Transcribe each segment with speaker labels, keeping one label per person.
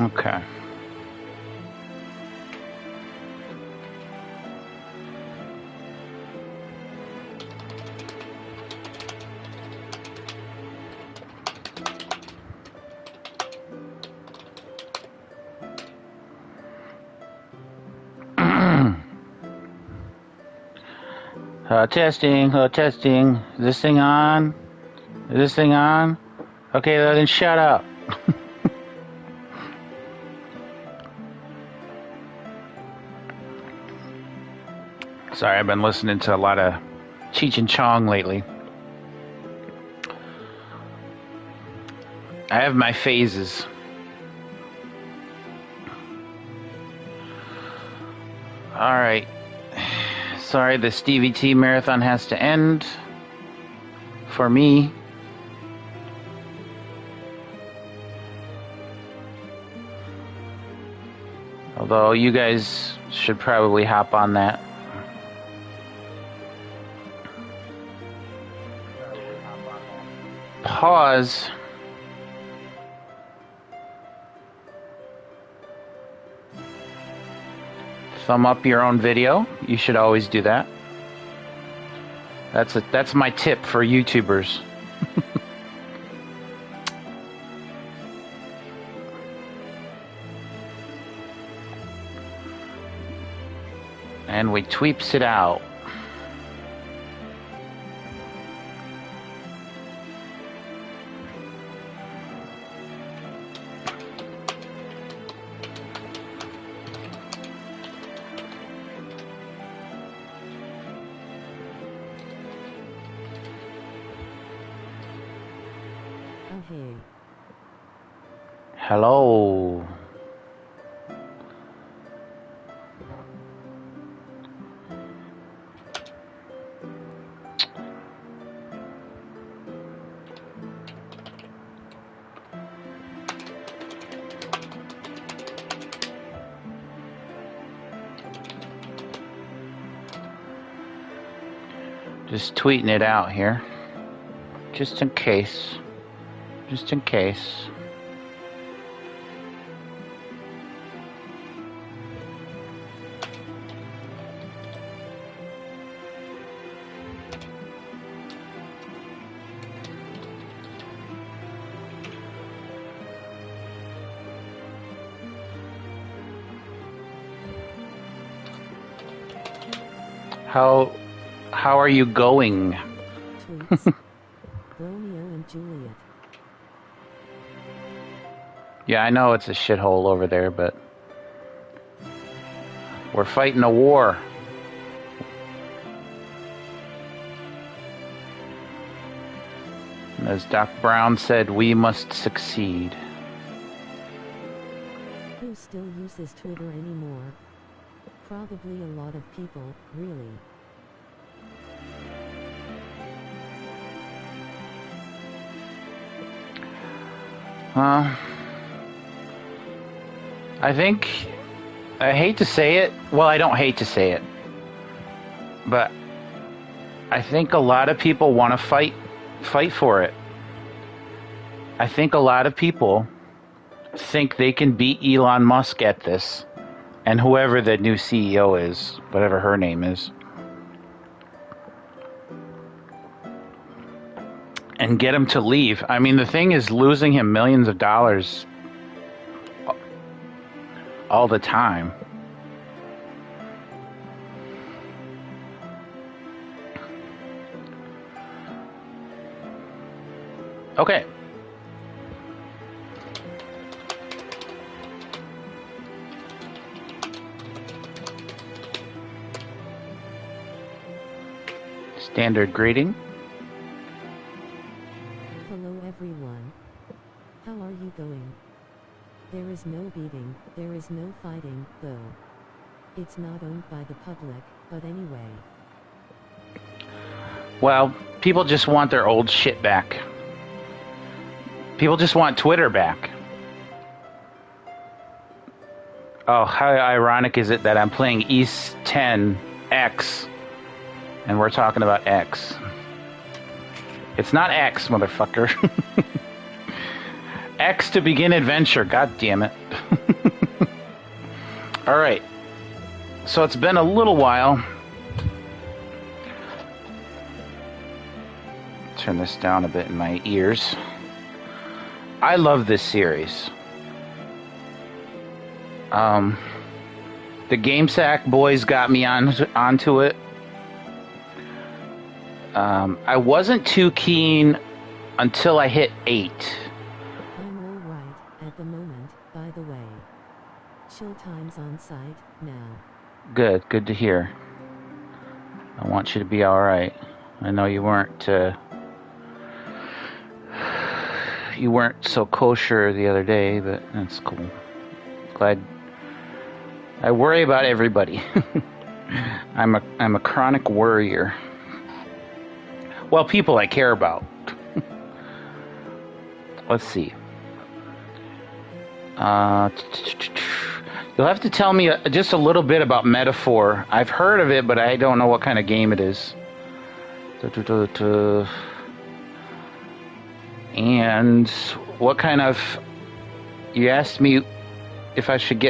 Speaker 1: Okay. Testing, testing. Is this thing on? Is this thing on? Okay, then shut up. Sorry, I've been listening to a lot of Cheech and Chong lately. I have my phases. Alright. Sorry, the Stevie T marathon has to end. For me. Although you guys should probably hop on that. Pause. Thumb up your own video. You should always do that. That's my tip for YouTubers. And we tweeps it out.
Speaker 2: Hey.
Speaker 1: Hello. Just tweeting it out here. Just in case. Just in case. How are you going?
Speaker 2: Tweets. Romeo and Juliet.
Speaker 1: Yeah, I know it's a shithole over there, but we're fighting a war. And as Doc Brown said, we must succeed.
Speaker 2: Who still uses Twitter anymore? Probably a lot of people, really.
Speaker 1: I think, I hate to say it, well, I don't hate to say it, but I think a lot of people want to fight for it. I think a lot of people think they can beat Elon Musk at this, and whoever the new CEO is, whatever her name is, and get him to leave. I mean, the thing is losing him millions of dollars all the time. Okay. Standard greeting.
Speaker 2: Hello everyone. How are you going? There is no beating, there is no fighting, though. It's not owned by the public, but anyway.
Speaker 1: Well, people just want their old shit back. People just want Twitter back. Oh, how ironic is it that I'm playing East 10 X and we're talking about X. It's not X, motherfucker. X to begin adventure, god damn it. All right. So it's been a little while. Turn this down a bit in my ears. I love this series. The GameSack boys got me onto it. I wasn't too keen until I hit 8.
Speaker 2: I'm all right at the moment, by the way. Chill time's on site now.
Speaker 1: Good to hear. I want you to be all right. I know you weren't so kosher the other day, but that's cool. Glad. I worry about everybody. I'm a chronic worrier. Well, people I care about. Let's see. You'll have to tell me just a little bit about Metaphor. I've heard of it, but I don't know what kind of game it is. And what kind of... You asked me if I should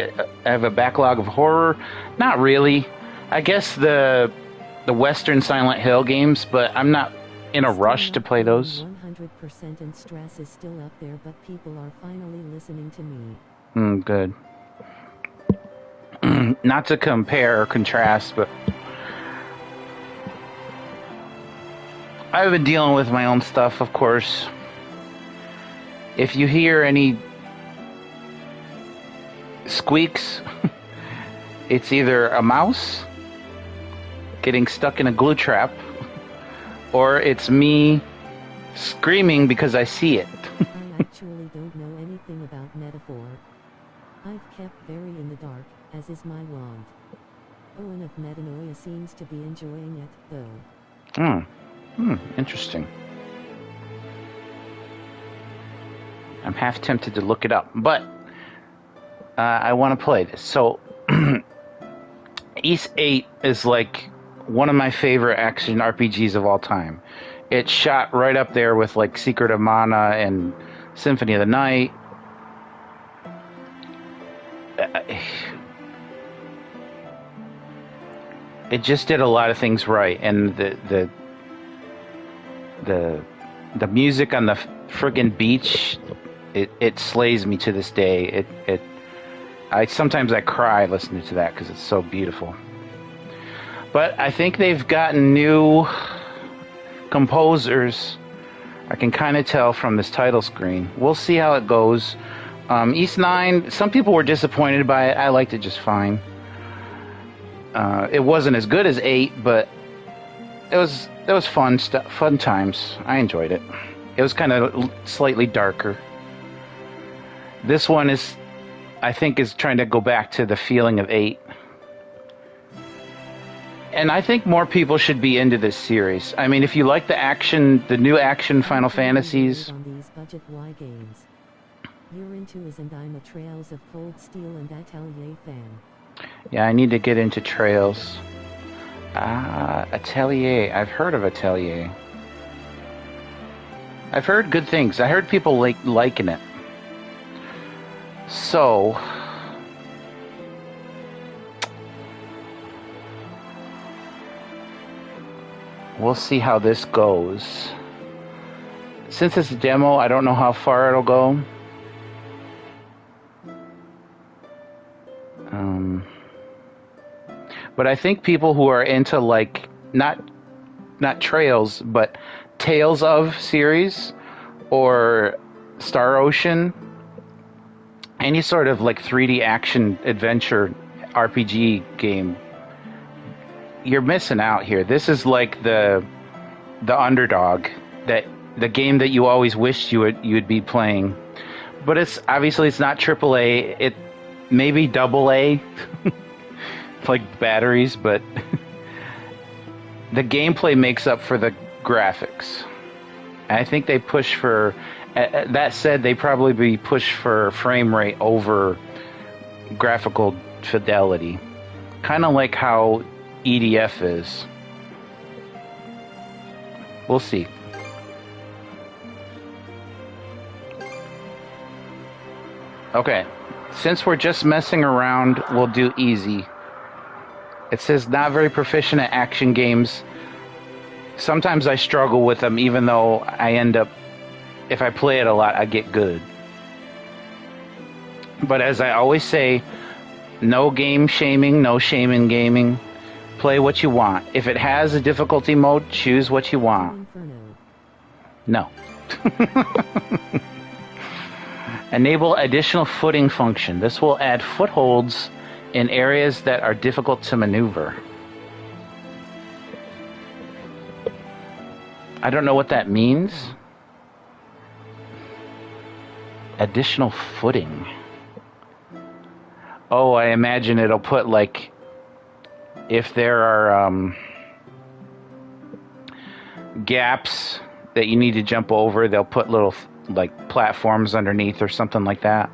Speaker 1: have a backlog of horror. Not really. I guess the Western Silent Hill games, but I'm not in a rush to play those.
Speaker 2: 100% and stress is still up there, but people are finally listening to me.
Speaker 1: Good. Not to compare or contrast, but I've been dealing with my own stuff, of course. If you hear any squeaks, it's either a mouse getting stuck in a glue trap, or it's me screaming because I see it.
Speaker 2: I actually don't know anything about Metaphor. I've kept very in the dark, as is my wont. Owen of Metanoia seems to be enjoying it, though.
Speaker 1: Interesting. I'm half tempted to look it up, but I want to play this. So, East 8 is like one of my favorite action RPGs of all time. It's shot right up there with like Secret of Mana and Symphony of the Night. It just did a lot of things right, and the music on the friggin' beach, it slays me to this day. Sometimes I cry listening to that because it's so beautiful. But I think they've gotten new composers. I can kind of tell from this title screen. We'll see how it goes. East 9, some people were disappointed by it. I liked it just fine. It wasn't as good as 8, but it was fun times. I enjoyed it. It was kind of slightly darker. This one I think is trying to go back to the feeling of 8. And I think more people should be into this series. I mean, if you like the action, the new action Final Fantasies.
Speaker 2: On these budget Y games. You're into is, and I'm a Trails of Cold Steel and Atelier fan.
Speaker 1: Yeah, I need to get into Trails. Atelier. I've heard of Atelier. I've heard good things. I heard people liking it. So, we'll see how this goes. Since it's a demo, I don't know how far it'll go. But I think people who are into like not Trails, but Tales of series or Star Ocean, any sort of like 3D action adventure RPG game, you're missing out here. This is like the underdog, that the game that you always wished you'd be playing. But it's obviously it's not AAA. It may be AA. Like batteries, but the gameplay makes up for the graphics. I think they push for, that said, they probably push for frame rate over graphical fidelity. Kind of like how EDF is. We'll see. Okay, Since we're just messing around, we'll do easy. It says not very proficient at action games. Sometimes I struggle with them, even though I end up, if I play it a lot, I get good. But as I always say, no game shaming, no shame in gaming. Play what you want. If it has a difficulty mode, choose what you want. No. Enable additional footing function. This will add footholds in areas that are difficult to maneuver. I don't know what that means. Additional footing. Oh, I imagine it'll put, like, if there are gaps that you need to jump over, they'll put little, like, platforms underneath or something like that.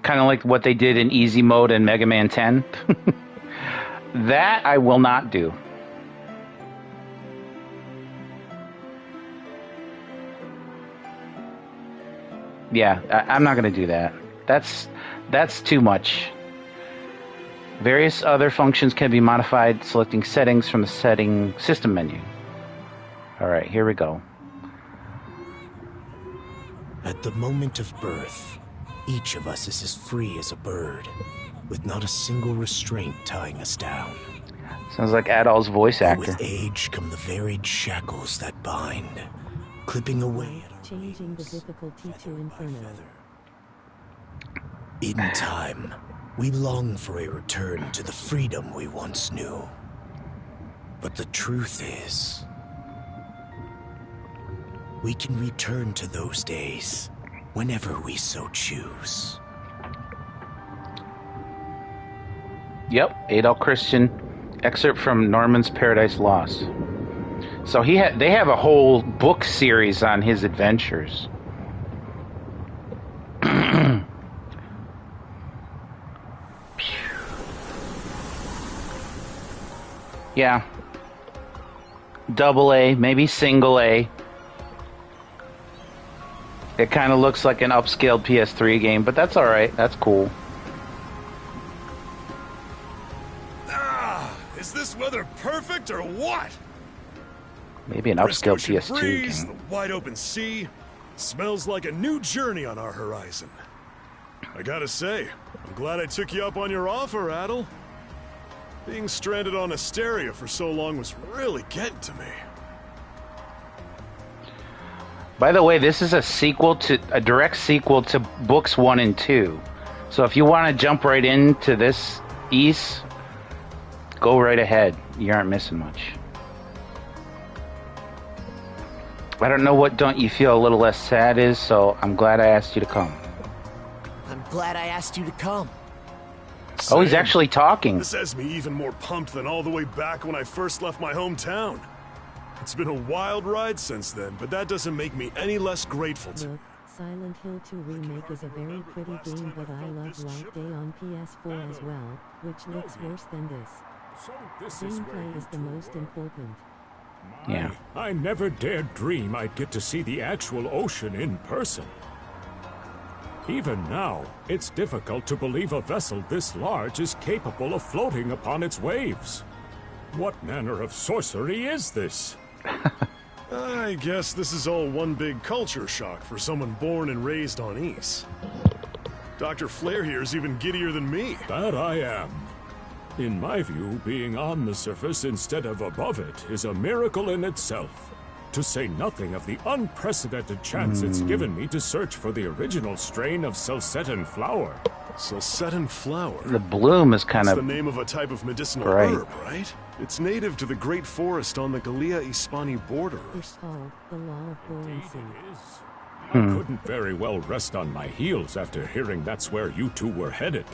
Speaker 1: Kind of like what they did in easy mode in Mega Man 10. That I will not do. Yeah, I'm not going to do that. That's too much. Various other functions can be modified selecting settings from the setting system menu. All right, here we go.
Speaker 3: At the moment of birth, each of us is as free as a bird, with not a single restraint tying us down.
Speaker 1: Sounds like Adol's voice actor.
Speaker 3: With age come the varied shackles that bind, clipping away at our
Speaker 2: changing the difficulty to Inferno.
Speaker 3: In time, we long for a return to the freedom we once knew. But the truth is, we can return to those days whenever we so choose.
Speaker 1: Yep, Adolf Christian, excerpt from Norman's Paradise Lost. So they have a whole book series on his adventures. Yeah. Double A, maybe single A. It kind of looks like an upscaled PS3 game, but that's alright. That's cool.
Speaker 4: Is this weather perfect or what?
Speaker 1: Maybe an upscaled PS2
Speaker 4: breeze,
Speaker 1: game.
Speaker 4: The wide open sea. Smells like a new journey on our horizon. I gotta say, I'm glad I took you up on your offer, Adol. Being stranded on Asteria for so long was really getting to me.
Speaker 1: By the way, this is a direct sequel to books 1 and 2. So if you want to jump right into this East, go right ahead. You aren't missing much. I don't know what don't you feel a little less sad is, so I'm glad I asked you to come.
Speaker 3: I'm glad I asked you to come.
Speaker 1: Oh, he's actually talking.
Speaker 4: This has me even more pumped than all the way back when I first left my hometown. It's been a wild ride since then, but that doesn't make me any less grateful to...
Speaker 2: Look, Silent Hill 2 Remake is a very pretty game, but I love Light Day on PS4 as well, which looks worse than this. Gameplay is the most important.
Speaker 1: Yeah.
Speaker 5: I never dared dream I'd get to see the actual ocean in person. Even now, it's difficult to believe a vessel this large is capable of floating upon its waves. What manner of sorcery is this?
Speaker 4: I guess this is all one big culture shock for someone born and raised on Ys. Dr. Flair here is even giddier than me.
Speaker 5: That I am. In my view, being on the surface instead of above it is a miracle in itself. To say nothing of the unprecedented chance it's given me to search for the original strain of Celcetan flower.
Speaker 4: Celcetan flower?
Speaker 1: The bloom is kind
Speaker 4: That's
Speaker 1: of
Speaker 4: the name of a type of medicinal
Speaker 1: bright.
Speaker 4: herb, right? It's native to the Great Forest on the Gallia-Hispani border.
Speaker 2: It's called the Law of Buoyancy.
Speaker 5: I couldn't very well rest on my heels after hearing that's where you two were headed.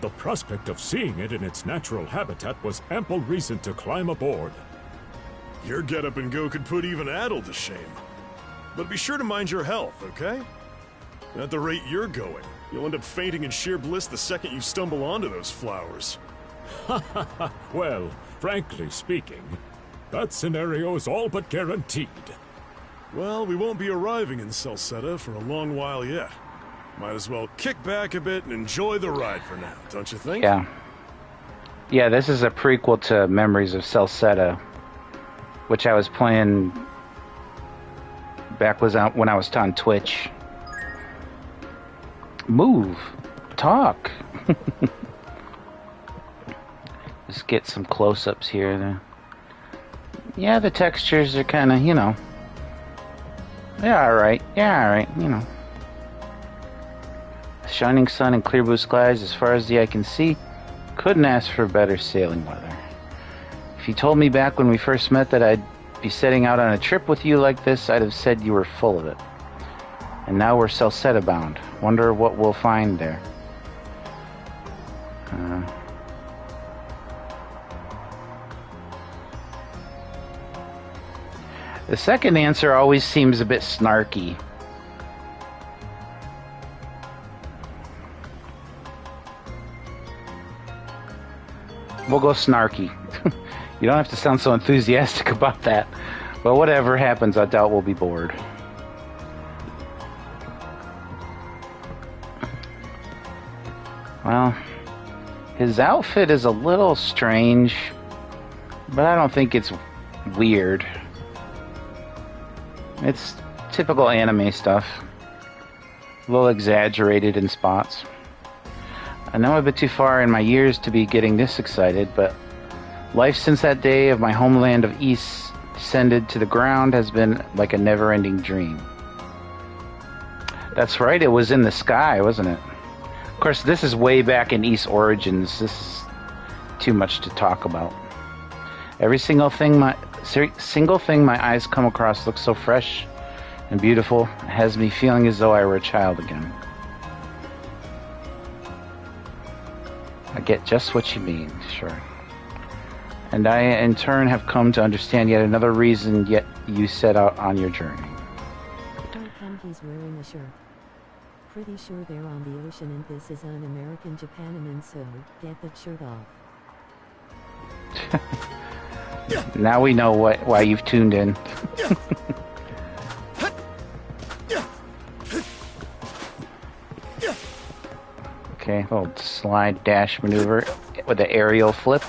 Speaker 5: The prospect of seeing it in its natural habitat was ample reason to climb aboard.
Speaker 4: Your get-up and go could put even Adol to shame. But be sure to mind your health, okay? At the rate you're going, you'll end up fainting in sheer bliss the second you stumble onto those flowers.
Speaker 5: Well, frankly speaking, that scenario is all but guaranteed.
Speaker 4: Well, we won't be arriving in Celceta for a long while yet. Might as well kick back a bit and enjoy the ride for now, don't you think?
Speaker 1: Yeah. Yeah, this is a prequel to Memories of Celceta, which I was playing back when I was on Twitch. Move. Talk. Just get some close-ups here. Yeah, the textures are kind of, you know. Yeah, alright. Yeah, alright, you know. Shining sun and clear blue skies as far as the eye can see. Couldn't ask for better sailing weather. If you told me back when we first met that I'd be setting out on a trip with you like this, I'd have said you were full of it. And now we're Celceta bound. Wonder what we'll find there. The second answer always seems a bit snarky. We'll go snarky. You don't have to sound so enthusiastic about that. But whatever happens, I doubt we'll be bored. Well, his outfit is a little strange, but I don't think it's weird. It's typical anime stuff. A little exaggerated in spots. I know I'm a bit too far in my years to be getting this excited, but life since that day of my homeland of East descended to the ground has been like a never-ending dream. That's right, it was in the sky, wasn't it? Of course, this is way back in East Origins. This is too much to talk about. Every single thing my eyes come across looks so fresh and beautiful. It has me feeling as though I were a child again. I get just what you mean, sure. And I, in turn, have come to understand yet another reason yet you set out on your journey.
Speaker 2: How come he's wearing a shirt? Pretty sure they're on the ocean and this is an American Japaneman, so get that shirt off.
Speaker 1: Now we know why you've tuned in. Okay, little slide dash maneuver with the aerial flip.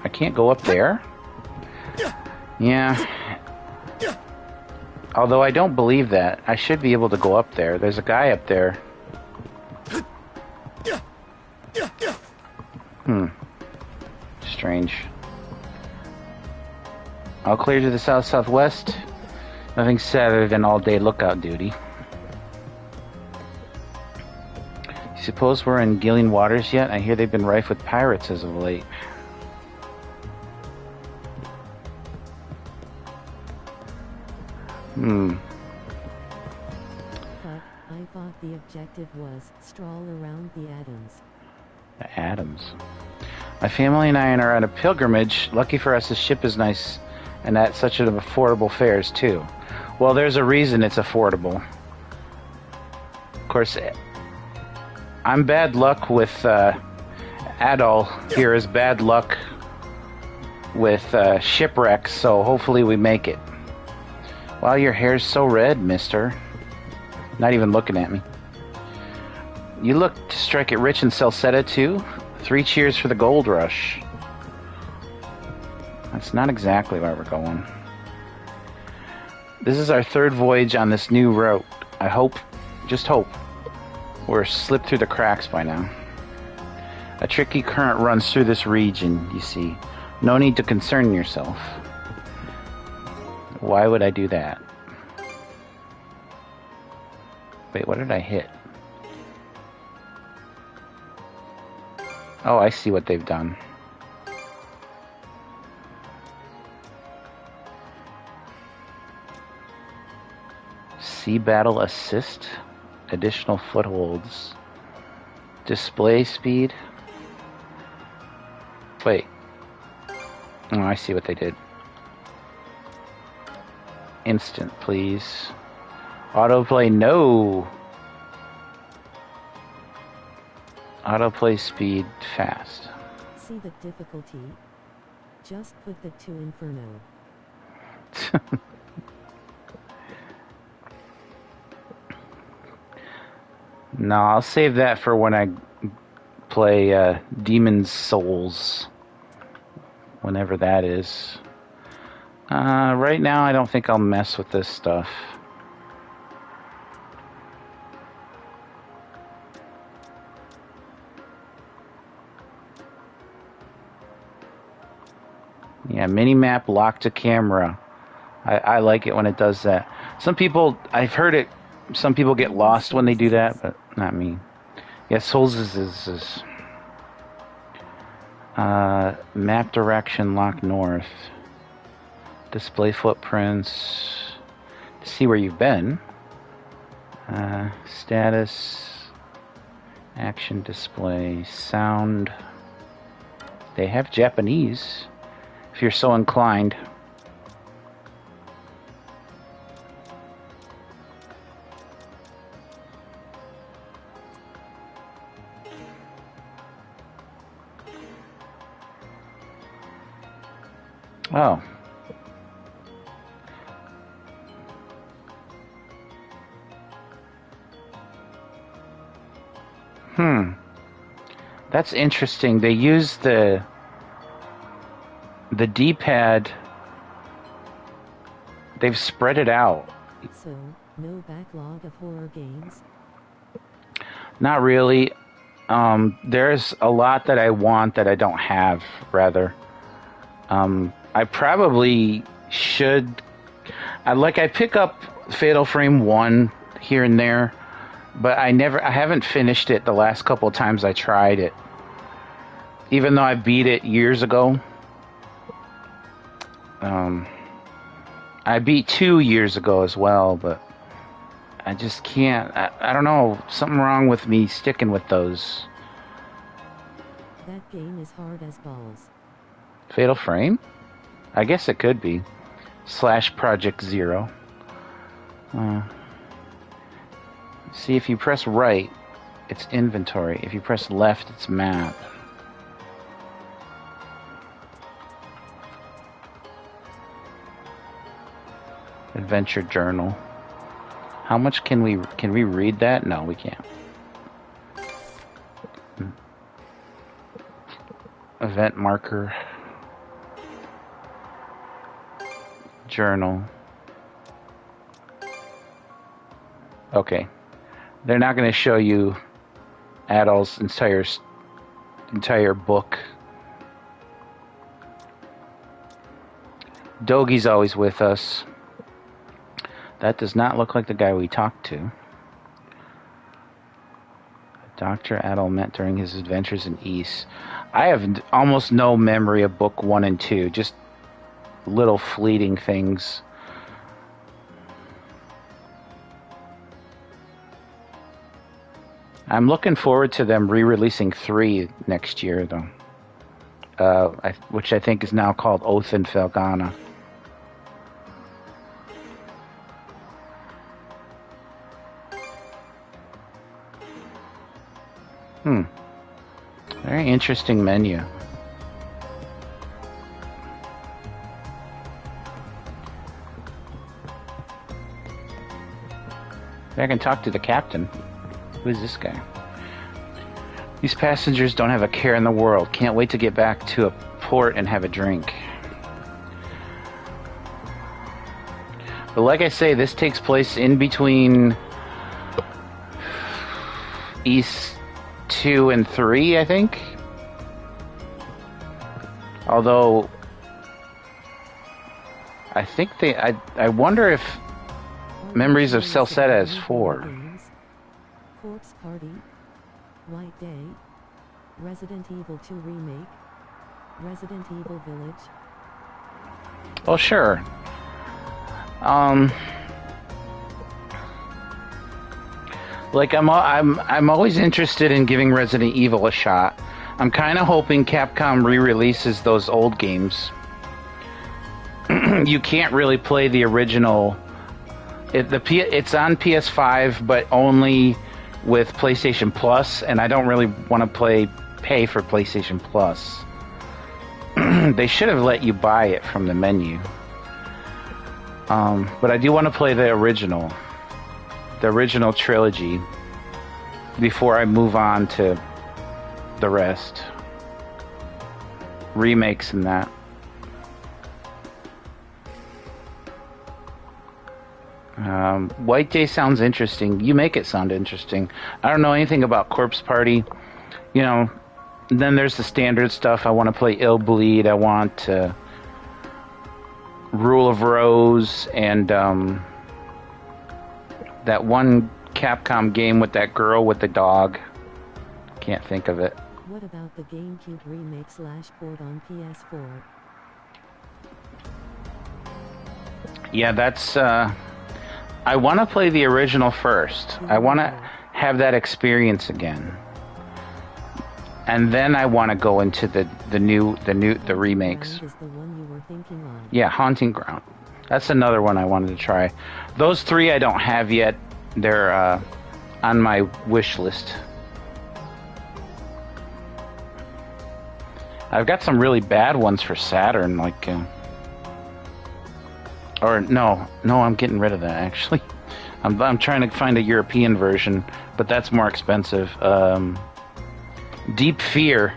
Speaker 1: I can't go up there. Yeah. Although I don't believe that. I should be able to go up there. There's a guy up there. Strange. All clear to the south-southwest. Nothing sadder than all-day lookout duty. You suppose we're in Gillian waters yet? I hear they've been rife with pirates as of late.
Speaker 2: But I thought the objective was stroll around the Adams.
Speaker 1: The Adams. My family and I are on a pilgrimage. Lucky for us, the ship is nice and at such an affordable fares too. Well, there's a reason it's affordable. Of course, I'm bad luck with Adol here is bad luck with shipwrecks, so hopefully we make it. Wow, your hair's so red, mister. Not even looking at me. You look to strike it rich in Celceta too? 3 cheers for the gold rush. That's not exactly where we're going. This is our 3rd voyage on this new route. I hope, just hope, we're slipped through the cracks by now. A tricky current runs through this region, you see. No need to concern yourself. Why would I do that? Wait, what did I hit? Oh, I see what they've done. Sea battle assist. Additional footholds. Display speed. Wait. Oh, I see what they did. Instant, please. Autoplay, no. Autoplay speed, fast.
Speaker 2: See the difficulty? Just put that to Inferno.
Speaker 1: No, I'll save that for when I play Demon's Souls. Whenever that is. Right now, I don't think I'll mess with this stuff. Yeah, mini-map lock to camera. I like it when it does that. Some people, I've heard it, some people get lost when they do that, but not me. Yeah, Souls is map direction lock north. Display footprints to see where you've been. Status, action display, sound. They have Japanese, if you're so inclined. Oh. That's interesting. They use the D-pad. They've spread it out.
Speaker 2: So, no backlog of horror games?
Speaker 1: Not really. There's a lot that I want that I don't have, rather. I probably should... I pick up Fatal Frame 1 here and there, but I haven't finished it the last couple of times I tried it. Even though I beat it years ago. I beat 2 years ago as well, but I just can't. I don't know. Something wrong with me sticking with those.
Speaker 2: That game is hard as balls.
Speaker 1: Fatal Frame? I guess it could be. / Project Zero. See, if you press right, it's inventory. If you press left, it's map. Adventure journal. How much can we read that? No, we can't. Event marker. Journal. Okay. They're not going to show you Adol's entire book. Dogi's always with us. That does not look like the guy we talked to. Dr. Adol met during his adventures in East. I have almost no memory of book 1 and 2, just little fleeting things. I'm looking forward to them re-releasing 3 next year, though. Which I think is now called Oath in Felghana. Very interesting menu. I can talk to the captain. Who is this guy? These passengers don't have a care in the world. Can't wait to get back to a port and have a drink. But like I say, this takes place in between East 2 and 3, I think. Although, I think I wonder if Memories of Celceta is 4.
Speaker 2: Corpse Party, White Day, Resident Evil 2 Remake, Resident Evil Village.
Speaker 1: Oh, sure. Like I'm always interested in giving Resident Evil a shot. I'm kind of hoping Capcom re-releases those old games. You can't really play the original. It's on PS5, but only with PlayStation Plus, and I don't really want to pay for PlayStation Plus. They should have let you buy it from the menu. But I do want to play the original trilogy before I move on to the rest. Remakes and that. White Day sounds interesting. You make it sound interesting. I don't know anything about Corpse Party. You know, then there's the standard stuff. I want to play Ill Bleed. I want Rule of Rose and that one Capcom game with that girl with the dog. Can't think of it.
Speaker 2: What about the GameCube remake / port on PS4?
Speaker 1: Yeah, that's... I want to play the original first. I want to have that experience again. And then I want to go into the remakes.
Speaker 2: Is the one you were thinking on.
Speaker 1: Yeah, Haunting Ground. That's another one I wanted to try. Those three I don't have yet. They're on my wish list. I've got some really bad ones for Saturn, like... Or no, I'm getting rid of that, actually. I'm trying to find a European version, but that's more expensive. Deep Fear.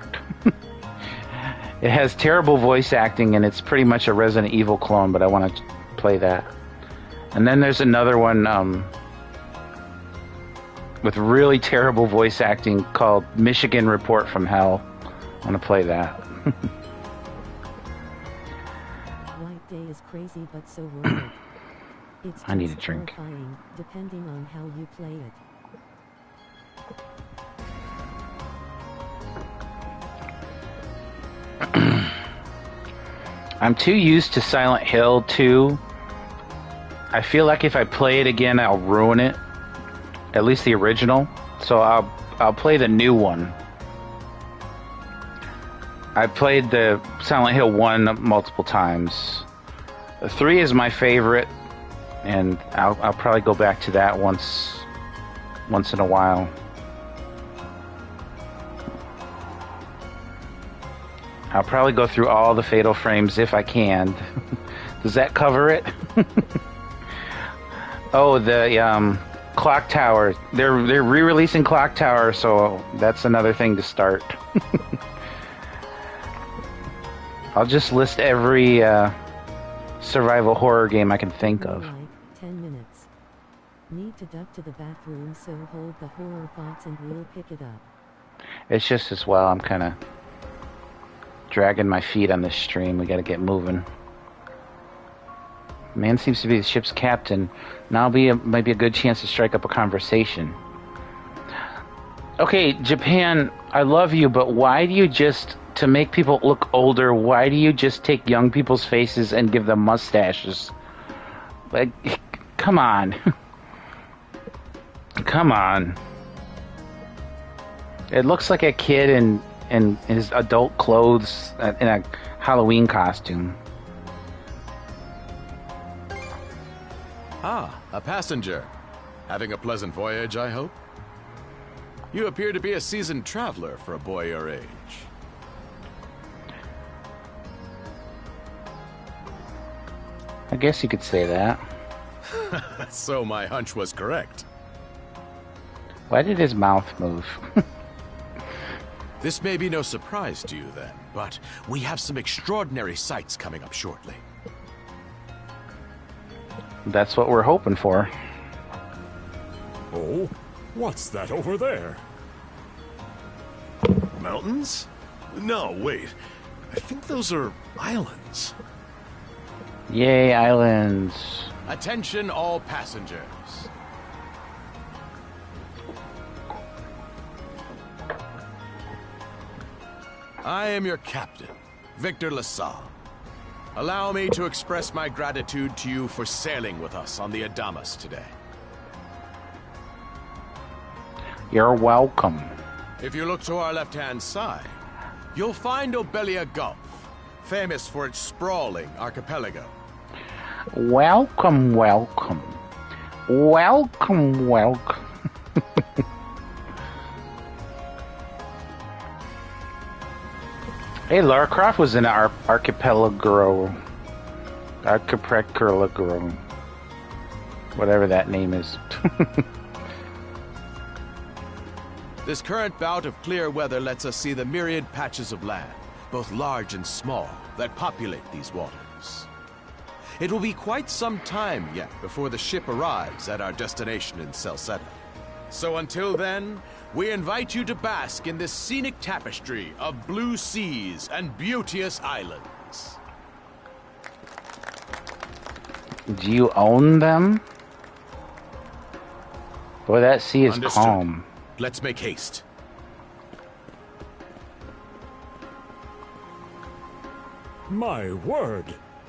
Speaker 1: It has terrible voice acting, and it's pretty much a Resident Evil clone, but I want to play that. And then there's another one with really terrible voice acting called Michigan Report from Hell. I want to play that.
Speaker 2: White Day is crazy but so worth it. It's
Speaker 1: I need a drink.
Speaker 2: horrifying, depending on how you play it.
Speaker 1: I'm too used to Silent Hill 2. I feel like if I play it again, I'll ruin it. At least the original. So I'll play the new one. I played the Silent Hill 1 multiple times. 3 is my favorite, and I'll probably go back to that once in a while. I'll probably go through all the Fatal Frames if I can. Does that cover it? Oh, the Clock Tower. They're re-releasing Clock Tower, so that's another thing to start. I'll just list every survival horror game I can think of.
Speaker 2: Like 10 minutes. Need to duck to the bathroom, so hold the horror thoughts and we'll pick it up.
Speaker 1: It's just as well. I'm kind of dragging my feet on this stream. We got to get moving. Man seems to be the ship's captain. Now might be a good chance to strike up a conversation. Okay, Japan, I love you, but why do you just, to make people look older, why do you just take young people's faces and give them mustaches? Like, come on. Come on. It looks like a kid in his adult clothes in a Halloween costume.
Speaker 6: Ah, a passenger. Having a pleasant voyage, I hope? You appear to be a seasoned traveler for a boy your age.
Speaker 1: I guess you could say that.
Speaker 6: So my hunch was correct.
Speaker 1: Why did his mouth move?
Speaker 6: This may be no surprise to you then, but we have some extraordinary sights coming up shortly.
Speaker 1: That's what we're hoping for.
Speaker 5: Oh? What's that over there?
Speaker 4: Mountains? No, wait. I think those are islands.
Speaker 1: Yay, islands.
Speaker 6: Attention all passengers. I am your captain, Victor LaSalle. Allow me to express my gratitude to you for sailing with us on the Adamas today.
Speaker 1: You're welcome.
Speaker 6: If you look to our left-hand side, you'll find Obelia Gulf, famous for its sprawling archipelago.
Speaker 1: Welcome, welcome. Welcome, welcome. Hey, Lara Croft was in Archipelago. Whatever that name is.
Speaker 6: This current bout of clear weather lets us see the myriad patches of land, both large and small, that populate these waters. It will be quite some time yet before the ship arrives at our destination in Celceta. So until then, we invite you to bask in this scenic tapestry of blue seas and beauteous islands.
Speaker 1: Do you own them? Boy, that sea is
Speaker 6: Understood.
Speaker 1: calm.
Speaker 6: Let's make haste.
Speaker 5: My word!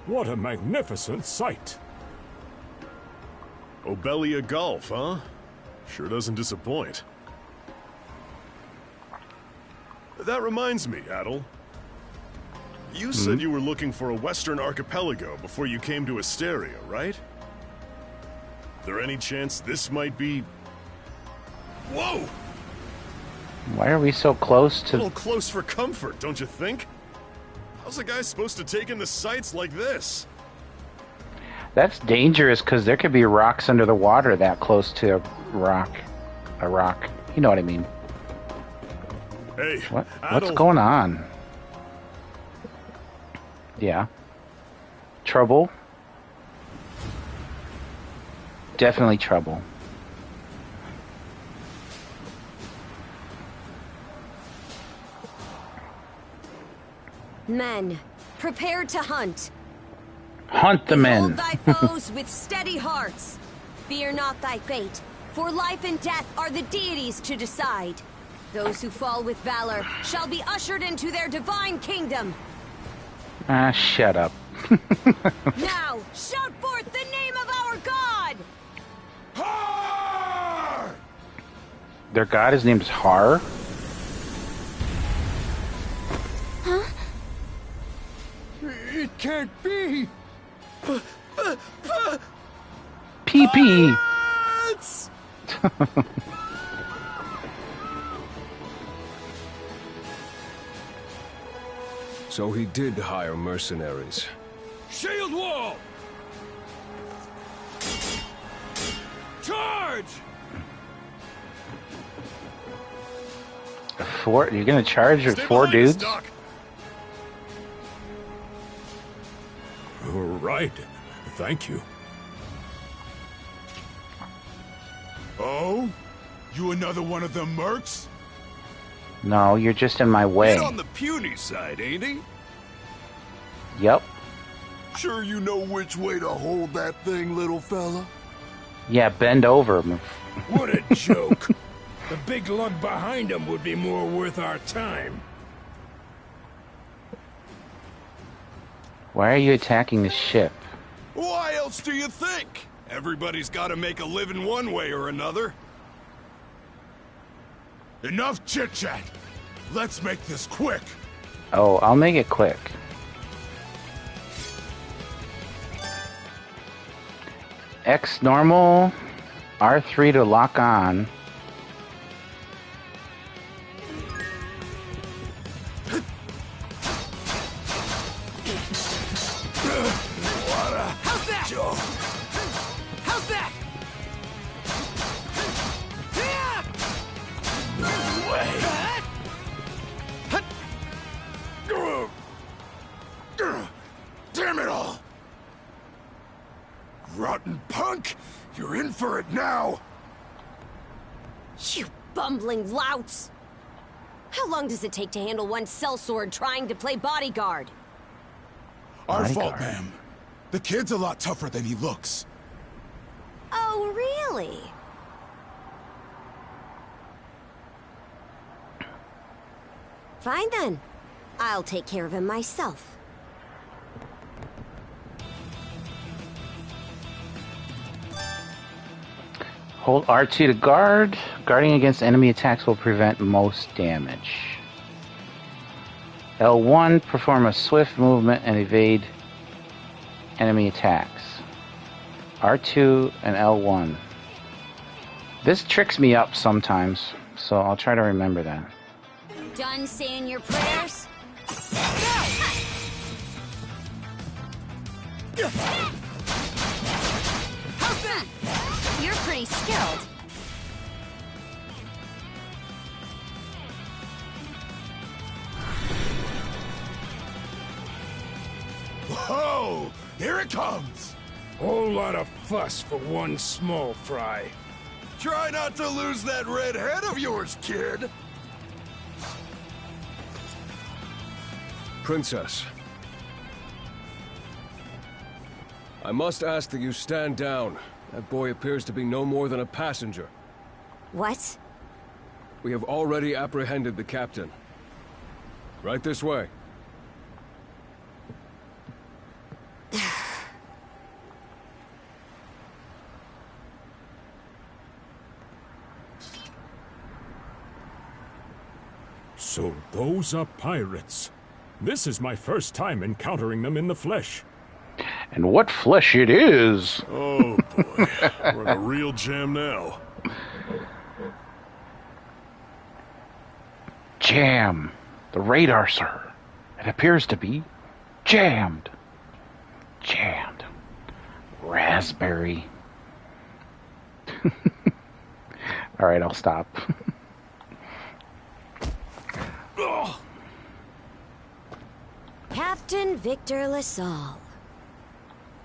Speaker 5: What a magnificent sight!
Speaker 4: Obelia Gulf, huh? Sure doesn't disappoint. That reminds me, Adel. You said you were looking for a western archipelago before you came to Asteria, right? There any chance this might be... Whoa!
Speaker 1: Why are we so close
Speaker 4: A
Speaker 1: to...
Speaker 4: little close for comfort, don't you think? How's a guy supposed to take in the sights like this?
Speaker 1: That's dangerous because there could be rocks under the water that close to a rock. You know what I mean.
Speaker 4: Hey,
Speaker 1: What's
Speaker 4: Adel,
Speaker 1: going on? Yeah. Trouble? Definitely trouble.
Speaker 7: Men, prepare to hunt.
Speaker 1: Hunt the men.
Speaker 7: Behold thy foes with steady hearts. Fear not thy fate, for life and death are the deities to decide. Those who fall with valor shall be ushered into their divine kingdom.
Speaker 1: Ah, shut up.
Speaker 7: Now, shout forth the name of our God!
Speaker 6: Har!
Speaker 1: Their god, his name's Har?
Speaker 6: It can't be!
Speaker 1: PP!
Speaker 6: Pirates!
Speaker 8: So he did hire mercenaries.
Speaker 6: Shield wall! Charge!
Speaker 1: You're gonna charge with
Speaker 4: stay
Speaker 1: 4
Speaker 4: behind us,
Speaker 1: dudes?
Speaker 4: Doc.
Speaker 5: Right. Thank you.
Speaker 9: Oh? You another one of them mercs?
Speaker 1: No, you're just in my way.
Speaker 9: He's on the puny side, ain't he?
Speaker 1: Yep.
Speaker 9: Sure you know which way to hold that thing, little fella?
Speaker 1: Yeah, bend over.
Speaker 10: What a joke. The big lug behind him would be more worth our time.
Speaker 1: Why are you attacking the ship?
Speaker 9: Why else do you think? Everybody's gotta make a living one way or another. Enough chit-chat. Let's make this quick.
Speaker 1: Oh, I'll make it quick. X normal, R3 to lock on.
Speaker 6: How's that? How's that?
Speaker 9: Damn it all! Rotten punk! You're in for it now!
Speaker 7: You bumbling louts! How long does it take to handle one sellsword trying to play bodyguard?
Speaker 9: Our
Speaker 1: Bodyguard.
Speaker 9: fault, ma'am. The kid's a lot tougher than he looks.
Speaker 7: Oh, really? Fine then. I'll take care of him myself.
Speaker 1: Hold R2 to guard. Guarding against enemy attacks will prevent most damage. L1, perform a swift movement and evade enemy attacks. R2 and L1. This tricks me up sometimes, so I'll try to remember that.
Speaker 7: Done saying your prayers? How's that? You're pretty skilled.
Speaker 9: Whoa! Here it comes!
Speaker 10: Whole lot of fuss for one small fry.
Speaker 9: Try not to lose that red head of yours, kid!
Speaker 8: Princess. I must ask that you stand down. That boy appears to be no more than a passenger.
Speaker 7: What?
Speaker 8: We have already apprehended the captain. Right this way.
Speaker 5: So those are pirates. This is my first time encountering them in the flesh.
Speaker 1: And what flesh it is!
Speaker 4: Oh boy, we're in a real jam now.
Speaker 1: Jam. The radar, sir. It appears to be jammed. Jammed. Raspberry. Alright, I'll stop.
Speaker 7: Captain Victor LaSalle.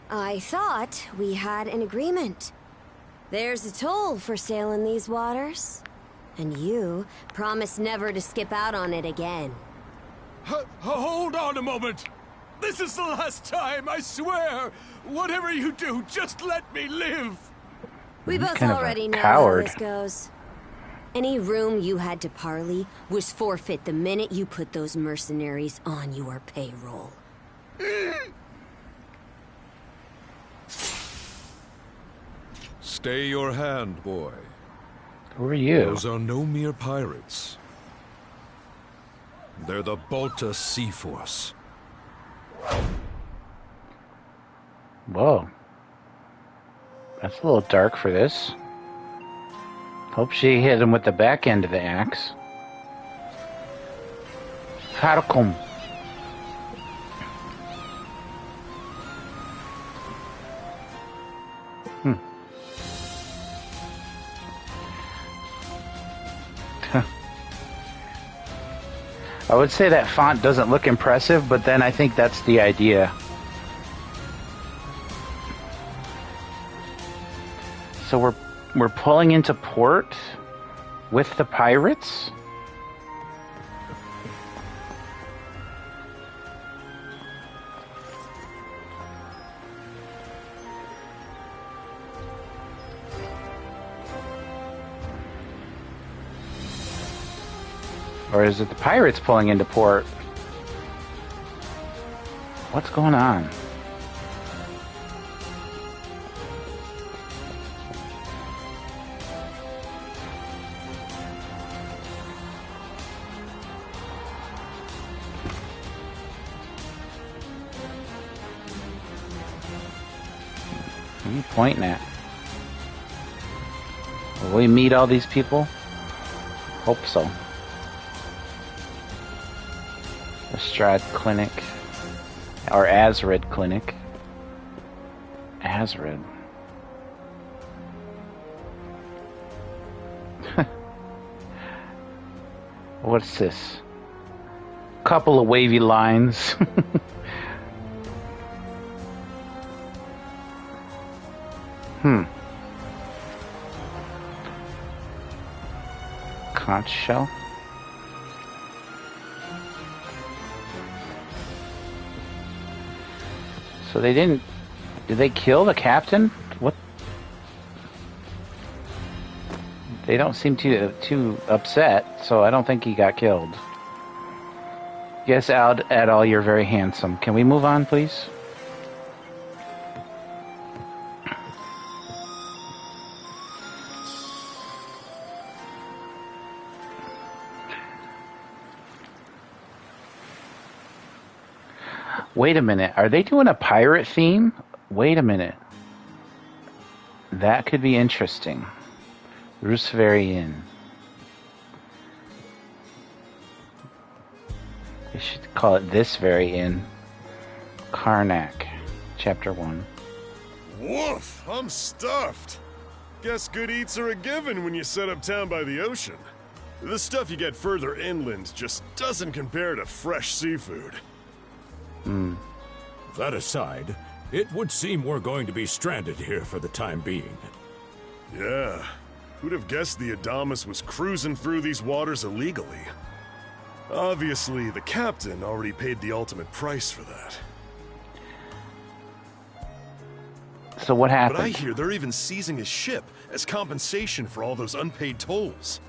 Speaker 7: I thought we had an agreement. There's a toll for sailing these waters. And you promised never to skip out on it again.
Speaker 9: Hold on a moment! This is the last time, I swear! Whatever you do, just let me live!
Speaker 7: We both
Speaker 1: kind of a
Speaker 7: already know how
Speaker 1: coward.
Speaker 7: this goes. Any room you had to parley was forfeit the minute you put those mercenaries on your payroll.
Speaker 8: Stay your hand, boy.
Speaker 1: Who are you?
Speaker 8: Those are no mere pirates. They're the Balta Sea Force.
Speaker 1: Whoa. That's a little dark for this. Hope she hit him with the back end of the axe. Harkum. I would say that font doesn't look impressive, but then I think that's the idea. So we're pulling into port with the pirates? Or is it the pirates pulling into port? What's going on? What are you pointing at? Will we meet all these people? Hope so. Astrad Clinic. Or Azred Clinic. Azred. What's this? Couple of wavy lines. Conch shell. So they didn't... Did they kill the captain? What? They don't seem too upset, so I don't think he got killed. Yes, at all, you're very handsome. Can we move on, please? Wait a minute. Are they doing a pirate theme? Wait a minute. That could be interesting. Roosevelt Inn. They should call it this very inn. Karnak, Chapter 1.
Speaker 4: Woof! I'm stuffed. Guess good eats are a given when you set up town by the ocean. The stuff you get further inland just doesn't compare to fresh seafood.
Speaker 5: That aside, it would seem we're going to be stranded here for the time being.
Speaker 4: Yeah. Who'd have guessed the Adamus was cruising through these waters illegally? Obviously, the captain already paid the ultimate price for that.
Speaker 1: So what happened?
Speaker 4: But I hear they're even seizing his ship as compensation for all those unpaid tolls.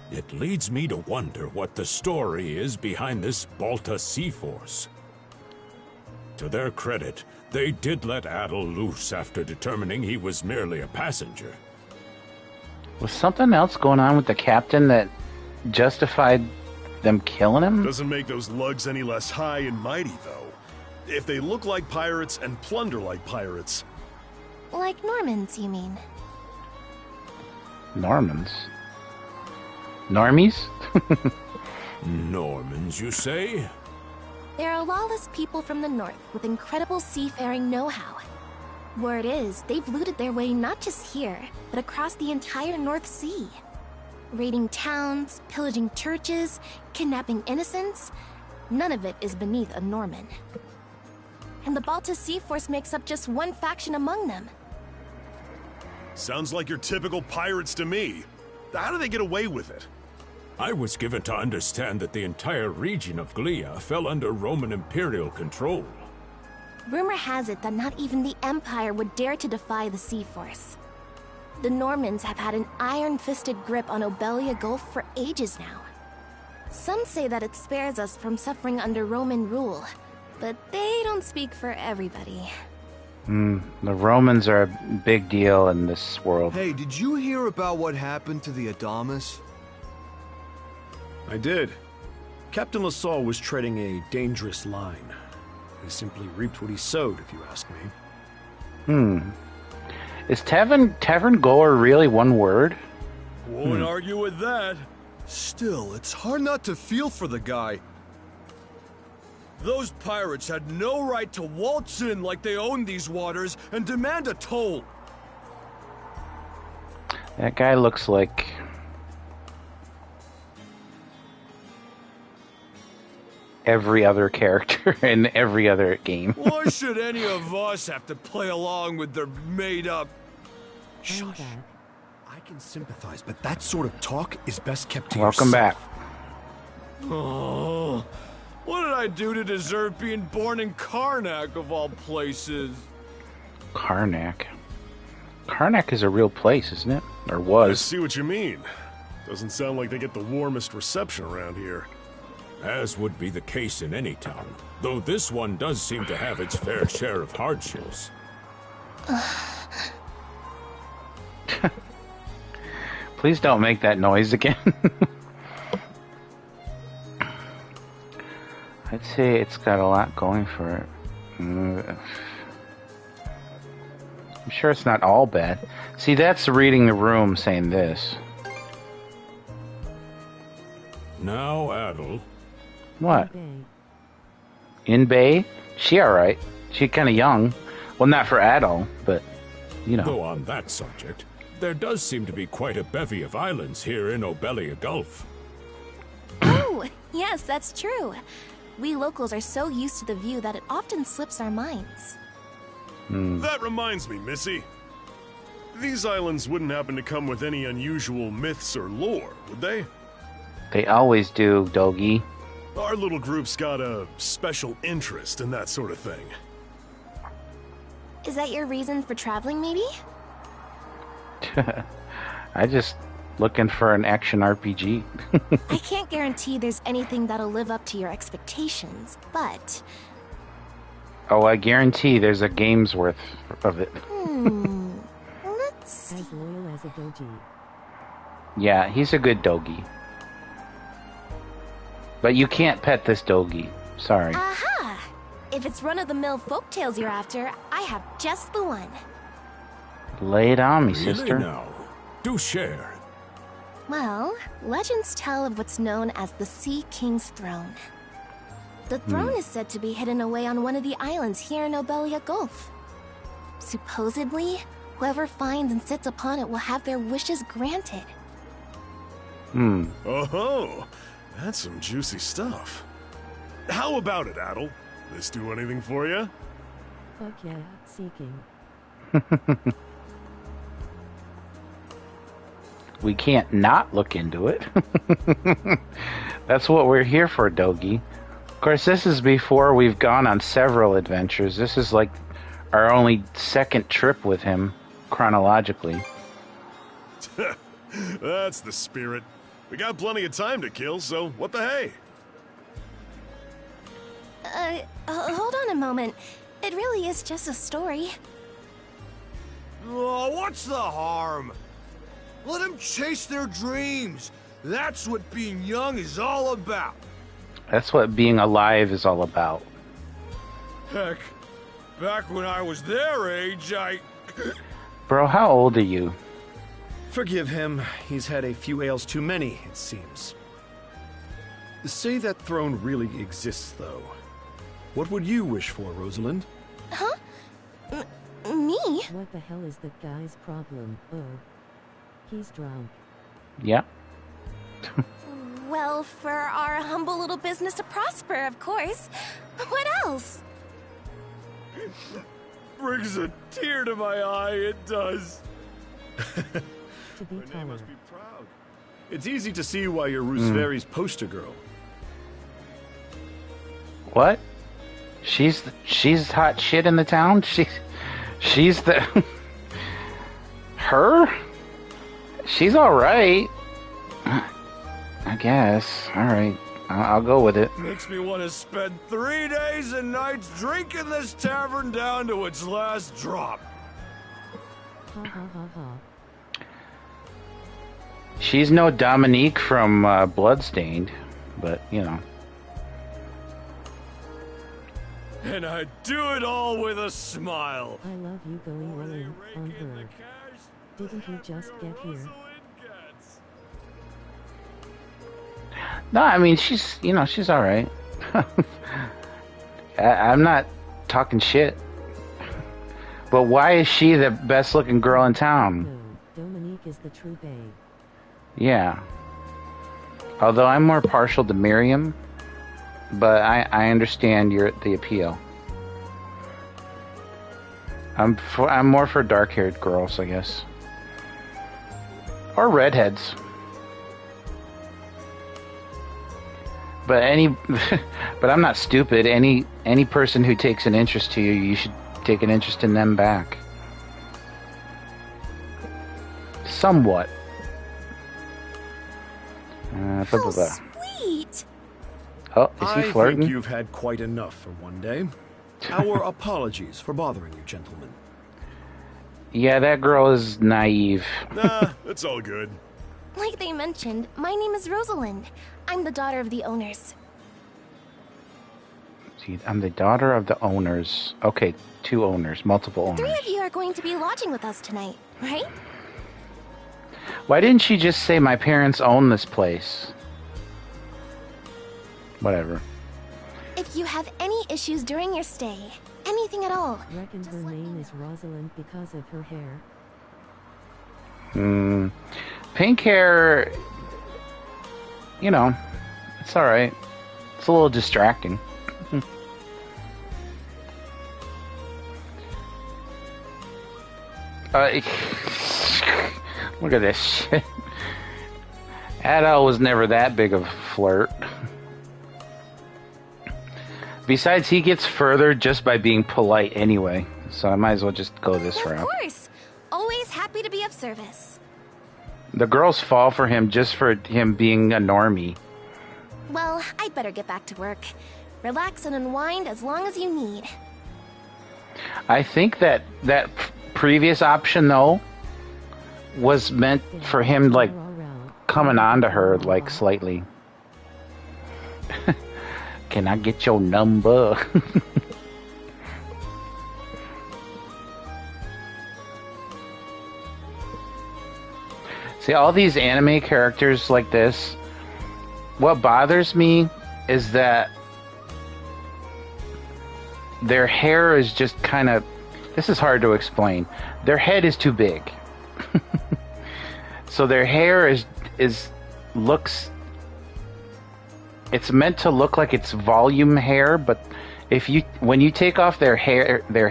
Speaker 5: It leads me to wonder what the story is behind this Balta Sea Force. To their credit, they did let Adel loose after determining he was merely a passenger.
Speaker 1: Was something else going on with the captain that justified them killing him?
Speaker 4: Doesn't make those lugs any less high and mighty, though. If they look like pirates and plunder like pirates.
Speaker 11: Like Normans, you mean?
Speaker 1: Normans? Normies?
Speaker 5: Normans, you say?
Speaker 11: They're a lawless people from the north with incredible seafaring know-how. Word is, they've looted their way not just here, but across the entire North Sea. Raiding towns, pillaging churches, kidnapping innocents. None of it is beneath a Norman. And the Balta Sea Force makes up just one faction among them.
Speaker 4: Sounds like your typical pirates to me. How do they get away with it?
Speaker 5: I was given to understand that the entire region of Glia fell under Roman Imperial control.
Speaker 11: Rumor has it that not even the Empire would dare to defy the Sea Force. The Normans have had an iron-fisted grip on Obelia Gulf for ages now. Some say that it spares us from suffering under Roman rule, but they don't speak for everybody.
Speaker 1: The Romans are a big deal in this world.
Speaker 12: Hey, did you hear about what happened to the Adamus?
Speaker 13: I did. Captain LaSalle was treading a dangerous line. He simply reaped what he sowed, if you ask me.
Speaker 1: Is Tavern Goer really one word?
Speaker 9: Won't argue with that.
Speaker 12: Still, it's hard not to feel for the guy.
Speaker 9: Those pirates had no right to waltz in like they owned these waters and demand a toll.
Speaker 1: That guy looks like... every other character in every other game.
Speaker 9: Why should any of us have to play along with their made-up...
Speaker 3: Shush. I can sympathize, but that sort of talk is best kept to
Speaker 1: Welcome
Speaker 3: yourself.
Speaker 1: back.
Speaker 9: Oh, what did I do to deserve being born in Karnak, of all places?
Speaker 1: Karnak. Karnak is a real place, isn't it? Or
Speaker 4: I
Speaker 1: was.
Speaker 4: see what you mean. Doesn't sound like they get the warmest reception around here.
Speaker 5: As would be the case in any town, though this one does seem to have its fair share of hardships.
Speaker 1: Please don't make that noise again. I'd say it's got a lot going for it. I'm sure it's not all bad. See, that's reading the room saying this.
Speaker 5: Now, Adel.
Speaker 1: What? In Bay? She alright. She kind of young. Well, not for Adel, but, you know.
Speaker 5: Though on that subject, there does seem to be quite a bevy of islands here in Obelia Gulf.
Speaker 11: Oh, yes, that's true. We locals are so used to the view that it often slips our minds.
Speaker 4: That reminds me, Missy. These islands wouldn't happen to come with any unusual myths or lore, would they?
Speaker 1: They always do, Dogie.
Speaker 4: Our little group's got a special interest in that sort of thing.
Speaker 11: Is that your reason for traveling, maybe?
Speaker 1: I just looking for an action RPG.
Speaker 11: I can't guarantee there's anything that'll live up to your expectations, but...
Speaker 1: Oh, I guarantee there's a game's worth of it.
Speaker 11: Let's see.
Speaker 2: As loyal as a doji.
Speaker 1: Yeah, he's a good Dogie. But you can't pet this Dogie. Sorry.
Speaker 11: Aha! If it's run-of-the-mill folktales you're after, I have just the one.
Speaker 1: Lay it on me,
Speaker 5: Really
Speaker 1: sister.
Speaker 5: now? Do share.
Speaker 11: Well, legends tell of what's known as the Sea King's Throne. The throne is said to be hidden away on one of the islands here in Obelia Gulf. Supposedly, whoever finds and sits upon it will have their wishes granted.
Speaker 4: Oh, that's some juicy stuff. How about it, Adel? This do anything for you?
Speaker 2: Fuck yeah, seeking.
Speaker 1: We can't not look into it. That's what we're here for, Dogi. Of course, this is before we've gone on several adventures. This is like our only second trip with him, chronologically.
Speaker 4: That's the spirit. We got plenty of time to kill, so what the hey?
Speaker 11: Hold on a moment. It really is just a story.
Speaker 12: Oh, what's the harm? Let them chase their dreams. That's what being young is all about.
Speaker 1: That's what being alive is all about.
Speaker 12: Heck, back when I was their age,
Speaker 1: Bro, how old are you?
Speaker 13: Forgive him. He's had a few ales too many, it seems. Say that throne really exists, though. What would you wish for, Rosalind?
Speaker 11: Huh? Me?
Speaker 2: What the hell is that guy's problem? Oh. He's drunk.
Speaker 1: Yeah.
Speaker 11: Well, for our humble little business to prosper, of course. What else?
Speaker 12: Brings a tear to my eye, it does.
Speaker 2: To be taller.
Speaker 13: Must be proud. It's easy to see why you're Rooseveri's poster girl.
Speaker 1: What? She's hot shit in the town? She's the... Her? She's alright. I guess. Alright. I'll go with it.
Speaker 12: Makes me want to spend 3 days and nights drinking this tavern down to its last drop.
Speaker 2: Ha ha ha ha.
Speaker 1: She's no Dominique from Bloodstained, but, you know.
Speaker 12: And I do it all with a smile.
Speaker 2: I love you going all in on her. Didn't he just get here?
Speaker 1: No, I mean, she's alright. I'm not talking shit. But why is she the best looking girl in town?
Speaker 2: No, Dominique is the true babe.
Speaker 1: Yeah. Although I'm more partial to Miriam, but I understand the appeal. I'm more for dark-haired girls, I guess. Or redheads. But but I'm not stupid. Any person who takes an interest to you, you should take an interest in them back. Somewhat.
Speaker 11: How sweet!
Speaker 1: Oh, is he flirting?
Speaker 13: I think you've had quite enough for one day. Our apologies for bothering you, gentlemen.
Speaker 1: Yeah, that girl is naive.
Speaker 4: Nah, it's all good.
Speaker 11: Like they mentioned, my name is Rosalind. I'm the daughter of the owners.
Speaker 1: See, I'm the daughter of the owners. Okay, 2 owners, multiple owners.
Speaker 11: 3 of you are going to be lodging with us tonight, right?
Speaker 1: Why didn't she just say my parents own this place? Whatever.
Speaker 11: If you have any issues during your stay, anything at all.
Speaker 2: Reckon her name is Rosalind because of her hair.
Speaker 1: Pink hair, you know, it's alright. It's a little distracting. Look at this shit. Adele was never that big of a flirt. Besides, he gets further just by being polite anyway, so I might as well just go this route.
Speaker 11: Of course. Always happy to be of service.
Speaker 1: The girls fall for him just for him being a normie.
Speaker 11: Well, I'd better get back to work. Relax and unwind as long as you need.
Speaker 1: I think that previous option, though, was meant for him, like, coming on to her, like, slightly. Can I get your number? See, all these anime characters like this, what bothers me is that their hair is just kind of... This is hard to explain. Their head is too big. So their hair looks... It's meant to look like it's volume hair, but when you take off their hair, their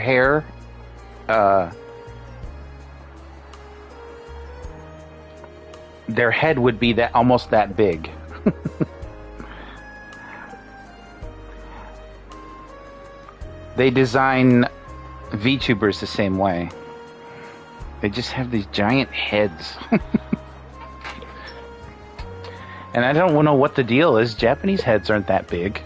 Speaker 1: head would be almost that big. They design VTubers the same way. They just have these giant heads. And I don't know what the deal is. Japanese heads aren't that big.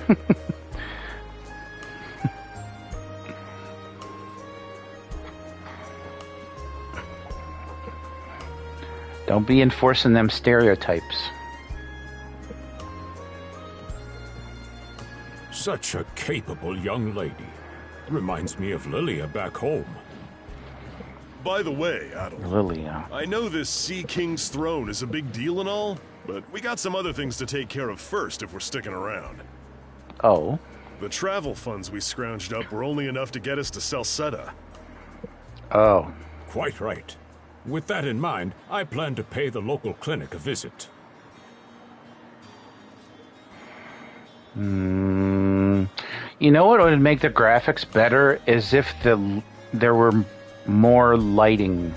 Speaker 1: Don't be enforcing them stereotypes.
Speaker 5: Such a capable young lady. Reminds me of Lilia back home.
Speaker 4: By the way, Adel,
Speaker 1: Lilia.
Speaker 4: I know this Sea King's throne is a big deal and all, but we got some other things to take care of first if we're sticking around.
Speaker 1: Oh?
Speaker 4: The travel funds we scrounged up were only enough to get us to Salsetta.
Speaker 1: Oh.
Speaker 5: Quite right. With that in mind, I plan to pay the local clinic a visit.
Speaker 1: You know what would make the graphics better is if there were more lighting.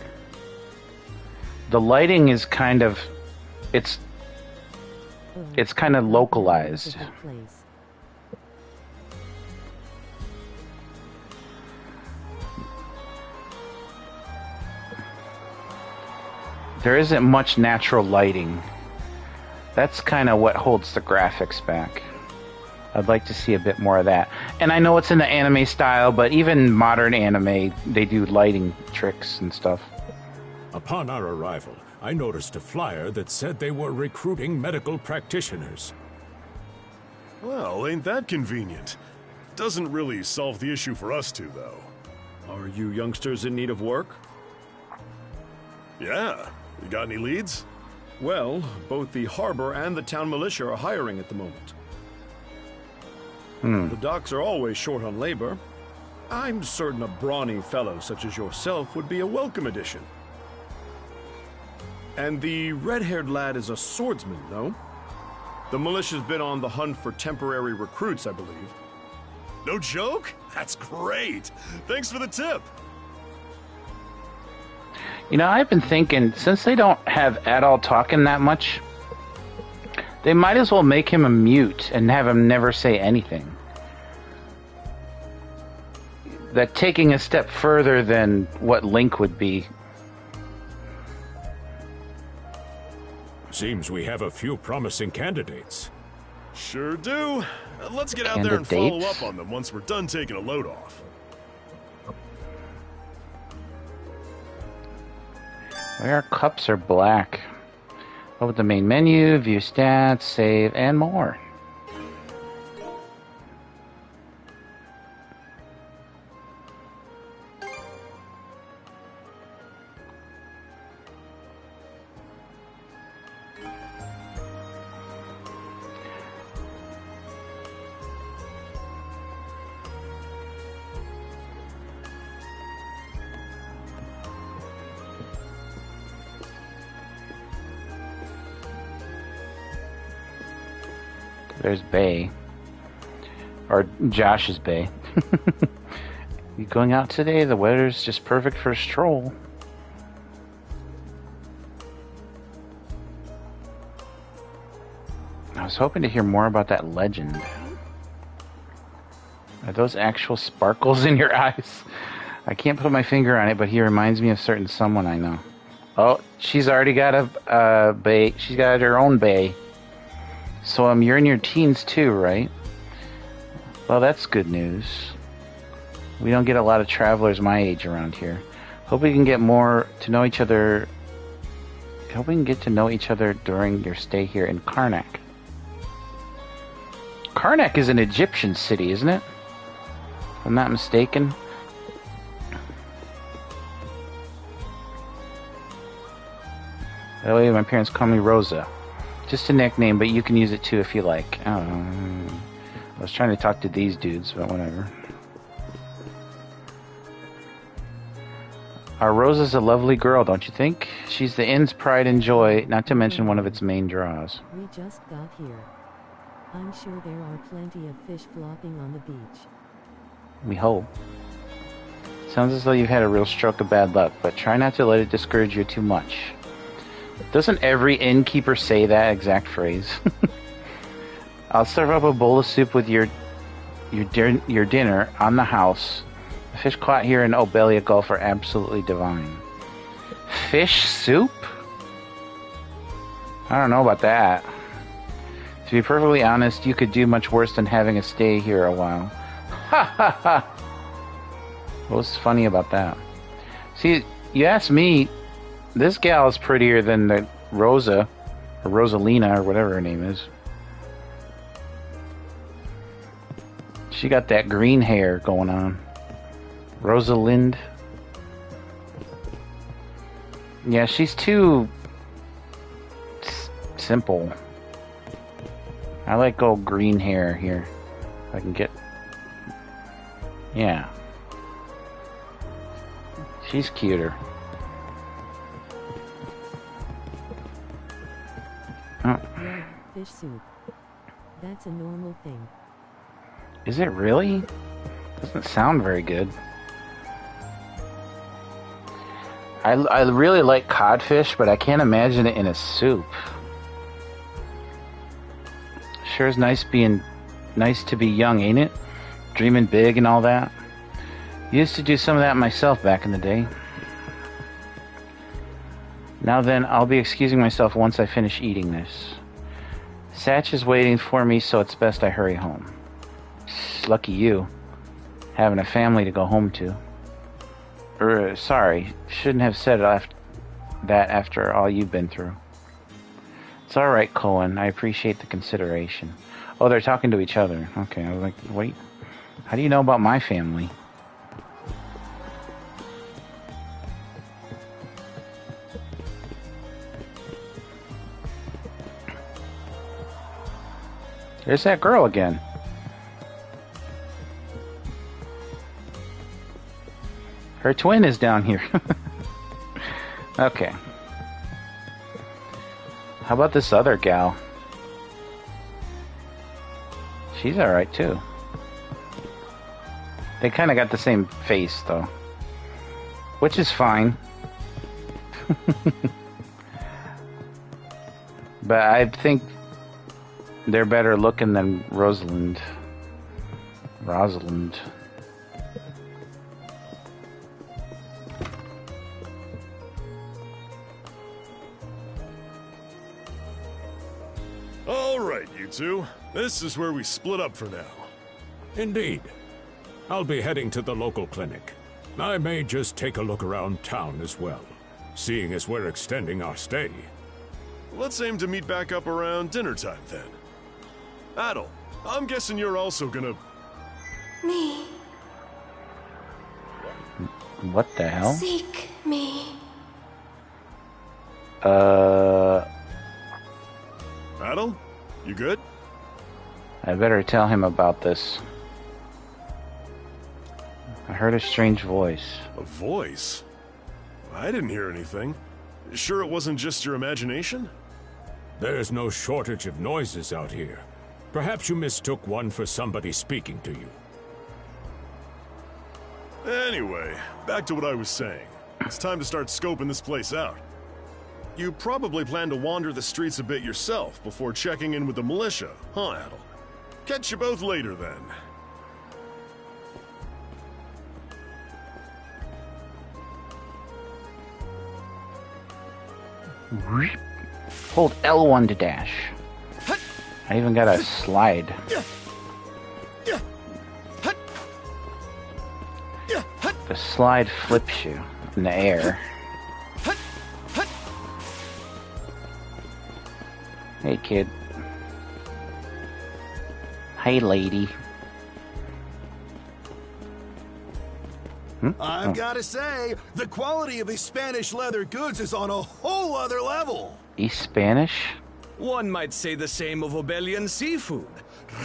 Speaker 1: The lighting is kind of... It's kind of localized. There isn't much natural lighting. That's kind of what holds the graphics back. I'd like to see a bit more of that. And I know it's in the anime style, but even modern anime, they do lighting tricks and stuff.
Speaker 5: Upon our arrival, I noticed a flyer that said they were recruiting medical practitioners.
Speaker 4: Well, ain't that convenient? Doesn't really solve the issue for us two, though.
Speaker 13: Are you youngsters in need of work?
Speaker 4: Yeah. You got any leads?
Speaker 13: Well, both the harbor and the town militia are hiring at the moment. The docks are always short on labor. I'm certain a brawny fellow such as yourself would be a welcome addition. And the red-haired lad is a swordsman, no? The militia's been on the hunt for temporary recruits, I believe.
Speaker 4: No joke? That's great! Thanks for the tip!
Speaker 1: You know, I've been thinking, since they don't have Adol talking that much, they might as well make him a mute and have him never say anything. That taking a step further than what Link would be.
Speaker 5: Seems we have a few promising candidates.
Speaker 4: Sure do. Let's get out there and follow up on them once we're done taking a load off.
Speaker 1: Where our cups are black. Open the main menu, view stats, save, and more. There's Bay. Or Josh's Bay. You going out today? The weather's just perfect for a stroll. I was hoping to hear more about that legend. Are those actual sparkles in your eyes? I can't put my finger on it, but he reminds me of certain someone I know. Oh, she's already got a Bay. She's got her own Bay. So you're in your teens too, right? Well, that's good news. We don't get a lot of travelers my age around here. Hope we can get more to know each other. Hope we can get to know each other during your stay here in Karnak. Karnak is an Egyptian city, isn't it? If I'm not mistaken. By the way, my parents call me Rosa. Just a nickname, but you can use it too if you like. I don't know. I was trying to talk to these dudes, but whatever. Our Rosa's a lovely girl, don't you think? She's the inn's pride and joy, not to mention one of its main draws.
Speaker 2: We just got here. I'm sure there are plenty of fish flopping on the beach.
Speaker 1: We hope. Sounds as though you've had a real stroke of bad luck, but try not to let it discourage you too much. Doesn't every innkeeper say that exact phrase? I'll serve up a bowl of soup with your dinner on the house. The fish caught here in Obelia Gulf are absolutely divine. Fish soup? I don't know about that. To be perfectly honest, you could do much worse than having a stay here a while. Ha ha ha! What was funny about that? See, you ask me, this gal is prettier than the Rosa, or Rosalina, or whatever her name is. She got that green hair going on. Rosalind. Yeah, she's too simple. I like old green hair here. If I can get... Yeah. She's cuter. Oh.
Speaker 2: Yeah, fish soup. That's a normal thing.
Speaker 1: Is it really? Doesn't sound very good. I really like codfish, but I can't imagine it in a soup. Sure is nice to be young, ain't it? Dreaming big and all that. Used to do some of that myself back in the day. Now then, I'll be excusing myself once I finish eating this. Satch is waiting for me, so it's best I hurry home. Lucky you, having a family to go home to. Sorry, shouldn't have said that after all you've been through. It's alright, Cohen, I appreciate the consideration. Oh, they're talking to each other. Okay, I was like, wait, how do you know about my family? There's that girl again. Her twin is down here. Okay. How about this other gal? She's alright too. They kind of got the same face though. Which is fine. But I think they're better looking than Rosalind.
Speaker 4: All right, you two. This is where we split up for now.
Speaker 5: Indeed. I'll be heading to the local clinic. I may just take a look around town as well, seeing as we're extending our stay.
Speaker 4: Let's aim to meet back up around dinner time then. Adel, I'm guessing you're also gonna...
Speaker 11: Me.
Speaker 1: What the hell?
Speaker 11: Seek me.
Speaker 4: Adel? You good?
Speaker 1: I better tell him about this. I heard a strange voice.
Speaker 4: A voice? I didn't hear anything. Sure it wasn't just your imagination?
Speaker 5: There's no shortage of noises out here. Perhaps you mistook one for somebody speaking to you.
Speaker 4: Anyway, back to what I was saying. It's time to start scoping this place out. You probably plan to wander the streets a bit yourself before checking in with the militia, huh, Adel? Catch you both later, then.
Speaker 1: Hold L1 to dash. I even got a slide. The slide flips you in the air. Hey, kid. Hey, lady.
Speaker 12: I've got to say, the quality of his Spanish leather goods is on a whole other level.
Speaker 1: East Spanish?
Speaker 9: One might say the same of Obelian seafood.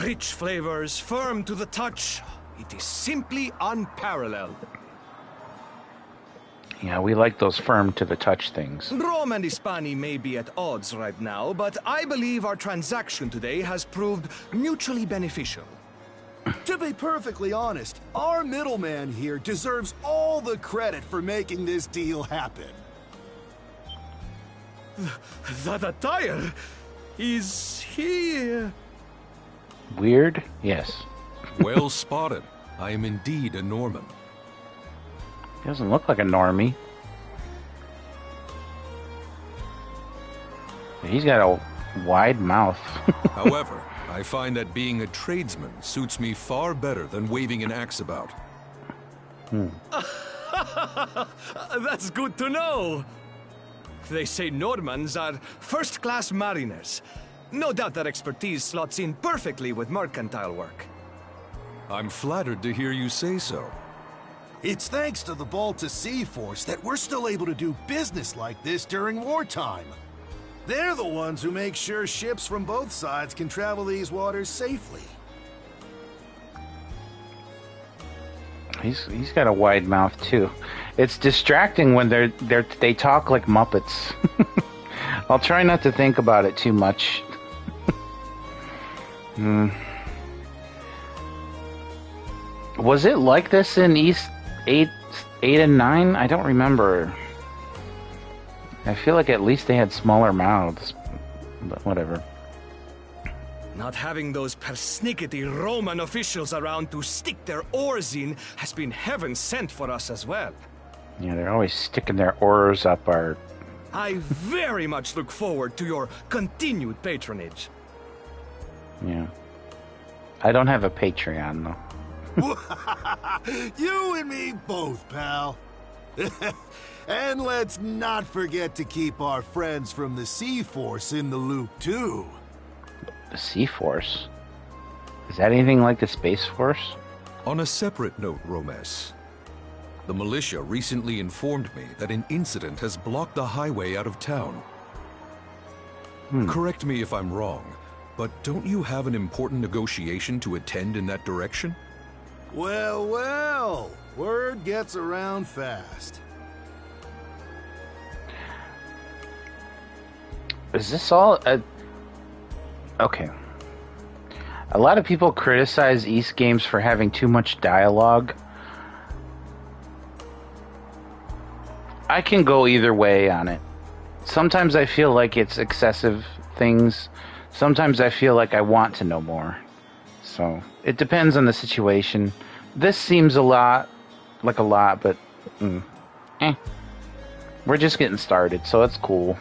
Speaker 9: Rich flavors, firm to the touch. It is simply unparalleled.
Speaker 1: Yeah, we like those firm to the touch things.
Speaker 9: Rome and Hispania may be at odds right now, but I believe our transaction today has proved mutually beneficial.
Speaker 12: To be perfectly honest, our middleman here deserves all the credit for making this deal happen.
Speaker 9: That attire... is he...
Speaker 1: Weird? Yes.
Speaker 8: Well spotted. I am indeed a Norman.
Speaker 1: He doesn't look like a normie. He's got a wide mouth.
Speaker 8: However, I find that being a tradesman suits me far better than waving an axe about.
Speaker 9: That's good to know. They say Normans are first-class mariners. No doubt that expertise slots in perfectly with mercantile work.
Speaker 8: I'm flattered to hear you say so.
Speaker 12: It's thanks to the Balta Sea Force that we're still able to do business like this during wartime. They're the ones who make sure ships from both sides can travel these waters safely.
Speaker 1: He's got a wide mouth too. It's distracting when they talk like Muppets. I'll try not to think about it too much. Was it like this in East 8 and 9? I don't remember. I feel like at least they had smaller mouths, but whatever.
Speaker 9: Not having those persnickety Roman officials around to stick their oars in has been heaven sent for us as well.
Speaker 1: Yeah, they're always sticking their oars up our...
Speaker 9: I very much look forward to your continued patronage.
Speaker 1: Yeah. I don't have a Patreon, though.
Speaker 12: You and me both, pal. And let's not forget to keep our friends from the Sea Force in the loop, too.
Speaker 1: The Sea Force? Is that anything like the Space Force?
Speaker 8: On a separate note, Romes, the militia recently informed me that an incident has blocked the highway out of town. Correct me if I'm wrong, but don't you have an important negotiation to attend in that direction?
Speaker 12: Well, well, word gets around fast.
Speaker 1: Is this all... Okay. A lot of people criticize East games for having too much dialogue. I can go either way on it. Sometimes I feel like it's excessive things. Sometimes I feel like I want to know more. So, it depends on the situation. This seems like a lot, but... We're just getting started, so it's cool.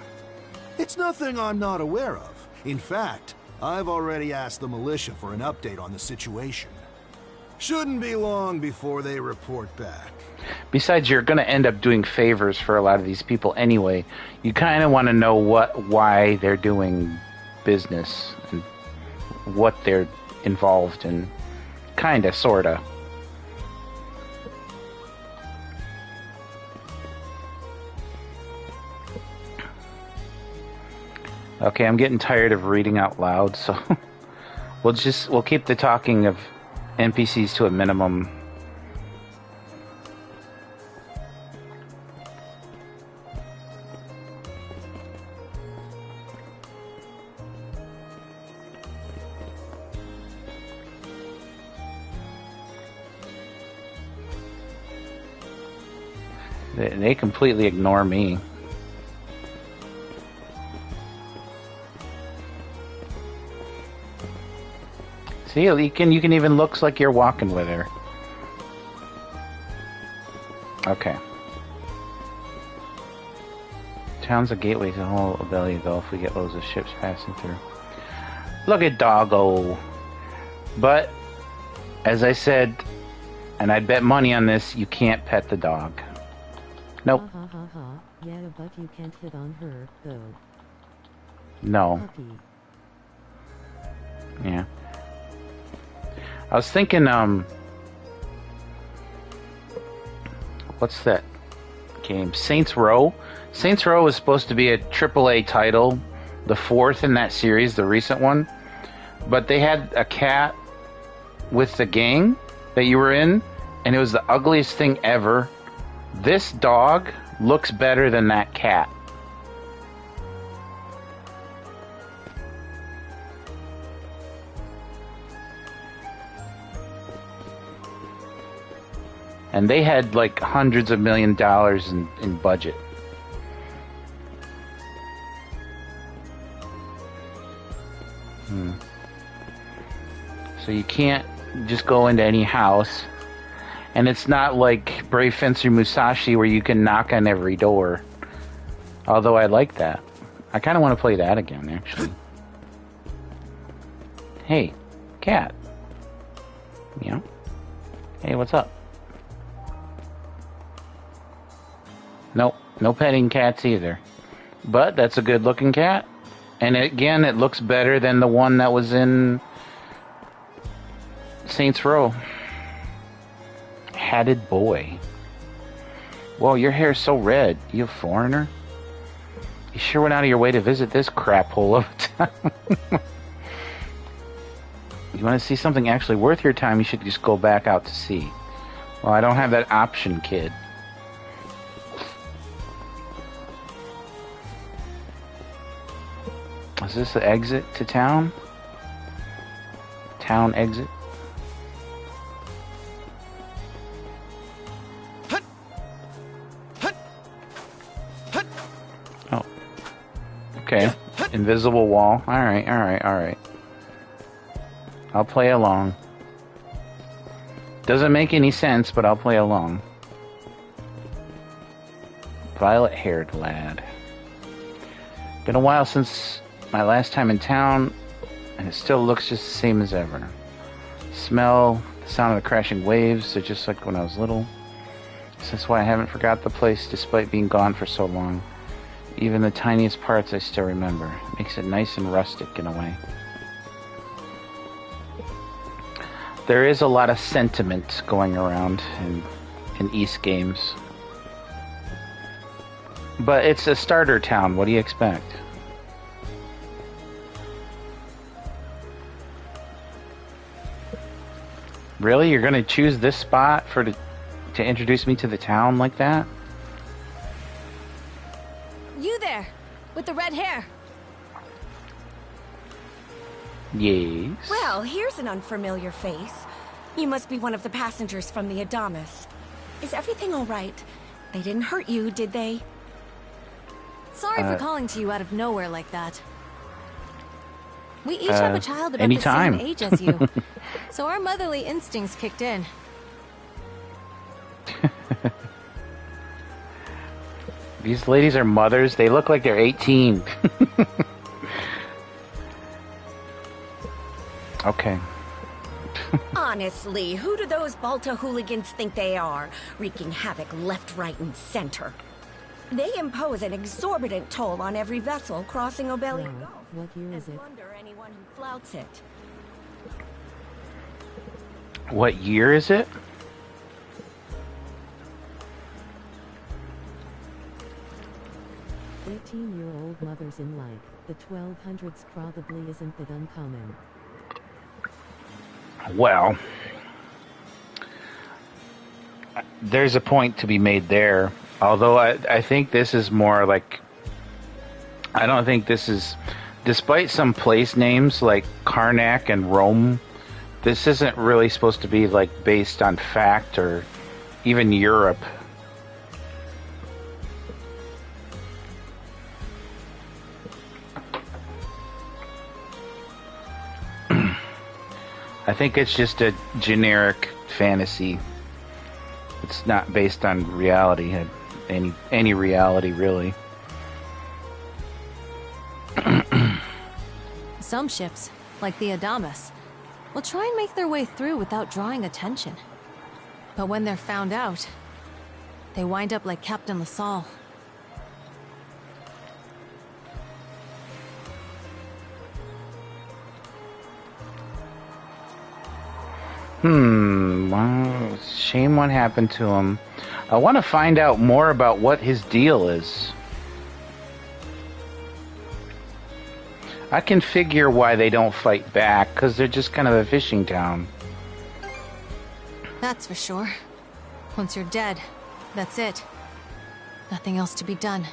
Speaker 12: It's nothing I'm not aware of. In fact, I've already asked the militia for an update on the situation. Shouldn't be long before they report back.
Speaker 1: Besides, you're going to end up doing favors for a lot of these people anyway. You kind of want to know why they're doing business and what they're involved in. Kinda, sorta. Okay, I'm getting tired of reading out loud, so we'll keep the talking of NPCs to a minimum. They completely ignore me. See, you can even looks like you're walking with her. Okay. Town's a gateway to the whole Abelia Gulf. We get loads of ships passing through. Look at Doggo. But, as I said, and I'd bet money on this, you can't pet the dog. Nope.
Speaker 2: Ha ha ha ha. Yeah, but you can't hit on her, though.
Speaker 1: No.
Speaker 2: Puppy.
Speaker 1: Yeah. I was thinking, what's that game? Saints Row. Saints Row was supposed to be a AAA title, the fourth in that series, the recent one. But they had a cat with the gang that you were in, and it was the ugliest thing ever. This dog looks better than that cat. And they had like hundreds of $millions in budget. So you can't just go into any house. And it's not like Brave Fencer Musashi where you can knock on every door. Although I like that. I kind of want to play that again, actually. Hey, cat. Yeah. Hey, what's up? Nope, no petting cats either. But that's a good looking cat. And again, it looks better than the one that was in Saints Row. Hatted boy. Whoa, your hair's so red. You a foreigner? You sure went out of your way to visit this crap hole of a town. You want to see something actually worth your time, you should just go back out to sea. Well, I don't have that option, kid. Is this the exit to town? Town exit? Oh. Okay. Invisible wall. Alright, alright, alright. I'll play along. Doesn't make any sense, but I'll play along. Violet-haired lad. Been a while since my last time in town, and it still looks just the same as ever. Smell, the sound of the crashing waves, they're just like when I was little. That's why I haven't forgot the place despite being gone for so long. Even the tiniest parts I still remember. It makes it nice and rustic in a way. There is a lot of sentiment going around in East games. But it's a starter town, what do you expect? Really? You're gonna choose this spot to introduce me to the town like that?
Speaker 7: You there, with the red hair.
Speaker 1: Yes.
Speaker 14: Well, here's an unfamiliar face. You must be one of the passengers from the Adamas. Is everything all right? They didn't hurt you, did they?
Speaker 7: Sorry for calling to you out of nowhere like that. We each have a child about
Speaker 1: anytime.
Speaker 7: the same age as you. So our motherly instincts kicked in.
Speaker 1: These ladies are mothers. They look like they're 18. Okay.
Speaker 14: Honestly, who do those Balta hooligans think they are? Wreaking havoc left, right, and center. They impose an exorbitant toll on every vessel crossing Obelia Gulf.
Speaker 2: What year is it?
Speaker 14: Wonder anyone who flouts it.
Speaker 1: What year is it?
Speaker 2: "18-year-old mothers in like the 1200s probably isn't that uncommon."
Speaker 1: Well, there's a point to be made there. Although I think this is more like... I don't think this is... Despite some place names like Karnak and Rome, this isn't really supposed to be like based on fact or even Europe. I think it's just a generic fantasy. It's not based on reality, any reality really.
Speaker 7: Some ships, like the Adamas, will try and make their way through without drawing attention. But when they're found out, they wind up like Captain LaSalle.
Speaker 1: Well, shame what happened to him. I want to find out more about what his deal is. I can figure why they don't fight back, because they're just kind of a fishing town.
Speaker 15: That's for sure. Once you're dead, that's it. Nothing else to be done.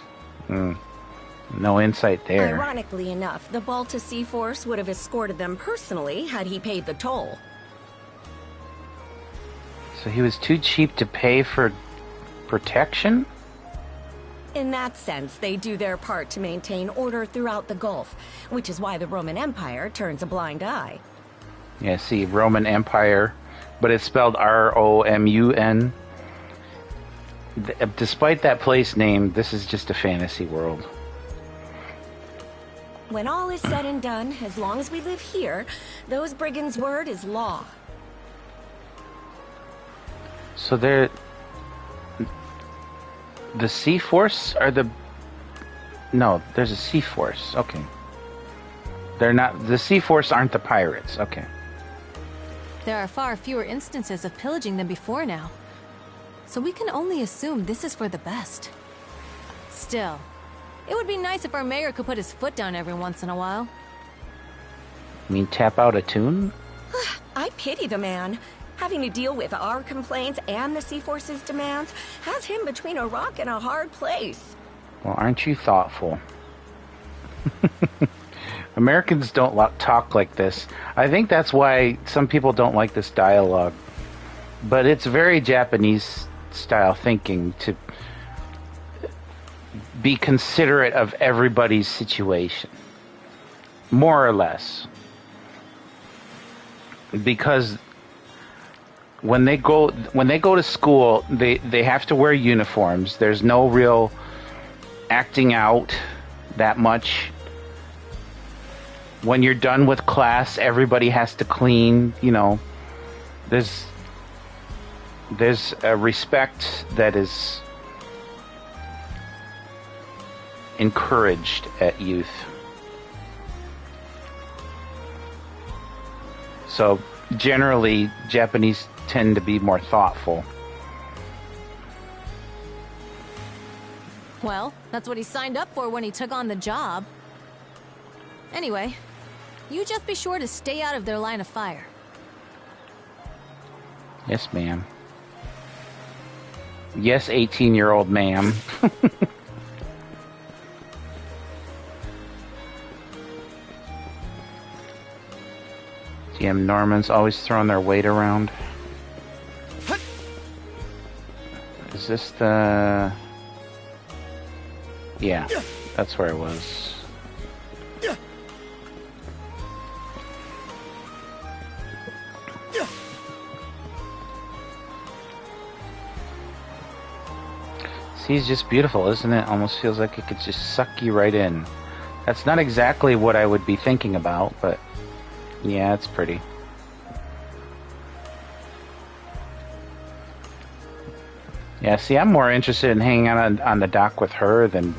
Speaker 1: No insight there.
Speaker 14: Ironically enough, the Balta Sea Force would have escorted them personally had he paid the toll.
Speaker 1: So he was too cheap to pay for protection?
Speaker 14: In that sense, they do their part to maintain order throughout the Gulf, which is why the Roman Empire turns a blind eye.
Speaker 1: Yeah, see, Roman Empire, but it's spelled R-O-M-U-N. Despite that place name, this is just a fantasy world.
Speaker 14: When all is said and done, as long as we live here, those brigands' word is law.
Speaker 1: So they're... The Sea Force are the... No, there's a Sea Force. Okay. They're not... The Sea Force aren't the pirates. Okay.
Speaker 15: There are far fewer instances of pillaging than before now. So we can only assume this is for the best. Still, it would be nice if our mayor could put his foot down every once in a while.
Speaker 1: You mean tap out a tune?
Speaker 14: I pity the man. Having to deal with our complaints and the Sea Force's demands has him between a rock and a hard place.
Speaker 1: Well, aren't you thoughtful? Americans don't talk like this. I think that's why some people don't like this dialogue. But it's very Japanese style thinking to be considerate of everybody's situation. More or less. Because when they go to school, they have to wear uniforms. There's no real acting out that much. When you're done with class, everybody has to clean, you know. There's a respect that is encouraged at youth. So generally, Japanese tend to be more thoughtful.
Speaker 15: Well, that's what he signed up for when he took on the job. Anyway, you just be sure to stay out of their line of fire.
Speaker 1: Yes, ma'am. Yes, 18-year-old ma'am. GM Norman's always throwing their weight around. Is this the... Yeah, that's where it was. Sea's just beautiful, isn't it? Almost feels like it could just suck you right in. That's not exactly what I would be thinking about, but yeah, it's pretty. Yeah, see, I'm more interested in hanging out on the dock with her than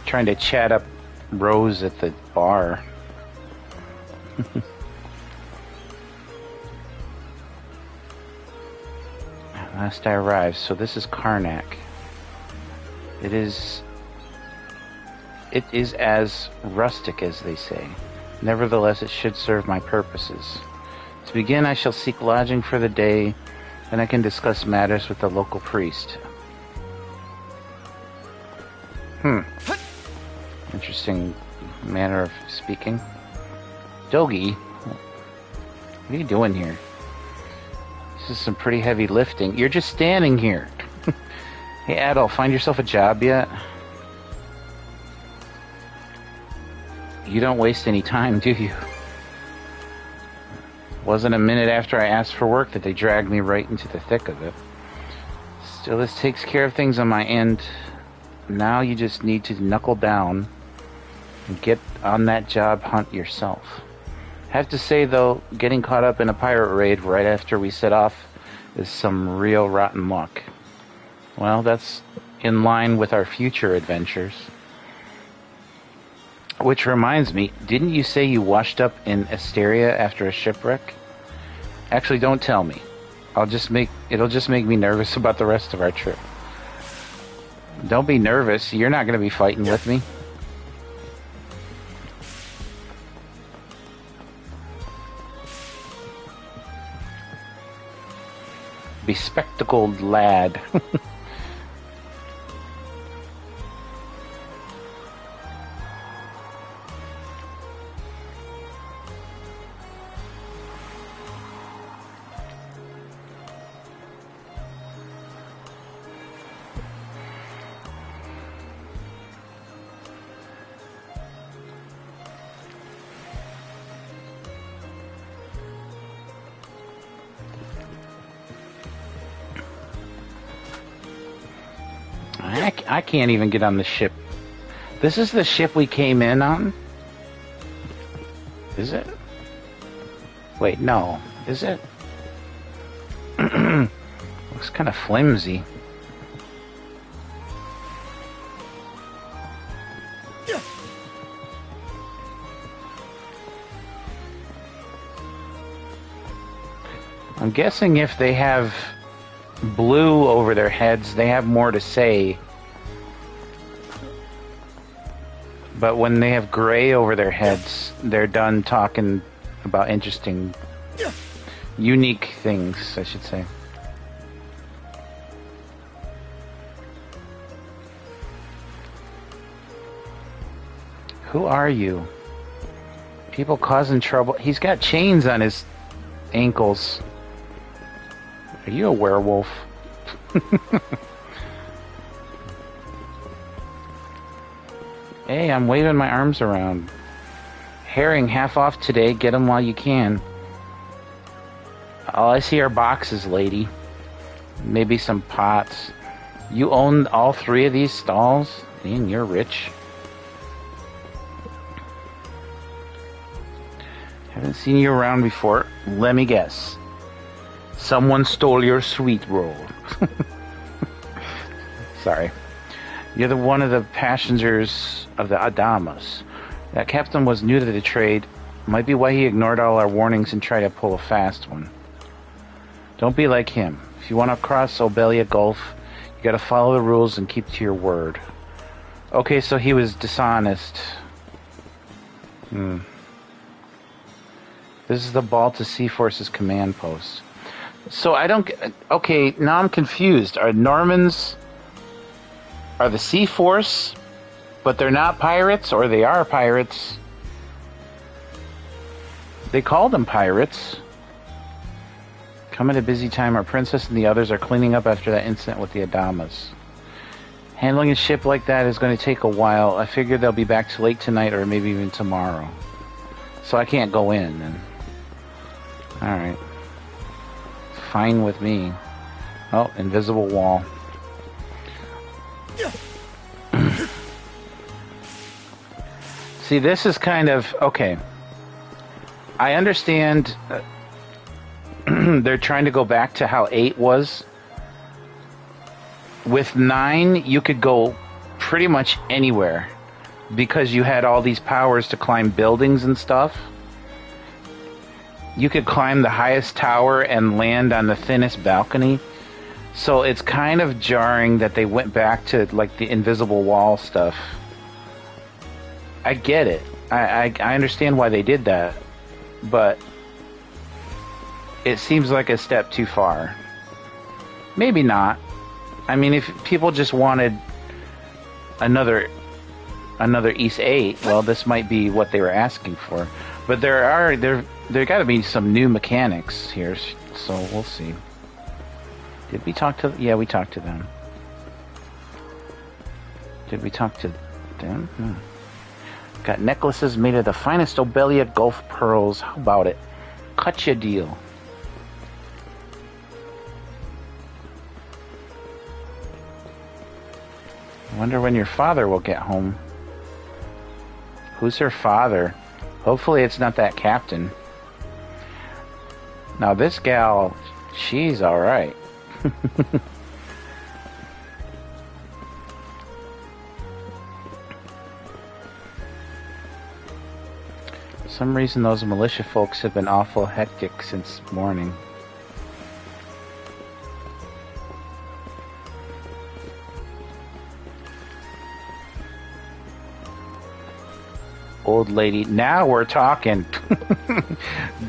Speaker 1: trying to chat up Rose at the bar. Last I arrived, so this is Karnak. It is as rustic as they say. Nevertheless, it should serve my purposes. To begin, I shall seek lodging for the day, and I can discuss matters with the local priest. Interesting manner of speaking. Dogi, what are you doing here? This is some pretty heavy lifting. You're just standing here. Hey, Adol, find yourself a job yet? You don't waste any time, do you? Wasn't a minute after I asked for work that they dragged me right into the thick of it. Still, this takes care of things on my end. Now you just need to knuckle down and get on that job hunt yourself. Have to say, though, getting caught up in a pirate raid right after we set off is some real rotten luck. Well, that's in line with our future adventures. Which reminds me, didn't you say you washed up in Asteria after a shipwreck? Actually, don't tell me. It'll just make me nervous about the rest of our trip. Don't be nervous. You're not going to be fighting with me. Bespectacled lad. I can't even get on the ship. This is the ship we came in on? Is it? Wait, no. Is it? Looks kind of flimsy. I'm guessing if they have blue over their heads, they have more to say. But when they have gray over their heads, they're done talking about interesting, unique things, I should say. Who are you? People causing trouble. He's got chains on his ankles. Are you a werewolf? Hey, I'm waving my arms around. Herring half off today. Get them while you can. All I see are boxes, lady. Maybe some pots. You own all 3 of these stalls? Man, you're rich. Haven't seen you around before. Let me guess. Someone stole your sweet roll. Sorry. You're one of the passengers of the Adamas. That captain was new to the trade. Might be why he ignored all our warnings and tried to pull a fast one. Don't be like him. If you want to cross Obelia Gulf, you gotta follow the rules and keep to your word. Okay, so he was dishonest. This is the Balta Sea Force's command post. So I don't... Okay, now I'm confused. Are Normans... Are the Sea Force, but they're not pirates, or they are pirates? They called them pirates. Come at a busy time. Our princess and the others are cleaning up after that incident with the Adamas. Handling a ship like that is going to take a while. I figure they'll be back late tonight, or maybe even tomorrow. So I can't go in, then. Alright. Fine with me. Oh, invisible wall. See, this is kind of... Okay. I understand they're trying to go back to how 8 was. With 9, you could go pretty much anywhere because you had all these powers to climb buildings and stuff. You could climb the highest tower and land on the thinnest balcony. So it's kind of jarring that they went back to like the invisible wall stuff. I get it. I understand why they did that. But it seems like a step too far. Maybe not. I mean, if people just wanted another East 8, well, this might be what they were asking for. But there got to be some new mechanics here, so we'll see. Did we talk to... Yeah, we talked to them. Did we talk to them? Got necklaces made of the finest Obelia Gulf pearls. How about it? Cut ya deal. I wonder when your father will get home. Who's her father? Hopefully it's not that captain. Now this gal, she's alright. some reason those militia folks have been awful hectic since morning. Old lady. Now we're talking.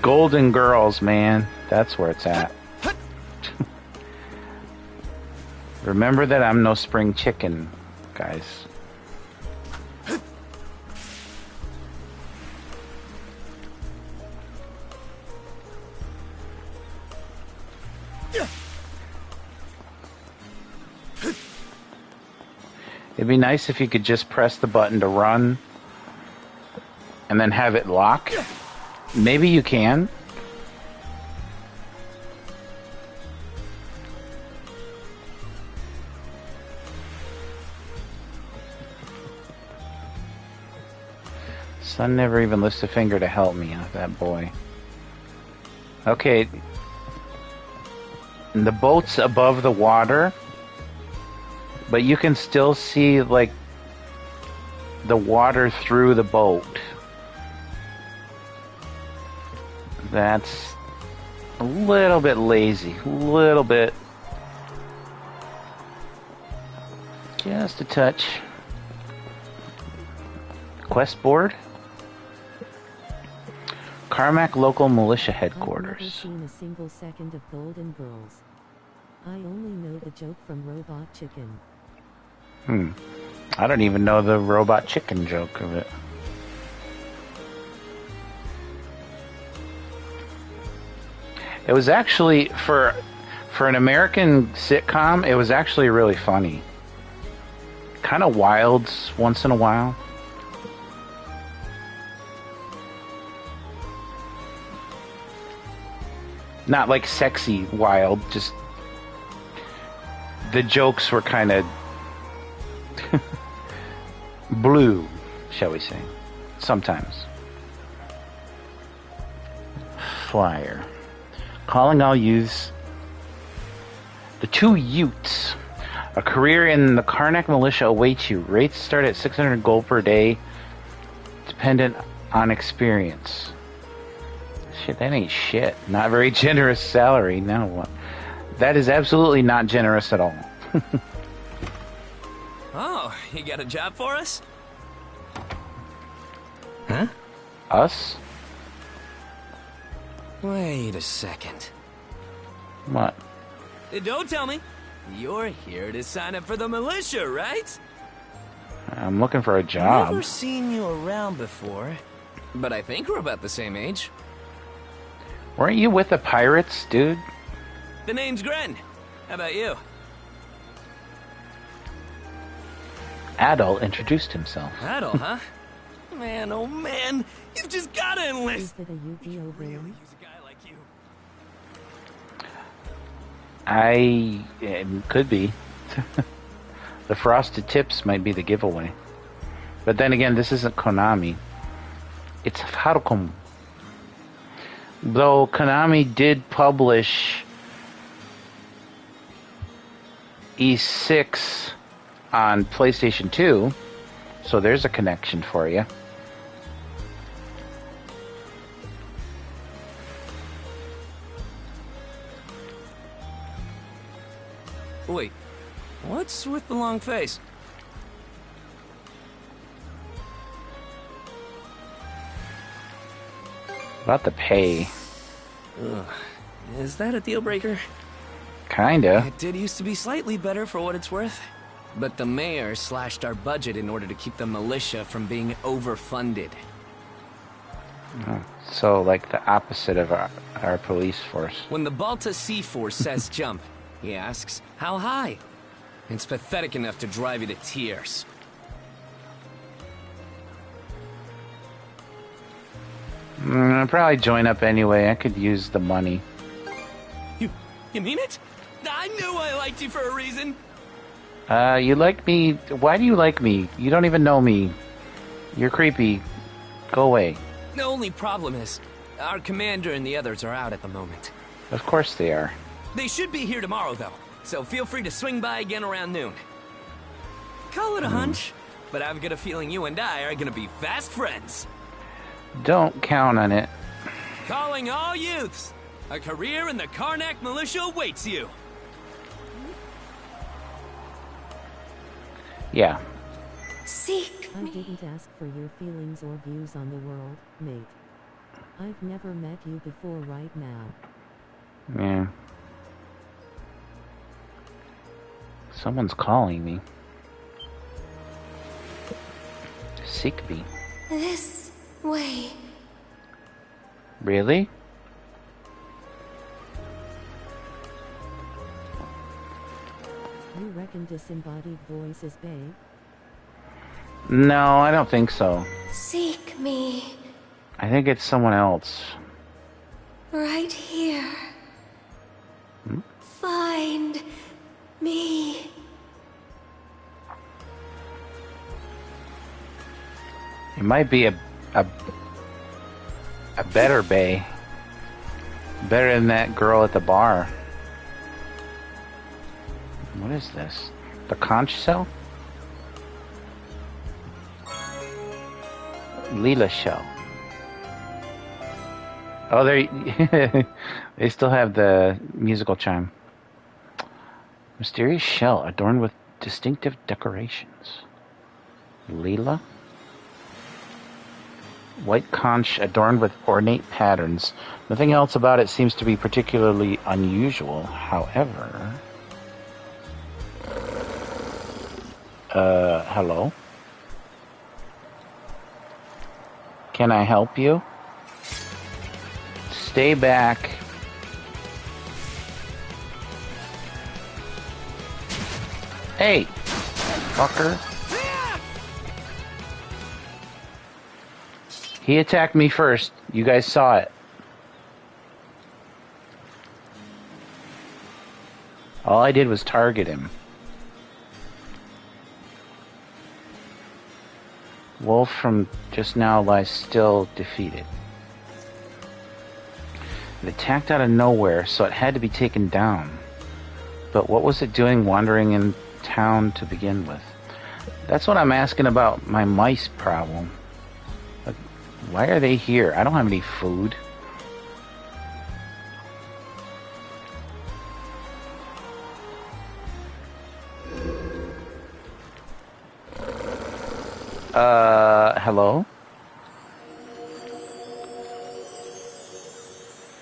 Speaker 1: Golden Girls, man. That's where it's at. Remember that I'm no spring chicken, guys. It'd be nice if you could just press the button to run and then have it lock. Maybe you can. Son never even lifts a finger to help me, that boy. Okay. The boat's above the water, but you can still see, like, the water through the boat. That's a little bit lazy. A little bit. Just a touch. Quest board. Carmack Local Militia Headquarters.
Speaker 2: I've never seen a single second of Golden Girls. I only know the joke from Robot Chicken.
Speaker 1: I don't even know the Robot Chicken joke of it. It was actually, for an American sitcom, it was actually really funny. Kind of wild once in a while. Not like sexy wild, just the jokes were kind of blue, shall we say, sometimes. Flyer. Calling all youths. The two Utes. A career in the Karnak militia awaits you. Rates start at 600 gold per day, dependent on experience. Shit, that ain't shit. Not very generous salary. Now what? That is absolutely not generous at all.
Speaker 16: Oh, you got a job for us?
Speaker 1: Huh? Us?
Speaker 16: Wait a second.
Speaker 1: What?
Speaker 16: Don't tell me. You're here to sign up for the militia, right?
Speaker 1: I'm looking for a job.
Speaker 16: Never seen you around before, but I think we're about the same age.
Speaker 1: Weren't you with the pirates, dude?
Speaker 16: The name's Gren. How about you?
Speaker 1: Adol introduced himself.
Speaker 16: Adol, huh? Man, oh man, you've just gotta enlist.
Speaker 2: Is it a Yu-Gi-Oh game?
Speaker 16: Use a guy like you.
Speaker 1: It could be. The frosted tips might be the giveaway. But then again, this isn't Konami. It's Harcom. Though Konami did publish E6 on PlayStation 2, so there's a connection for you.
Speaker 16: Wait, what's with the long face?
Speaker 1: About the pay.
Speaker 16: Ugh. Is that a deal breaker?
Speaker 1: Kinda.
Speaker 16: It did used to be slightly better for what it's worth. But the mayor slashed our budget in order to keep the militia from being overfunded.
Speaker 1: Oh, so, like the opposite of our police force.
Speaker 16: When the Balta Sea Force says jump, he asks, how high? It's pathetic enough to drive you to tears.
Speaker 1: I'll probably join up anyway. I could use the money.
Speaker 16: You mean it? I knew I liked you for a reason.
Speaker 1: You like me? Why do you like me? You don't even know me. You're creepy. Go away.
Speaker 16: The only problem is, our commander and the others are out at the moment.
Speaker 1: Of course they are.
Speaker 16: They should be here tomorrow, though, so feel free to swing by again around noon. Call it a hunch, but I've got a feeling you and I are gonna be fast friends.
Speaker 1: Don't count on it.
Speaker 16: Calling all youths! A career in the Karnak militia awaits you!
Speaker 1: Yeah.
Speaker 2: Seek me. I didn't ask for your feelings or views on the world, mate. I've never met you before right now.
Speaker 1: Yeah. Someone's calling me. Seek me.
Speaker 11: This way.
Speaker 1: Really?
Speaker 2: You reckon disembodied voice is bae?
Speaker 1: No, I don't think so.
Speaker 11: Seek me.
Speaker 1: I think it's someone else.
Speaker 11: Right here.
Speaker 1: Hmm?
Speaker 11: Find me.
Speaker 1: It might be a better bae. Better than that girl at the bar. What is this? The conch shell? Leela shell. Oh, they still have the musical chime. Mysterious shell adorned with distinctive decorations. Leela? White conch adorned with ornate patterns. Nothing else about it seems to be particularly unusual. However... hello? Can I help you? Stay back. Hey, fucker. He attacked me first. You guys saw it. All I did was target him. Wolf from just now lies still, defeated. It attacked out of nowhere, so it had to be taken down. But what was it doing wandering in town to begin with? That's what I'm asking about my mice problem. Like, why are they here? I don't have any food. Hello?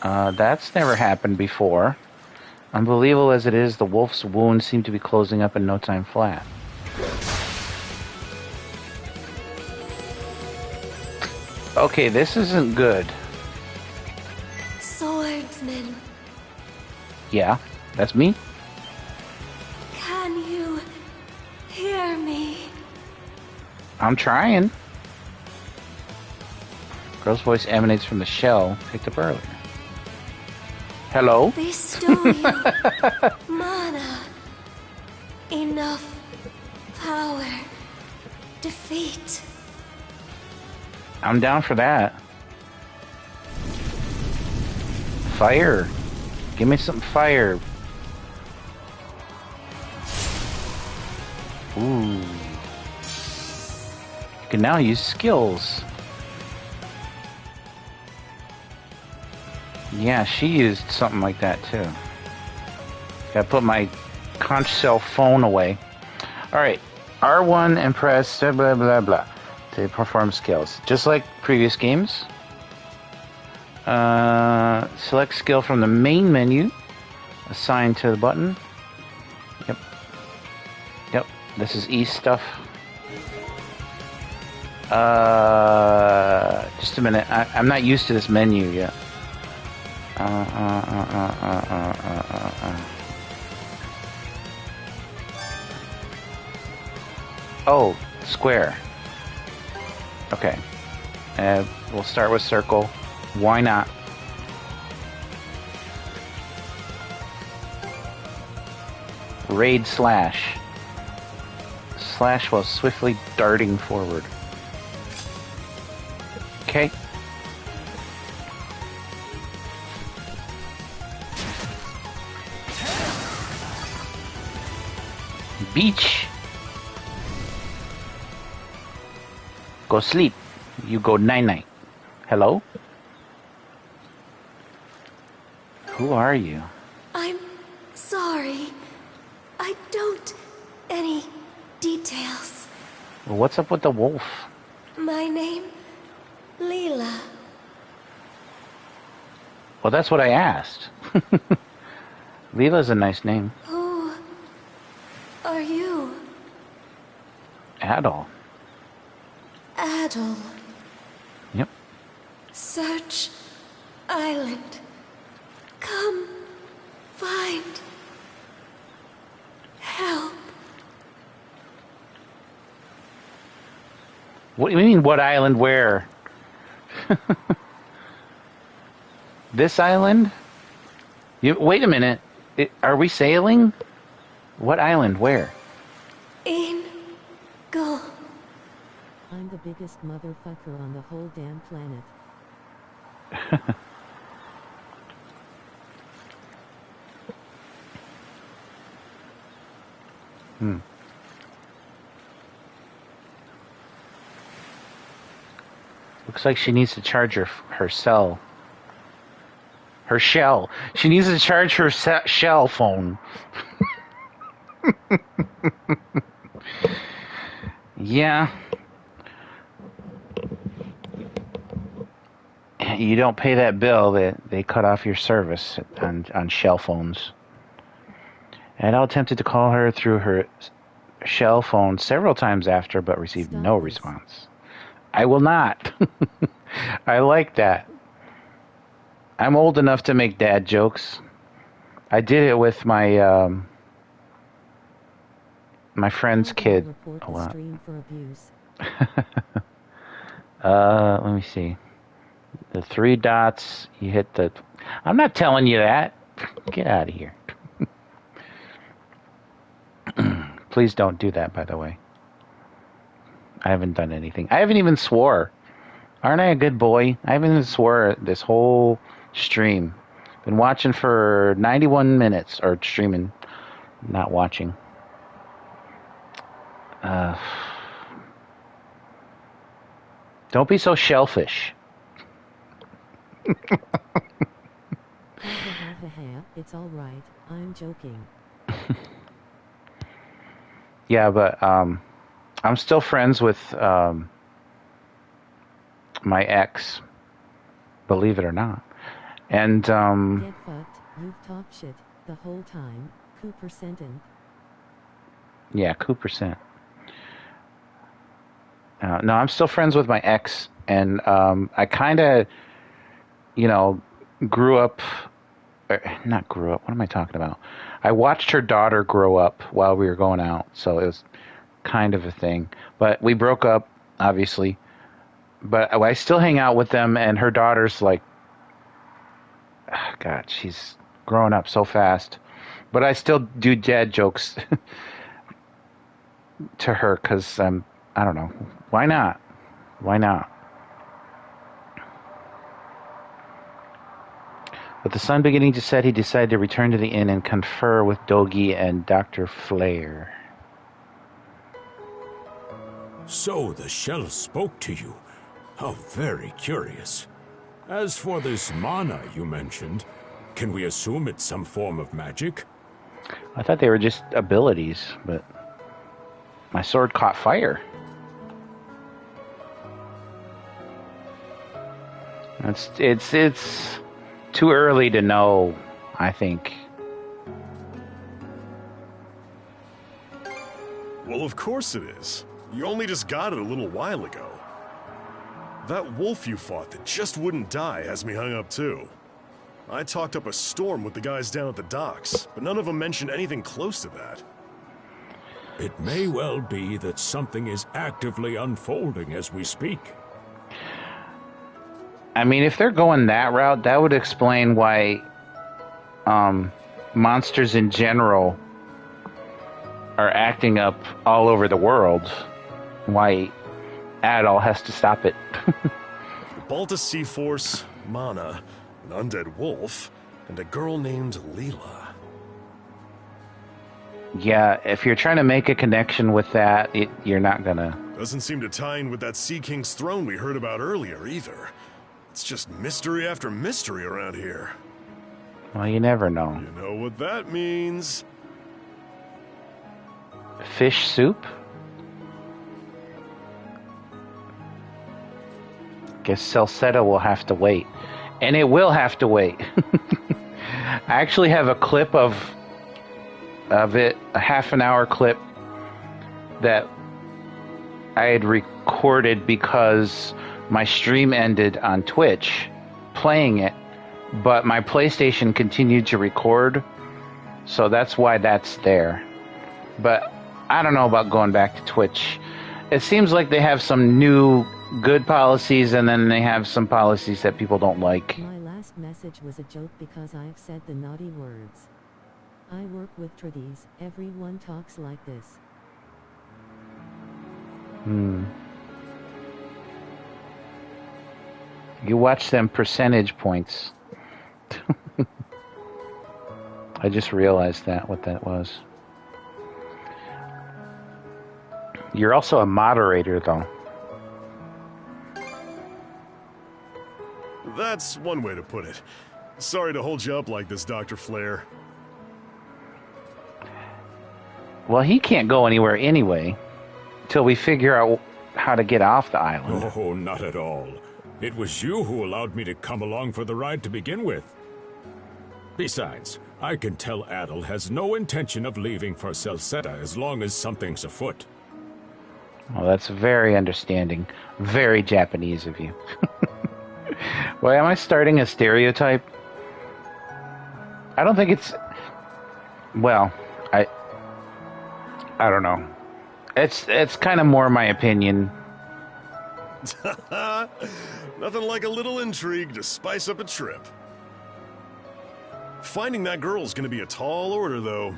Speaker 1: That's never happened before. Unbelievable as it is, the wolf's wounds seem to be closing up in no time flat. Okay, this isn't good.
Speaker 11: Swordsman.
Speaker 1: Yeah, that's me.
Speaker 11: Can you hear me?
Speaker 1: I'm trying. Girl's voice emanates from the shell picked up earlier. Hello?
Speaker 11: They stole you. Mana. Enough power. Defeat.
Speaker 1: I'm down for that. Fire. Give me some fire. Ooh. You can now use skills. Yeah, she used something like that too. Gotta put my conch shell phone away. Alright. R1 and press blah blah blah to perform skills. Just like previous games. Select skill from the main menu. Assign to the button. Yep. Yep. This is E stuff. Just a minute. I'm not used to this menu yet. Oh, square. Okay. We'll start with circle. Why not? Raid slash. Slash while swiftly darting forward. Okay. Beach. Go sleep. You go night-night. Hello? Who are you?
Speaker 17: I'm sorry. I don't... any details.
Speaker 1: Well, what's up with the wolf?
Speaker 17: My name... Leela.
Speaker 1: Well, that's what I asked. Leela's a nice name.
Speaker 17: Who are you?
Speaker 1: Adol.
Speaker 17: Adol.
Speaker 1: Yep.
Speaker 17: Search Island. Come find help.
Speaker 1: What do you mean, what island where? This island? Wait a minute. Are we sailing? What island? Where?
Speaker 17: In go.
Speaker 2: I'm the biggest motherfucker on the whole damn planet.
Speaker 1: Looks like she needs to charge her cell. Her shell. She needs to charge her shell phone. Yeah. You don't pay that bill, they cut off your service on shell phones. Adele attempted to call her through her shell phone several times after, but received no response. I will not. I like that. I'm old enough to make dad jokes. I did it with my my friend's kid a lot. Let me see. The 3 dots, you hit the... I'm not telling you that. Get out of here. Please don't do that, by the way. I haven't done anything. I haven't even swore. Aren't I a good boy? I haven't even swore this whole stream. Been watching for 91 minutes, or streaming, not watching. Don't be so shellfish.
Speaker 2: It's all right. I'm joking.
Speaker 1: Yeah, but I'm still friends with my ex, believe it or not. And
Speaker 2: Get fucked. You've talked shit the whole time. Cooper Senton.
Speaker 1: Yeah, Cooper Sent. No, I'm still friends with my ex, and I kind of, grew up. Not grew up. What am I talking about? I watched her daughter grow up while we were going out, so it was kind of a thing. But we broke up, obviously. But I still hang out with them, and her daughter's like, God, she's growing up so fast. But I still do dad jokes to her because I don't know. Why not? Why not? With the sun beginning to set, he decided to return to the inn and confer with Dogi and Dr. Flair.
Speaker 5: So the shell spoke to you. How very curious. As for this mana you mentioned, can we assume it's some form of magic?
Speaker 1: I thought they were just abilities, but my sword caught fire. It's too early to know, I think.
Speaker 4: Well, of course it is. You only just got it a little while ago. That wolf you fought that just wouldn't die has me hung up too. I talked up a storm with the guys down at the docks, but none of them mentioned anything close to that.
Speaker 5: It may well be that something is actively unfolding as we speak.
Speaker 1: I mean, if they're going that route, that would explain why monsters in general are acting up all over the world. Why Adol has to stop it.
Speaker 4: Balta Sea Force, Mana, an undead wolf, and a girl named Leela.
Speaker 1: Yeah, if you're trying to make a connection with that, you're not gonna...
Speaker 4: Doesn't seem to tie in with that Sea King's throne we heard about earlier, either. It's just mystery after mystery around here.
Speaker 1: Well, you never know.
Speaker 4: You know what that means.
Speaker 1: Fish soup? Guess Salsetta will have to wait. And it will have to wait. I actually have a clip of it, a half an hour clip that I had recorded because my stream ended on Twitch playing it, but my PlayStation continued to record, so that's why that's there. But I don't know about going back to Twitch. It seems like they have some new good policies, and then they have some policies that people don't like.
Speaker 2: My last message was a joke because I've said the naughty words. I work with tradies. Everyone talks like this.
Speaker 1: You watch them percentage points. I just realized what that was. You're also a moderator, though.
Speaker 4: That's one way to put it. Sorry to hold you up like this, Dr. Flair.
Speaker 1: Well, he can't go anywhere anyway, till we figure out how to get off the island.
Speaker 5: Oh, not at all. It was you who allowed me to come along for the ride to begin with. Besides, I can tell Adel has no intention of leaving for Salsetta as long as something's afoot.
Speaker 1: Well, that's very understanding. Very Japanese of you. Well, am I starting a stereotype? I don't think it's... Well, I don't know. It's kind of more my opinion.
Speaker 4: Nothing like a little intrigue to spice up a trip. Finding that girl's gonna be a tall order, though.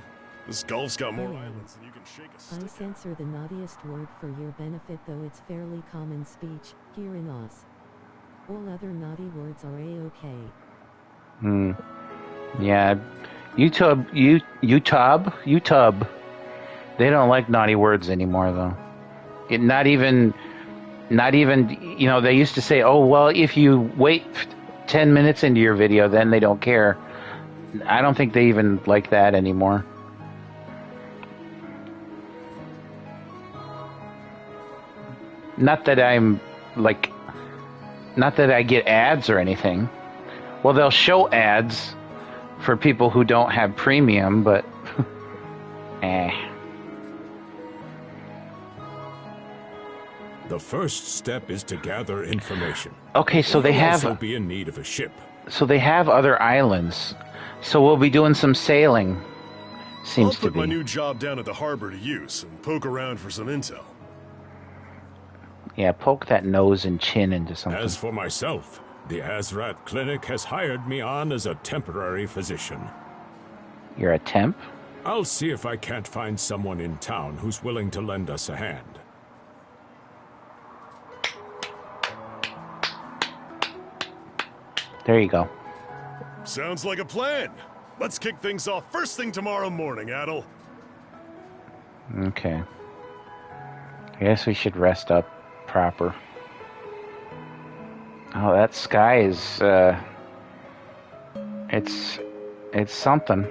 Speaker 4: This Gulf's got more islands than you can shake a stick.
Speaker 2: I censor the naughtiest word for your benefit, though it's fairly common speech here in Oz. All other naughty words are a-okay.
Speaker 1: Yeah. YouTube. They don't like naughty words anymore, though. Not even, you know, they used to say, oh, well, if you wait 10 minutes into your video, then they don't care. I don't think they even like that anymore. Not that I get ads or anything. Well, they'll show ads for people who don't have premium, but
Speaker 5: The first step is to gather information.
Speaker 1: Okay, so they have...
Speaker 5: We'll also be in need of a ship.
Speaker 1: So they have other islands. So we'll be doing some sailing. Seems to be.
Speaker 4: I'll put my new job down at the harbor to use and poke around for some intel.
Speaker 1: Yeah, poke that nose and chin into something.
Speaker 5: As for myself, the Azrat Clinic has hired me on as a temporary physician.
Speaker 1: You're a temp?
Speaker 5: I'll see if I can't find someone in town who's willing to lend us a hand.
Speaker 1: There you go.
Speaker 4: Sounds like a plan. Let's kick things off first thing tomorrow morning, Adel.
Speaker 1: Okay. I guess we should rest up proper. Oh, that sky is, it's something.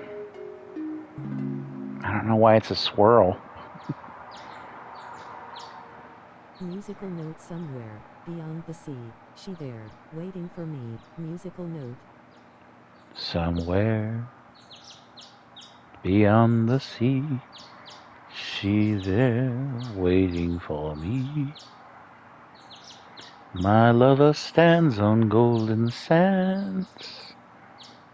Speaker 1: I don't know why it's a swirl.
Speaker 2: Musical note somewhere, beyond the sea, she there, waiting for me, musical note.
Speaker 1: Somewhere, beyond the sea, she there, waiting for me. My lover stands on golden sands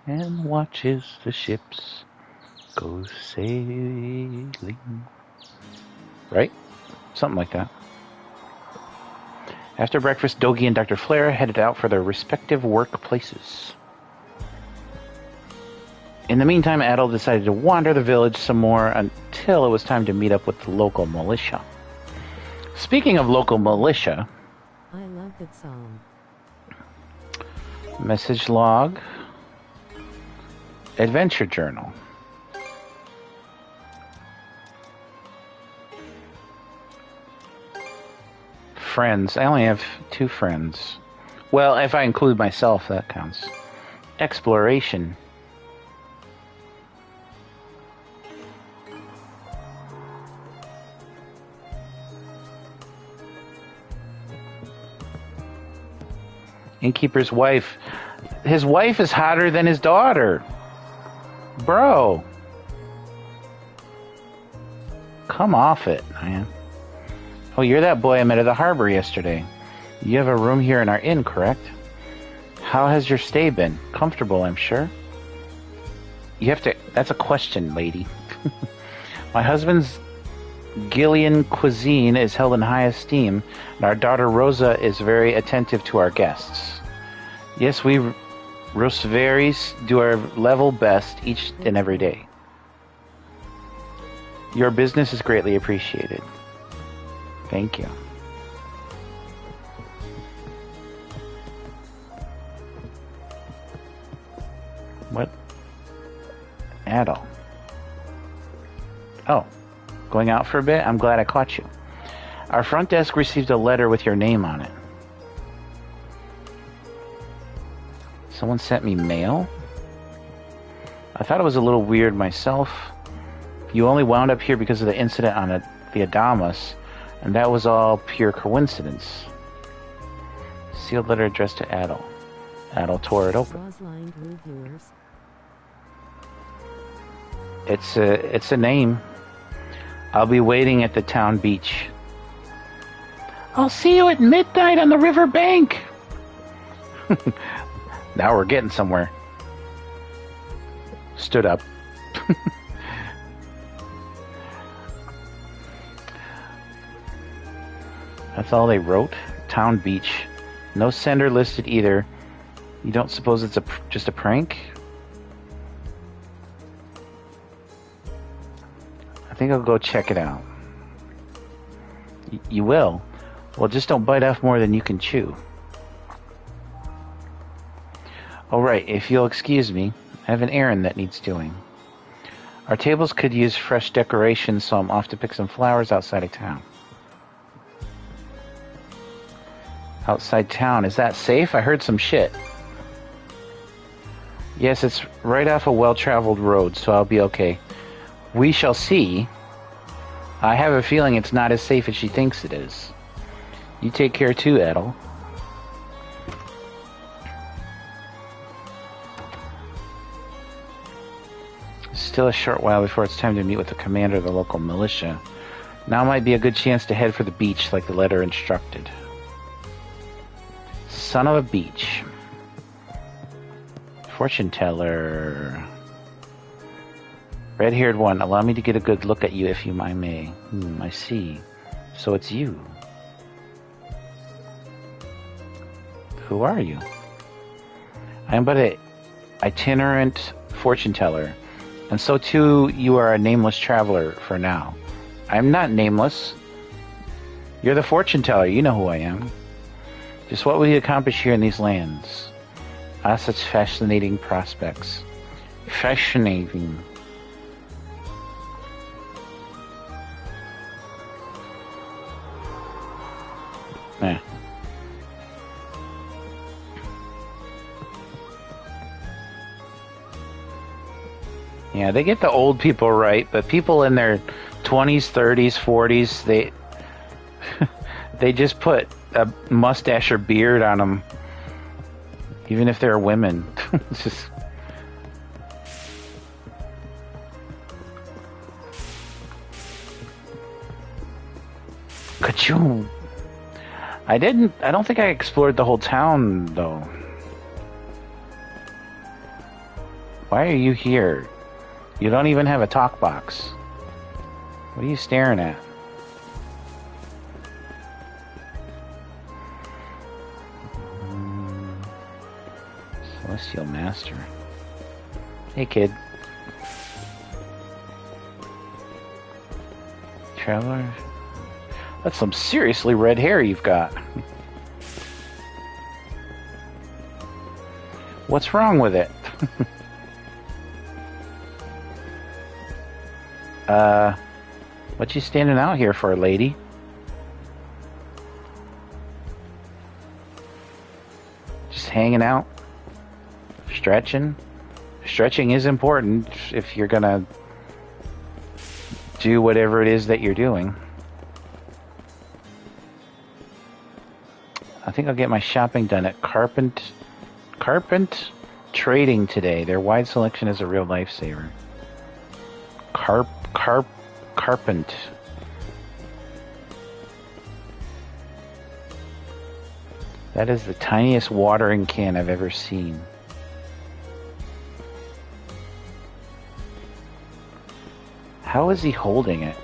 Speaker 1: and watches the ships go sailing. Right? Something like that. After breakfast, Dogi and Dr. Flair headed out for their respective workplaces. In the meantime, Adel decided to wander the village some more until it was time to meet up with the local militia. Speaking of local militia...
Speaker 2: I love that song.
Speaker 1: Message log. Adventure journal. Friends. I only have 2 friends. Well, if I include myself, that counts. Exploration. Innkeeper's wife. His wife is hotter than his daughter. Bro. Come off it, man. Oh, you're that boy I met at the harbor yesterday. You have a room here in our inn, correct? How has your stay been? Comfortable, I'm sure. You have to... That's a question, lady. My husband's Gillian cuisine is held in high esteem, and our daughter Rosa is very attentive to our guests. Yes, we Rosveris do our level best each and every day. Your business is greatly appreciated. Thank you. What? Adel. Oh. Going out for a bit? I'm glad I caught you. Our front desk received a letter with your name on it. Someone sent me mail? I thought it was a little weird myself. You only wound up here because of the incident on the Adamas, and that was all pure coincidence. Sealed letter addressed to Adel. Adel tore it open. It's a name. I'll be waiting at the town beach. I'll see you at midnight on the river bank. Now we're getting somewhere. Stood up. That's all they wrote? Town beach. No sender listed either. You don't suppose it's just a prank? I think I'll go check it out. You will? Well, just don't bite off more than you can chew. Alright, if you'll excuse me, I have an errand that needs doing. Our tables could use fresh decorations, so I'm off to pick some flowers outside of town. Outside town, is that safe? I heard some shit. Yes, it's right off a well-traveled road, so I'll be okay. We shall see. I have a feeling it's not as safe as she thinks it is. You take care too, Adel. Still a short while before it's time to meet with the commander of the local militia. Now might be a good chance to head for the beach like the letter instructed. Son of a beach. Fortune teller. Red-haired one, allow me to get a good look at you if I may. I see. So it's you. Who are you? I am but an itinerant fortune teller, and so too you are a nameless traveler for now. I am not nameless. You're the fortune teller, you know who I am. Just what will you accomplish here in these lands? Ah, such fascinating prospects. Fascinating. Yeah, they get the old people right, but people in their 20s, 30s, 40s, they just put a mustache or beard on them, even if they're women. It's just... Ka-choom! I don't think I explored the whole town, though. Why are you here? You don't even have a talk box. What are you staring at? Celestial Master. Hey, kid. Traveler? That's some seriously red hair you've got. What's wrong with it? What you standing out here for, lady? hanging out, stretching. Stretching is important if you're gonna do whatever it is that you're doing. I think I'll get my shopping done at Carpent Trading today. Their wide selection is a real lifesaver. Carpent. That is the tiniest watering can I've ever seen. How is he holding it?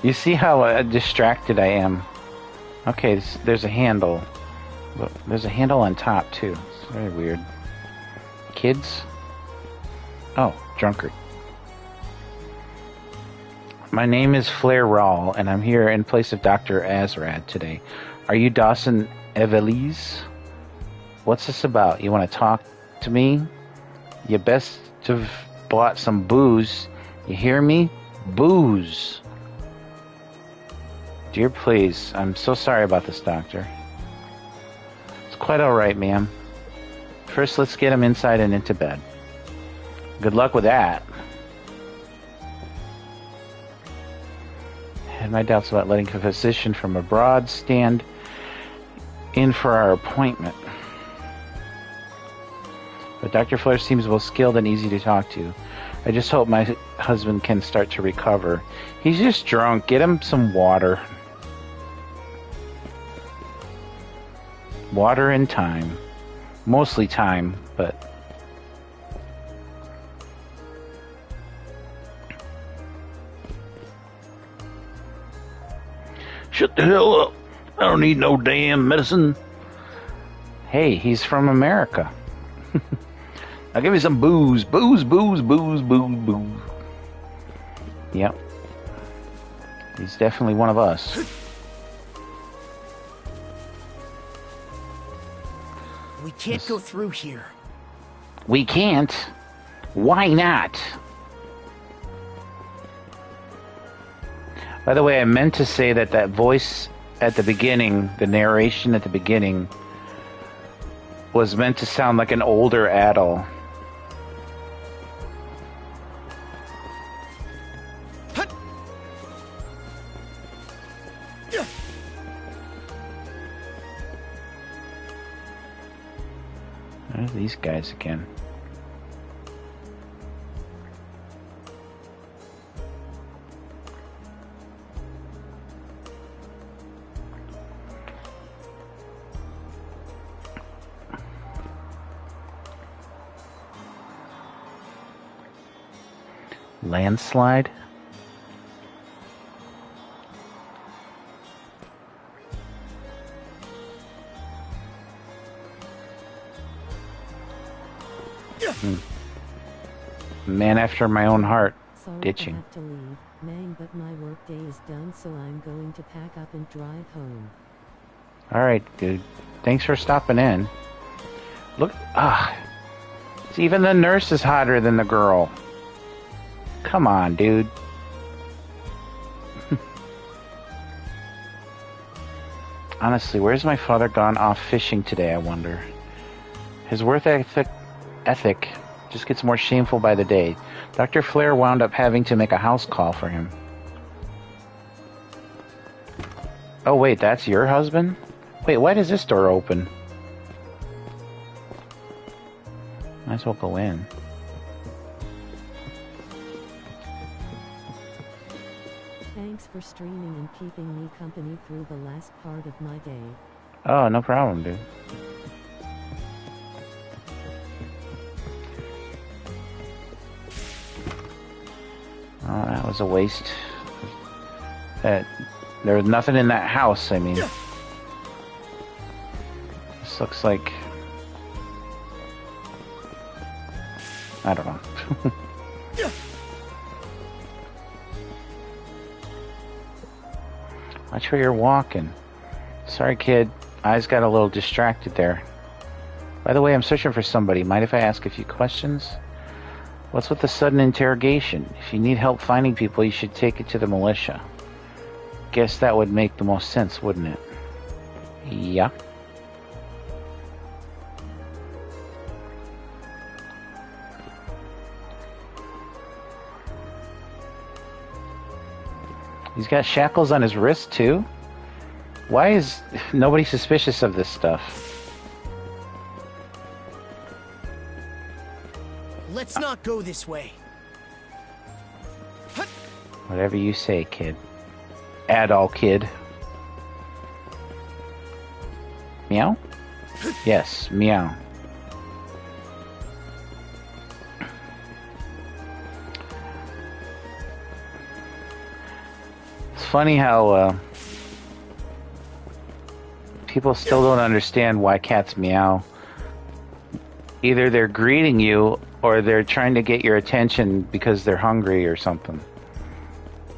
Speaker 1: You see how distracted I am. Okay, there's a handle. Look, there's a handle on top too. It's very weird. Kids? Oh, drunkard. My name is Flair Rawl, and I'm here in place of Dr. Azrad today. Are you Dawson Evelise? What's this about? You want to talk to me? You best have bought some booze. You hear me? Booze. Dear, please. I'm so sorry about this, Doctor. It's quite alright, ma'am. First, let's get him inside and into bed. Good luck with that. I had my doubts about letting a physician from abroad stand in for our appointment. But Dr. Flair seems well skilled and easy to talk to. I just hope my husband can start to recover. He's just drunk. Get him some water. Water and time. Mostly time, but...
Speaker 18: Shut the hell up. I don't need no damn medicine.
Speaker 1: Hey, he's from America.
Speaker 18: Now give me some booze. Booze, booze, booze, booze, booze.
Speaker 1: Yep. He's definitely one of us.
Speaker 19: We can't go through here.
Speaker 1: We can't? Why not? By the way, I meant to say that voice at the beginning, the narration at the beginning, was meant to sound like an older Adol. There's these guys again. Landslide? Man after my own heart.
Speaker 2: Sorry
Speaker 1: Ditching.
Speaker 2: I have to leave, Mang, but my workday is done, so I'm going to pack up and drive home.
Speaker 1: Alright, dude. Thanks for stopping in. Look, even the nurse is hotter than the girl. Come on, dude. Honestly, where's my father gone off fishing today, I wonder? His work ethic just gets more shameful by the day. Dr. Flair wound up having to make a house call for him. Oh wait, that's your husband? Wait, why does this door open? Might as well go in.
Speaker 2: Thanks for streaming and keeping me company through the last part of my day.
Speaker 1: Oh, no problem, dude. Oh, that was a waste. There was nothing in that house, I mean. This looks like... I don't know. Watch where you're walking. Sorry, kid. Eyes got a little distracted there. By the way, I'm searching for somebody. Mind if I ask a few questions? What's with the sudden interrogation? If you need help finding people, you should take it to the militia. Guess that would make the most sense, wouldn't it? Yeah. He's got shackles on his wrist, too? Why is nobody suspicious of this stuff?
Speaker 19: Let's not go this way.
Speaker 1: Whatever you say, kid. Adult kid. Meow? Yes, meow. It's funny how people still don't understand why cats meow. Either they're greeting you or they're trying to get your attention because they're hungry or something.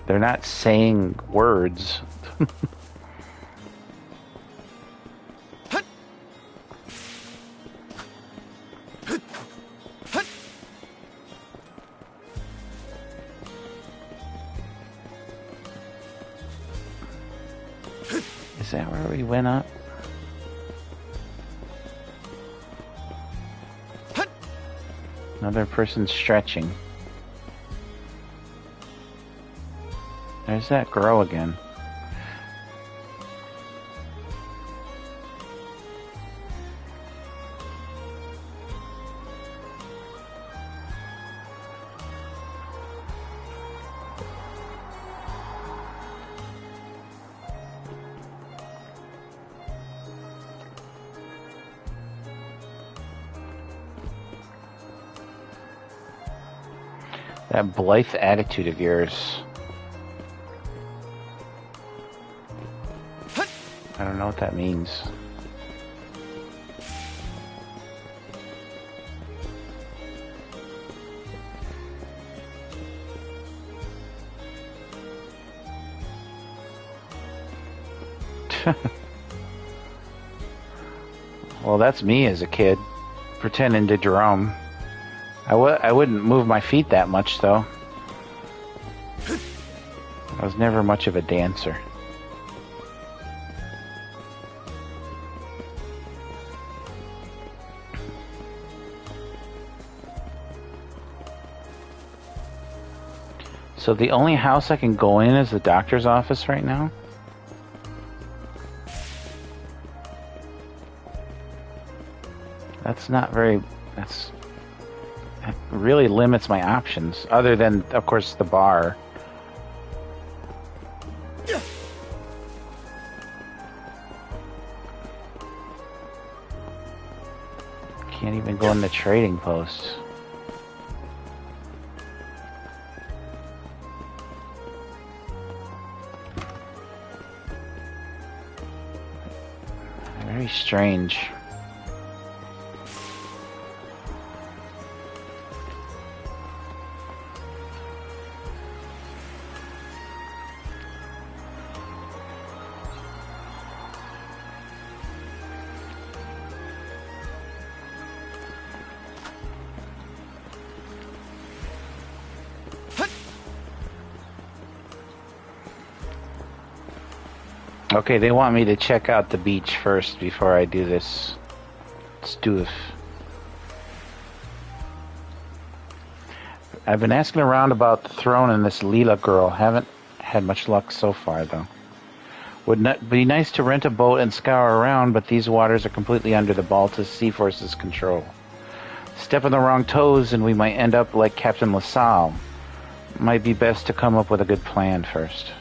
Speaker 1: They're not saying words. Is that where we went up? Another person stretching. There's that girl again. That blithe attitude of yours. I don't know what that means. Well, that's me as a kid, pretending to drum. I wouldn't move my feet that much, though. I was never much of a dancer. So the only house I can go in is the doctor's office right now? That's not very... That really limits my options, other than, of course, the bar. Can't even go in the trading post. Very strange. Okay, they want me to check out the beach first before I do this stuff. I've been asking around about the throne and this Leela girl. Haven't had much luck so far, though. Would not be nice to rent a boat and scour around, but these waters are completely under the Baltus Sea Force's control. Step on the wrong toes and we might end up like Captain LaSalle. Might be best to come up with a good plan first.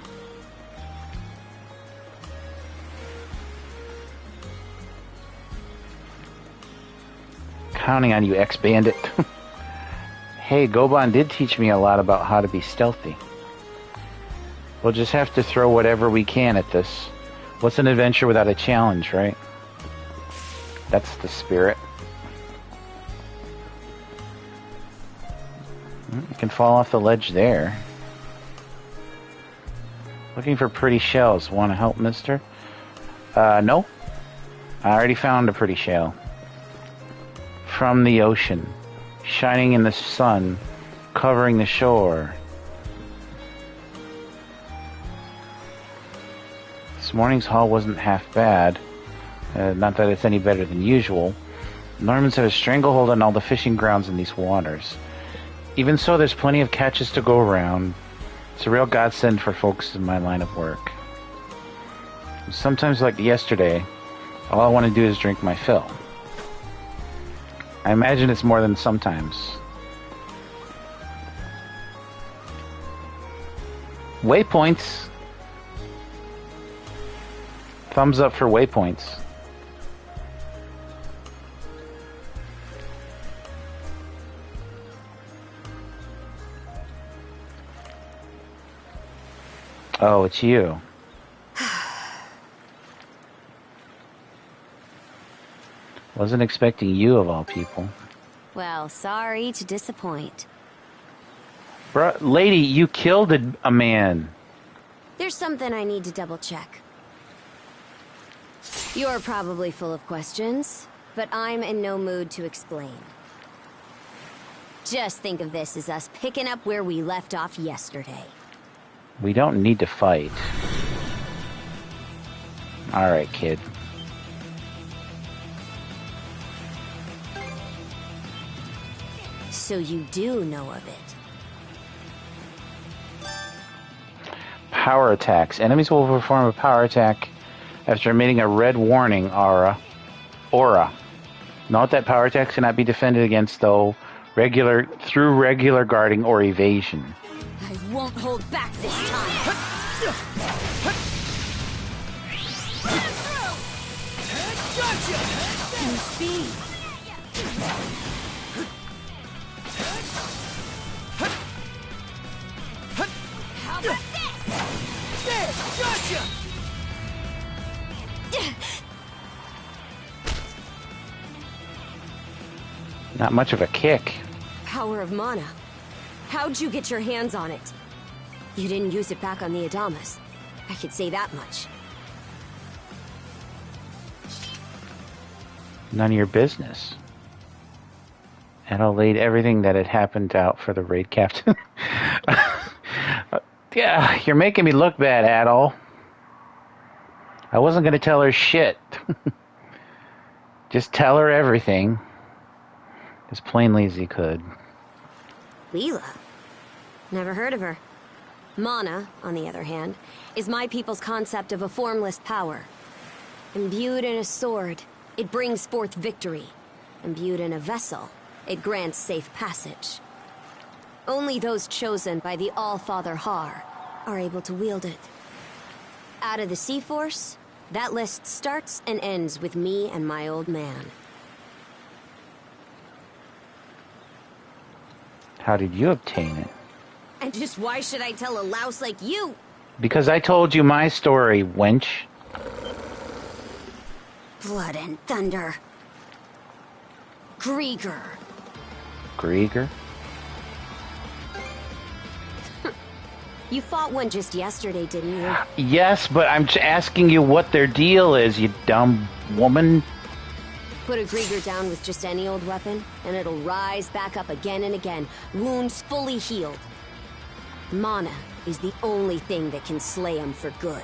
Speaker 1: Counting on you, ex-bandit. Hey, Goban did teach me a lot about how to be stealthy. We'll just have to throw whatever we can at this. What's an adventure without a challenge, right? That's the spirit. You can fall off the ledge there. Looking for pretty shells. Want to help, mister? No. I already found a pretty shell. From the ocean, shining in the sun, covering the shore. This morning's haul wasn't half bad. Not that it's any better than usual. Normans have a stranglehold on all the fishing grounds in these waters. Even so, there's plenty of catches to go around. It's a real godsend for folks in my line of work. Sometimes, like yesterday, all I want to do is drink my fill. I imagine it's more than sometimes. Waypoints. Thumbs up for waypoints. Oh, it's you. Wasn't expecting you of all people.
Speaker 7: Well, sorry to disappoint.
Speaker 1: Bruh, lady, you killed a man.
Speaker 7: There's something I need to double check. You're probably full of questions, but I'm in no mood to explain. Just think of this as us picking up where we left off yesterday.
Speaker 1: We don't need to fight. Alright, kid.
Speaker 7: So you do know of it.
Speaker 1: Power attacks. Enemies will perform a power attack after emitting a red warning aura. Note that power attacks cannot be defended against through regular guarding or evasion.
Speaker 7: I won't hold back this time. New speed. How about this? There, gotcha.
Speaker 1: Not much of a kick.
Speaker 7: Power of mana. How'd you get your hands on it? You didn't use it back on the Adamas. I could say that much.
Speaker 1: None of your business. Adol laid everything that had happened out for the raid captain. Yeah, you're making me look bad, Adol. I wasn't going to tell her shit. Just tell her everything. As plainly as you could.
Speaker 7: Leela? Never heard of her. Mana, on the other hand, is my people's concept of a formless power. Imbued in a sword, it brings forth victory. Imbued in a vessel, it grants safe passage. Only those chosen by the All-Father Har are able to wield it. Out of the Sea Force, that list starts and ends with me and my old man.
Speaker 1: How did you obtain it?
Speaker 7: And just why should I tell a louse like you?
Speaker 1: Because I told you my story, wench.
Speaker 7: Blood and thunder. Grieger.
Speaker 1: Grieger?
Speaker 7: You fought one just yesterday, didn't you?
Speaker 1: Yes, but I'm just asking you what their deal is, you dumb woman.
Speaker 7: Put a Grieger down with just any old weapon, and it'll rise back up again and again, wounds fully healed. Mana is the only thing that can slay him for good.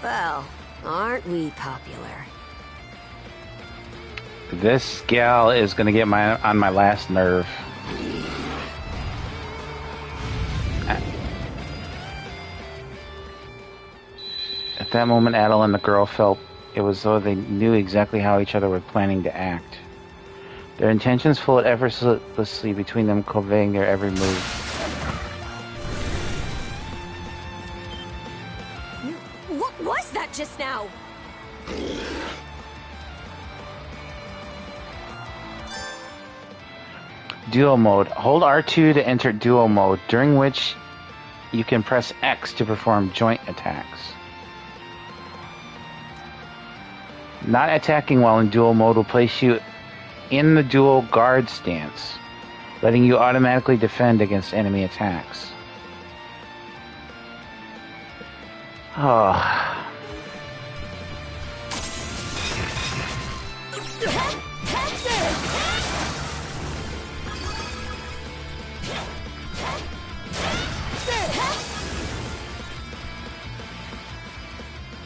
Speaker 7: Well, aren't we popular?
Speaker 1: This gal is gonna get on my last nerve. At that moment, Adol and the girl felt it was though they knew exactly how each other were planning to act. Their intentions flowed effortlessly between them, conveying their every move.
Speaker 7: What was that just now?
Speaker 1: Duo mode. Hold R2 to enter duo mode, during which you can press X to perform joint attacks. Not attacking while in dual mode will place you in the dual guard stance, letting you automatically defend against enemy attacks. Oh.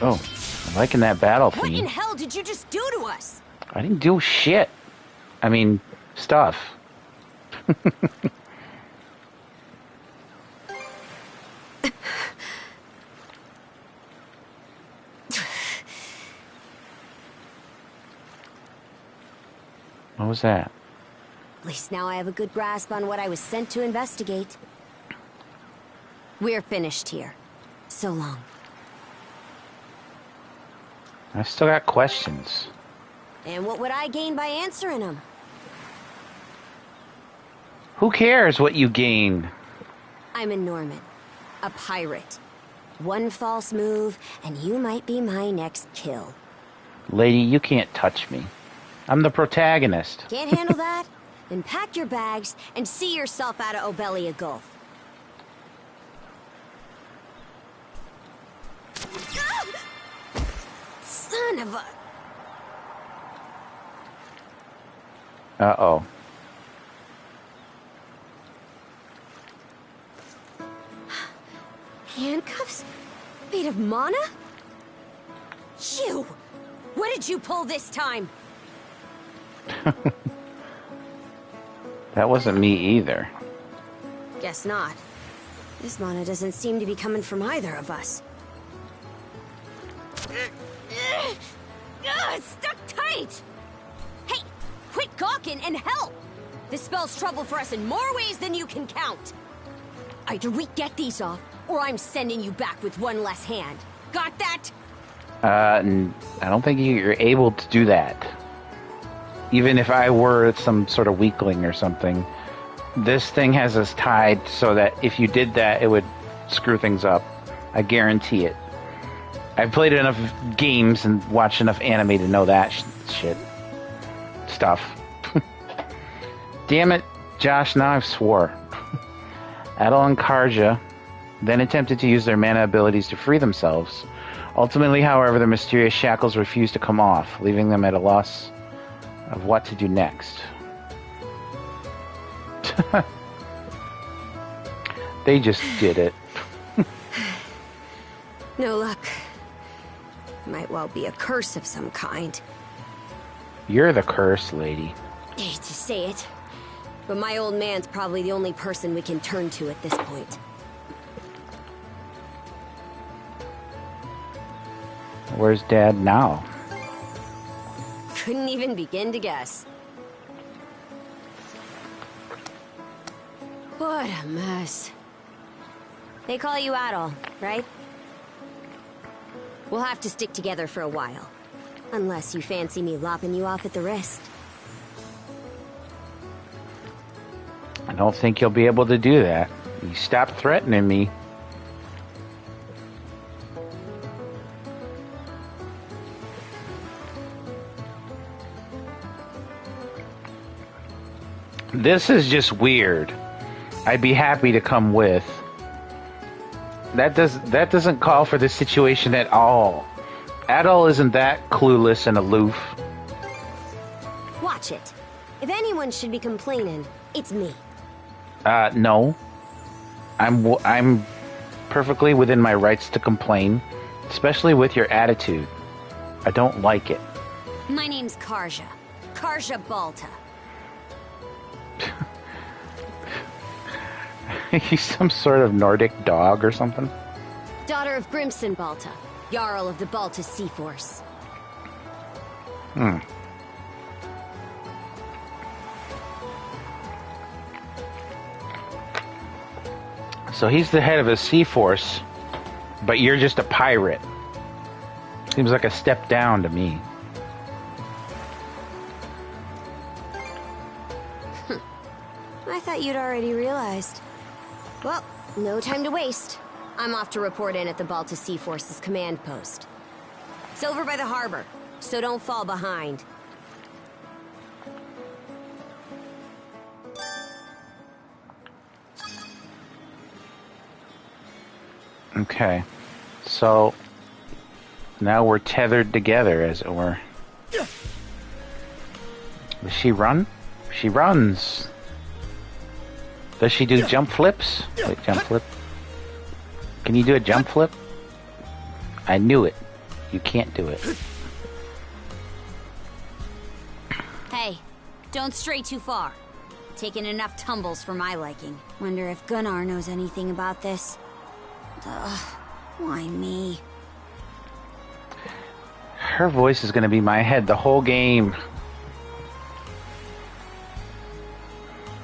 Speaker 1: Oh, I'm liking that battle theme.
Speaker 7: What in hell did you just do to us?
Speaker 1: I didn't do shit. I mean, stuff. What was that?
Speaker 7: At least now I have a good grasp on what I was sent to investigate. We're finished here. So long.
Speaker 1: I still got questions.
Speaker 7: And what would I gain by answering them?
Speaker 1: Who cares what you gain?
Speaker 7: I'm a Norman. A pirate. One false move, and you might be my next kill.
Speaker 1: Lady, you can't touch me. I'm the protagonist.
Speaker 7: Can't handle that? Then pack your bags and see yourself out of Obelia Gulf. Son of a...
Speaker 1: Uh-oh.
Speaker 7: Handcuffs? Made of mana? You! What did you pull this time?
Speaker 1: That wasn't me either.
Speaker 7: Guess not. This mana doesn't seem to be coming from either of us. It's stuck tight! Hey, quit gawking and help! This spells trouble for us in more ways than you can count. Either we get these off, or I'm sending you back with one less hand. Got that?
Speaker 1: I don't think you're able to do that. Even if I were some sort of weakling or something, this thing has us tied so that if you did that, it would screw things up. I guarantee it. I've played enough games and watched enough anime to know that stuff. Damn it, Josh, now I've swore. Adel and Karja then attempted to use their mana abilities to free themselves. Ultimately, however, the mysterious shackles refused to come off, leaving them at a loss of what to do next. They just did it.
Speaker 7: No luck. Might well be a curse of some kind.
Speaker 1: You're the curse, lady.
Speaker 7: Hate to say it, but my old man's probably the only person we can turn to at this point.
Speaker 1: Where's Dad now?
Speaker 7: Couldn't even begin to guess. What a mess. They call you Adel, right? We'll have to stick together for a while. Unless you fancy me lopping you off at the wrist.
Speaker 1: I don't think you'll be able to do that. You stop threatening me. This is just weird. I'd be happy to come with. That doesn't call for this situation at all. Adel isn't that clueless and aloof.
Speaker 7: Watch it. If anyone should be complaining, it's me.
Speaker 1: No. I'm perfectly within my rights to complain, especially with your attitude. I don't like it.
Speaker 7: My name's Karja. Karja Balta.
Speaker 1: He's some sort of Nordic dog or something?
Speaker 7: Daughter of Grimson Balta, Jarl of the Balta Sea Force.
Speaker 1: So he's the head of a sea force, but you're just a pirate. Seems like a step down to me.
Speaker 7: I thought you'd already realized. Well, no time to waste. I'm off to report in at the Balta Sea Force's command post. It's over by the harbor, so don't fall behind.
Speaker 1: Okay. So now we're tethered together, as it were. Does she run? She runs. Does she do jump flips? Wait, jump flip? Can you do a jump flip? I knew it. You can't do it.
Speaker 7: Hey, don't stray too far. taken enough tumbles for my liking. Wonder if Gunnar knows anything about this. Ugh, why me?
Speaker 1: Her voice is going to be my head the whole game.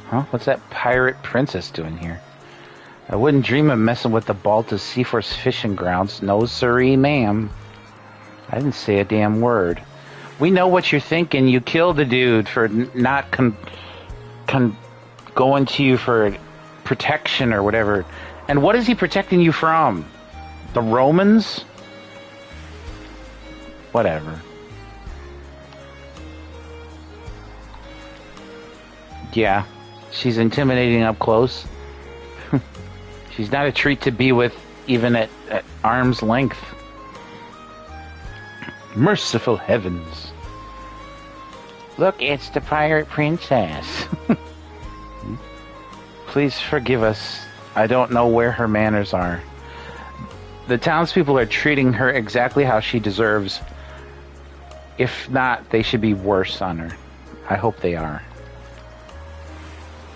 Speaker 1: Huh? What's that pirate princess doing here? I wouldn't dream of messing with the Baltus Seaforce fishing grounds. No siree, ma'am. I didn't say a damn word. We know what you're thinking. You killed the dude for not going to you for protection or whatever. And what is he protecting you from? The Romans? Whatever. Yeah, she's intimidating up close. She's not a treat to be with, even at arm's length. Merciful heavens. Look, it's the pirate princess. Please forgive us. I don't know where her manners are. The townspeople are treating her exactly how she deserves. If not, they should be worse on her. I hope they are.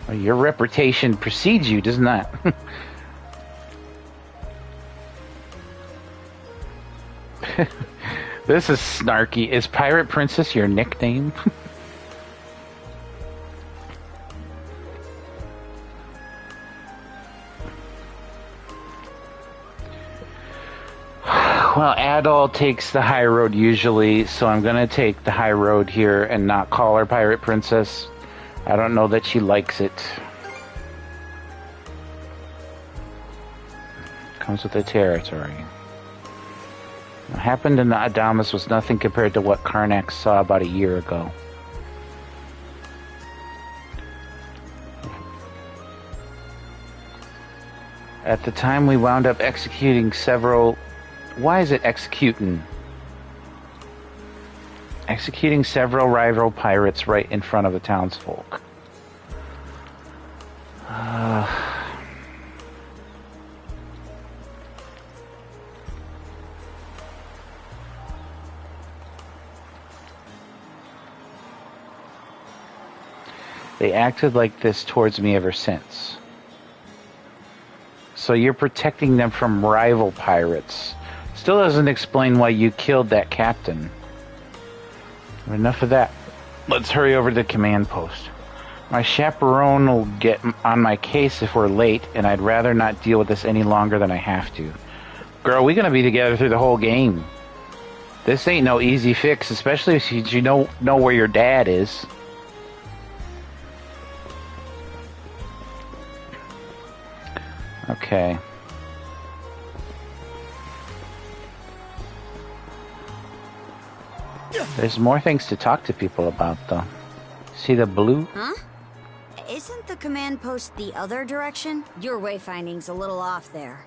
Speaker 1: Well, your reputation precedes you, doesn't that? This is snarky. Is Pirate Princess your nickname? Well, Adol takes the high road usually, so I'm going to take the high road here and not call her Pirate Princess. I don't know that she likes it. Comes with the territory. What happened in the Adamas was nothing compared to what Karnak saw about a year ago. At the time, we wound up executing several... Why is it executing? Executing several rival pirates right in front of the townsfolk. They acted like this towards me ever since. So you're protecting them from rival pirates. Still doesn't explain why you killed that captain. Enough of that. Let's hurry over to the command post. My chaperone will get on my case if we're late, and I'd rather not deal with this any longer than I have to. Girl, we're gonna be together through the whole game. This ain't no easy fix, especially if you know where your dad is. Okay. There's more things to talk to people about, though. See the blue?
Speaker 7: Huh? Isn't the command post the other direction? Your wayfinding's a little off there.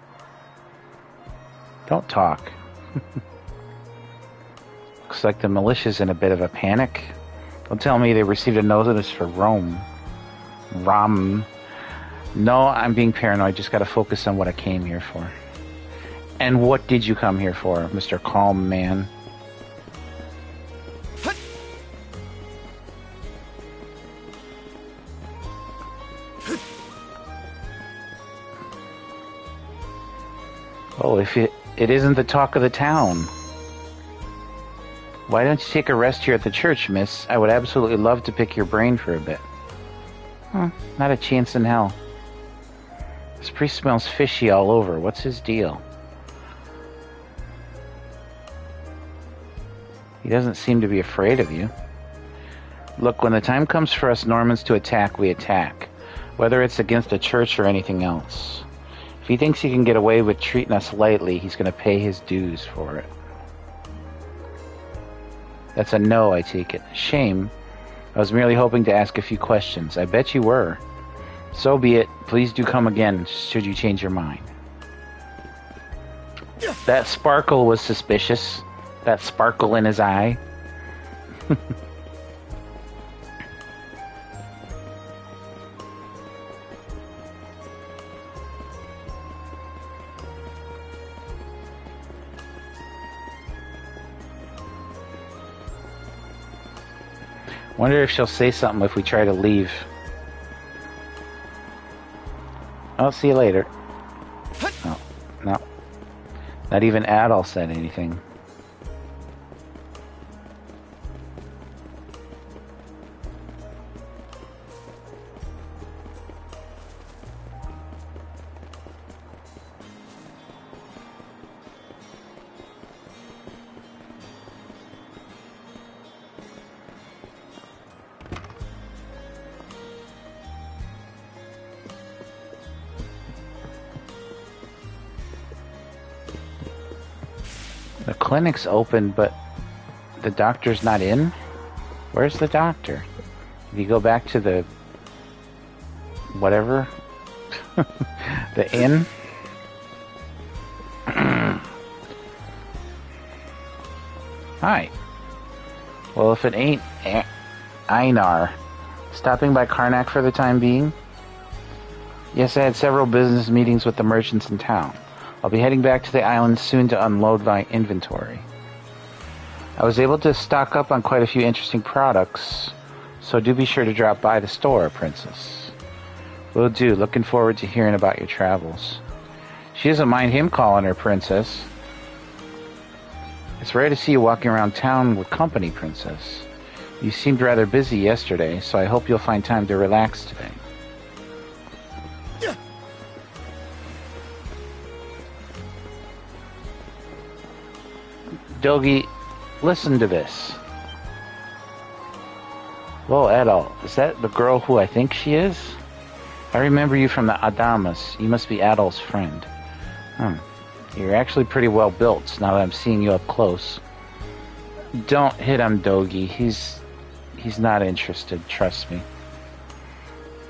Speaker 1: Don't talk. Looks like the militia's in a bit of a panic. Don't tell me they received a notice for Rome. No, I'm being paranoid. Just gotta focus on what I came here for. And what did you come here for, Mr. Calm Man? Oh, if it isn't the talk of the town. Why don't you take a rest here at the church, miss? I would absolutely love to pick your brain for a bit. Not a chance in hell. This priest smells fishy all over. What's his deal? He doesn't seem to be afraid of you. Look, when the time comes for us Normans to attack, we attack. Whether it's against the church or anything else. If he thinks he can get away with treating us lightly, he's going to pay his dues for it. That's a no, I take it. Shame. I was merely hoping to ask a few questions. I bet you were. So be it. Please do come again, should you change your mind. That sparkle was suspicious. That sparkle in his eye. Wonder if she'll say something if we try to leave. I'll see you later. No, no. Not even Adol said anything. The clinic's open, but the doctor's not in? Where's the doctor? If you go back to the... whatever? The inn? Hi. Well, if it ain't Einar, stopping by Karnak for the time being? Yes, I had several business meetings with the merchants in town. I'll be heading back to the island soon to unload my inventory. I was able to stock up on quite a few interesting products, so do be sure to drop by the store, Princess. Will do. Looking forward to hearing about your travels. She doesn't mind him calling her Princess. It's rare to see you walking around town with company, Princess. You seemed rather busy yesterday, so I hope you'll find time to relax today. Dogi, listen to this. Whoa, Adol, is that the girl who I think she is? I remember you from the Adamas. You must be Adol's friend. You're actually pretty well built, now that I'm seeing you up close. Don't hit him, Dogi. He's not interested, trust me.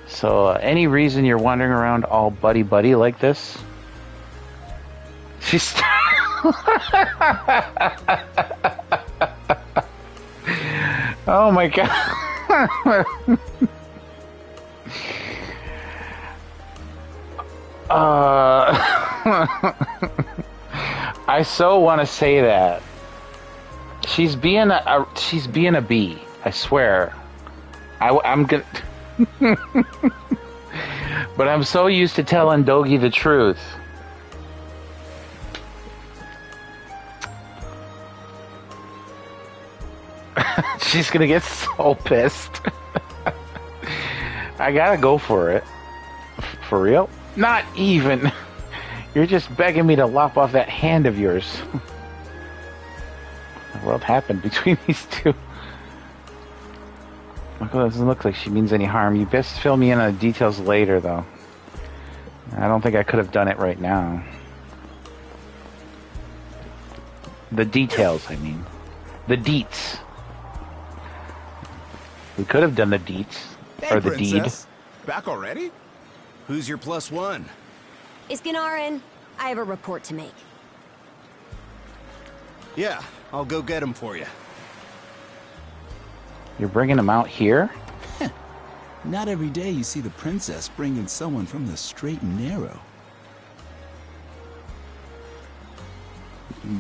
Speaker 1: So, any reason you're wandering around all buddy-buddy like this? She's... Oh my god. I so want to say that. She's being a bee, I swear. I'm gonna But I'm so used to telling Dogi the truth. She's gonna get so pissed. I gotta go for it. For real? Not even. You're just begging me to lop off that hand of yours. The world happened between these two. It doesn't look like she means any harm. You best fill me in on the details later, though. I don't think I could have done it right now. The details, I mean. The deets. We could have done the deets.
Speaker 20: Hey,
Speaker 1: or the
Speaker 20: Princess. Back already?
Speaker 12: Who's your +1?
Speaker 7: Iskanarin, I have a report to make.
Speaker 12: Yeah, I'll go get him for you.
Speaker 1: You're bringing him out here?
Speaker 20: Not every day you see the princess bringing someone from the straight and narrow.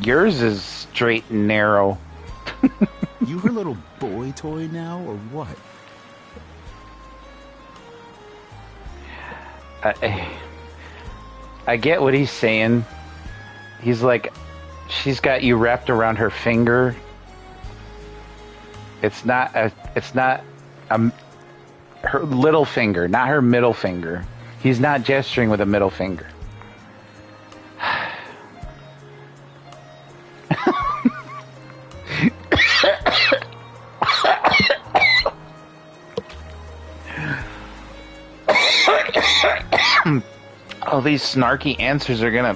Speaker 1: Yours is straight and narrow.
Speaker 20: You her little boy toy now, or what?
Speaker 1: I get what he's saying. He's like, she's got you wrapped around her finger. It's not her little finger, not her middle finger. He's not gesturing with a middle finger. Oh, these snarky answers are gonna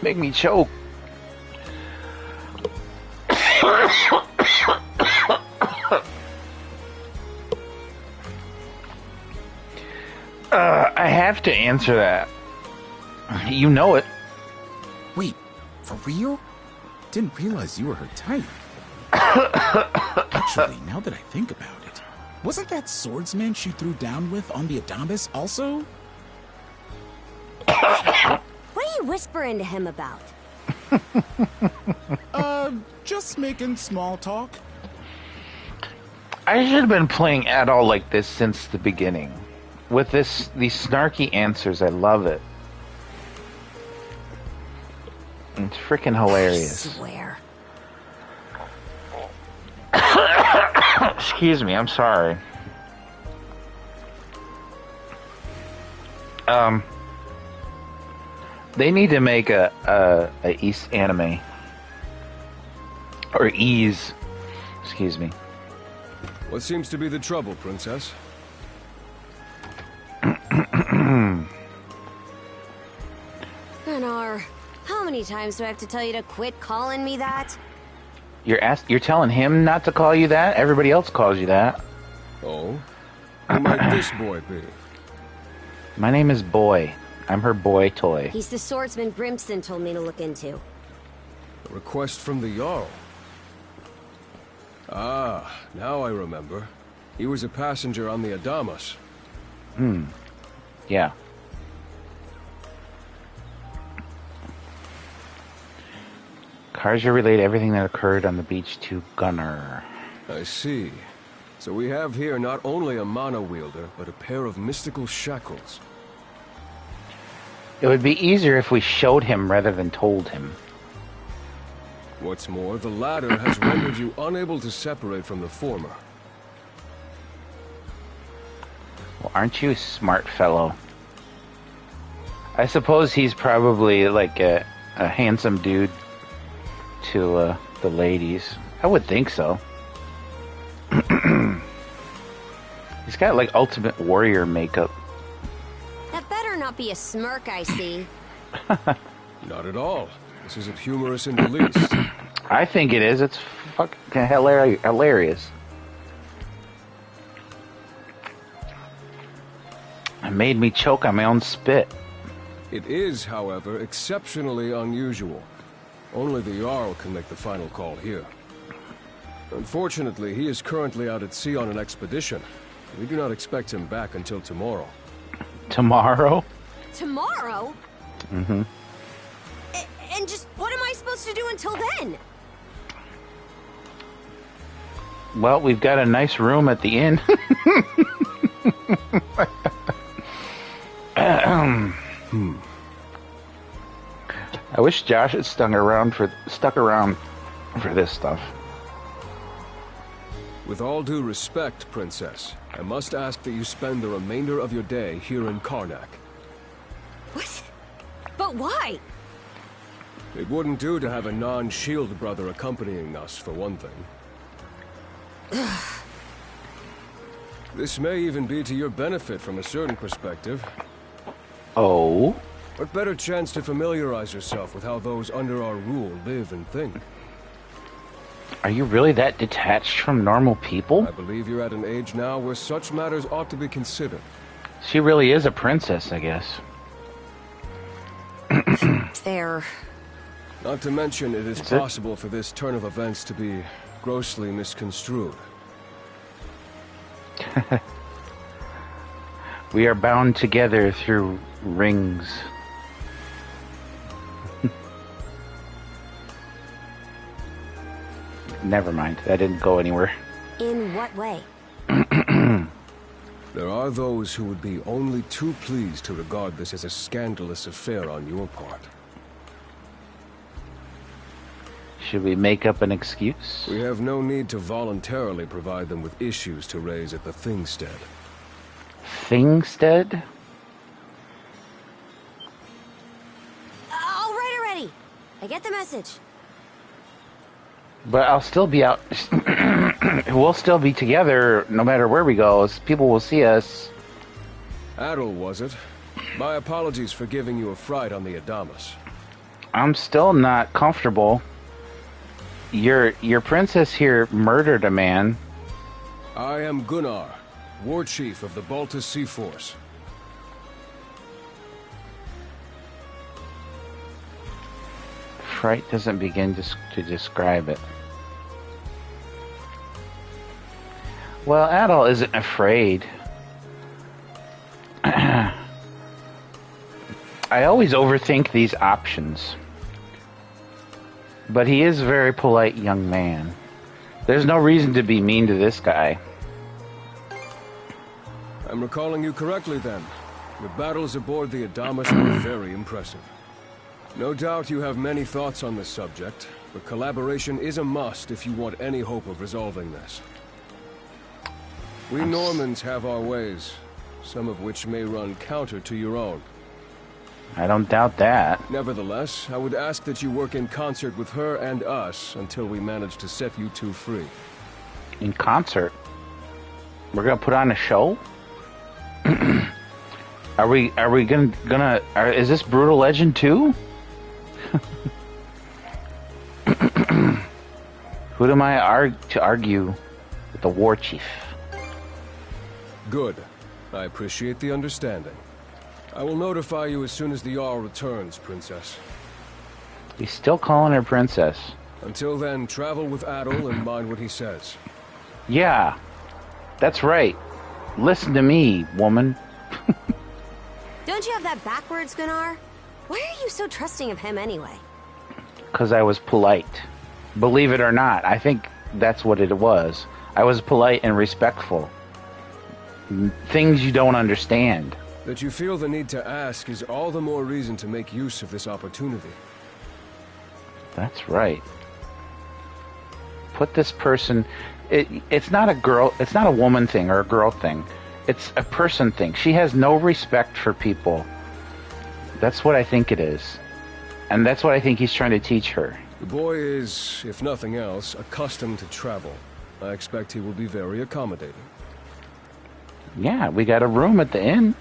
Speaker 1: make me choke. I have to answer that. You know it.
Speaker 20: Wait, for real? Didn't realize you were her type. Actually, now that I think about it, wasn't that swordsman she threw down with on the Adamas also?
Speaker 7: What are you whispering to him about?
Speaker 20: Just making small talk.
Speaker 1: I should have been playing Adol like this since the beginning. with these snarky answers. I love it. It's freaking hilarious.
Speaker 7: I swear.
Speaker 1: Excuse me, I'm sorry. They need to make a East anime. Or Ease. Excuse me.
Speaker 19: What seems to be the trouble, Princess?
Speaker 7: Gunnar, how many times do I have to tell you to quit calling me that?
Speaker 1: You're telling him not to call you that? Everybody else calls you that.
Speaker 19: Oh? Who might this boy be?
Speaker 1: My name is Boy. I'm her boy toy.
Speaker 7: He's the swordsman Grimson told me to look into.
Speaker 19: A request from the Jarl. Ah, now I remember. He was a passenger on the Adamas.
Speaker 1: Yeah. Karja relayed everything that occurred on the beach to Gunnar.
Speaker 19: I see. So we have here not only a mana wielder, but a pair of mystical shackles.
Speaker 1: It would be easier if we showed him rather than told him.
Speaker 19: What's more, the latter has rendered you unable to separate from the former.
Speaker 1: Well, aren't you a smart fellow? I suppose he's probably like a handsome dude to the ladies. I would think so. He's got like ultimate warrior makeup.
Speaker 7: That better not be a smirk I see.
Speaker 19: Not at all. This isn't humorous in the least.
Speaker 1: I think it is. It's fucking hilarious. It made me choke on my own spit.
Speaker 19: It is, however, exceptionally unusual. Only the Jarl can make the final call here. Unfortunately, he is currently out at sea on an expedition. We do not expect him back until tomorrow.
Speaker 1: Tomorrow?
Speaker 7: Tomorrow?
Speaker 1: Mm-hmm.
Speaker 7: And just what am I supposed to do until then?
Speaker 1: Well, we've got a nice room at the inn. I wish Josh had stuck around for this stuff.
Speaker 19: With all due respect, Princess, I must ask that you spend the remainder of your day here in Karnak.
Speaker 7: What? But why?
Speaker 19: It wouldn't do to have a non-shield brother accompanying us, for one thing. This may even be to your benefit from a certain perspective.
Speaker 1: Oh?
Speaker 19: What better chance to familiarize yourself with how those under our rule live and think?
Speaker 1: Are you really that detached from normal people?
Speaker 19: I believe you're at an age now where such matters ought to be considered.
Speaker 1: She really is a princess, I guess.
Speaker 7: There.
Speaker 19: Not to mention, it is possible for this turn of events to be grossly misconstrued.
Speaker 1: We are bound together through rings. Never mind, that didn't go anywhere.
Speaker 7: In what way?
Speaker 19: There are those who would be only too pleased to regard this as a scandalous affair on your part.
Speaker 1: Should we make up an excuse?
Speaker 19: We have no need to voluntarily provide them with issues to raise at the Thingstead.
Speaker 1: Thingstead?
Speaker 7: All right already. I get the message.
Speaker 1: But I'll still be out. We'll still be together no matter where we go. People will see us.
Speaker 19: Adel, was it? My apologies for giving you a fright on the Adamas.
Speaker 1: I'm still not comfortable. Your princess here murdered a man.
Speaker 19: I am Gunnar, War Chief of the Baltus Sea Force.
Speaker 1: Fright doesn't begin to describe it. Well, Adol isn't afraid. I always overthink these options. But he is a very polite young man. There's no reason to be mean to this guy.
Speaker 19: I'm recalling you correctly then. Your battles aboard the Adamas were very impressive. No doubt you have many thoughts on this subject, but collaboration is a must if you want any hope of resolving this. We Normans have our ways, some of which may run counter to your own.
Speaker 1: I don't doubt that.
Speaker 19: Nevertheless, I would ask that you work in concert with her and us until we manage to set you two free.
Speaker 1: In concert? We're gonna put on a show? Are we gonna is this Brutal Legend 2? Who am I to argue with the war chief?
Speaker 19: Good. I appreciate the understanding. I will notify you as soon as the Jarl returns, Princess.
Speaker 1: He's still calling her Princess.
Speaker 19: Until then, travel with Adol and mind what he says.
Speaker 1: Yeah, that's right. Listen to me, woman.
Speaker 7: Don't you have that backwards, Gunnar? Why are you so trusting of him anyway?
Speaker 1: Because I was polite. Believe it or not, I think that's what it was. I was polite and respectful. Things you don't understand.
Speaker 19: That you feel the need to ask is all the more reason to make use of this opportunity.
Speaker 1: That's right. Put this person... It's not a woman thing or a girl thing. It's a person thing. She has no respect for people. That's what I think it is. And that's what I think he's trying to teach her.
Speaker 19: The boy is, if nothing else, accustomed to travel. I expect he will be very accommodating.
Speaker 1: Yeah, we got a room at the inn.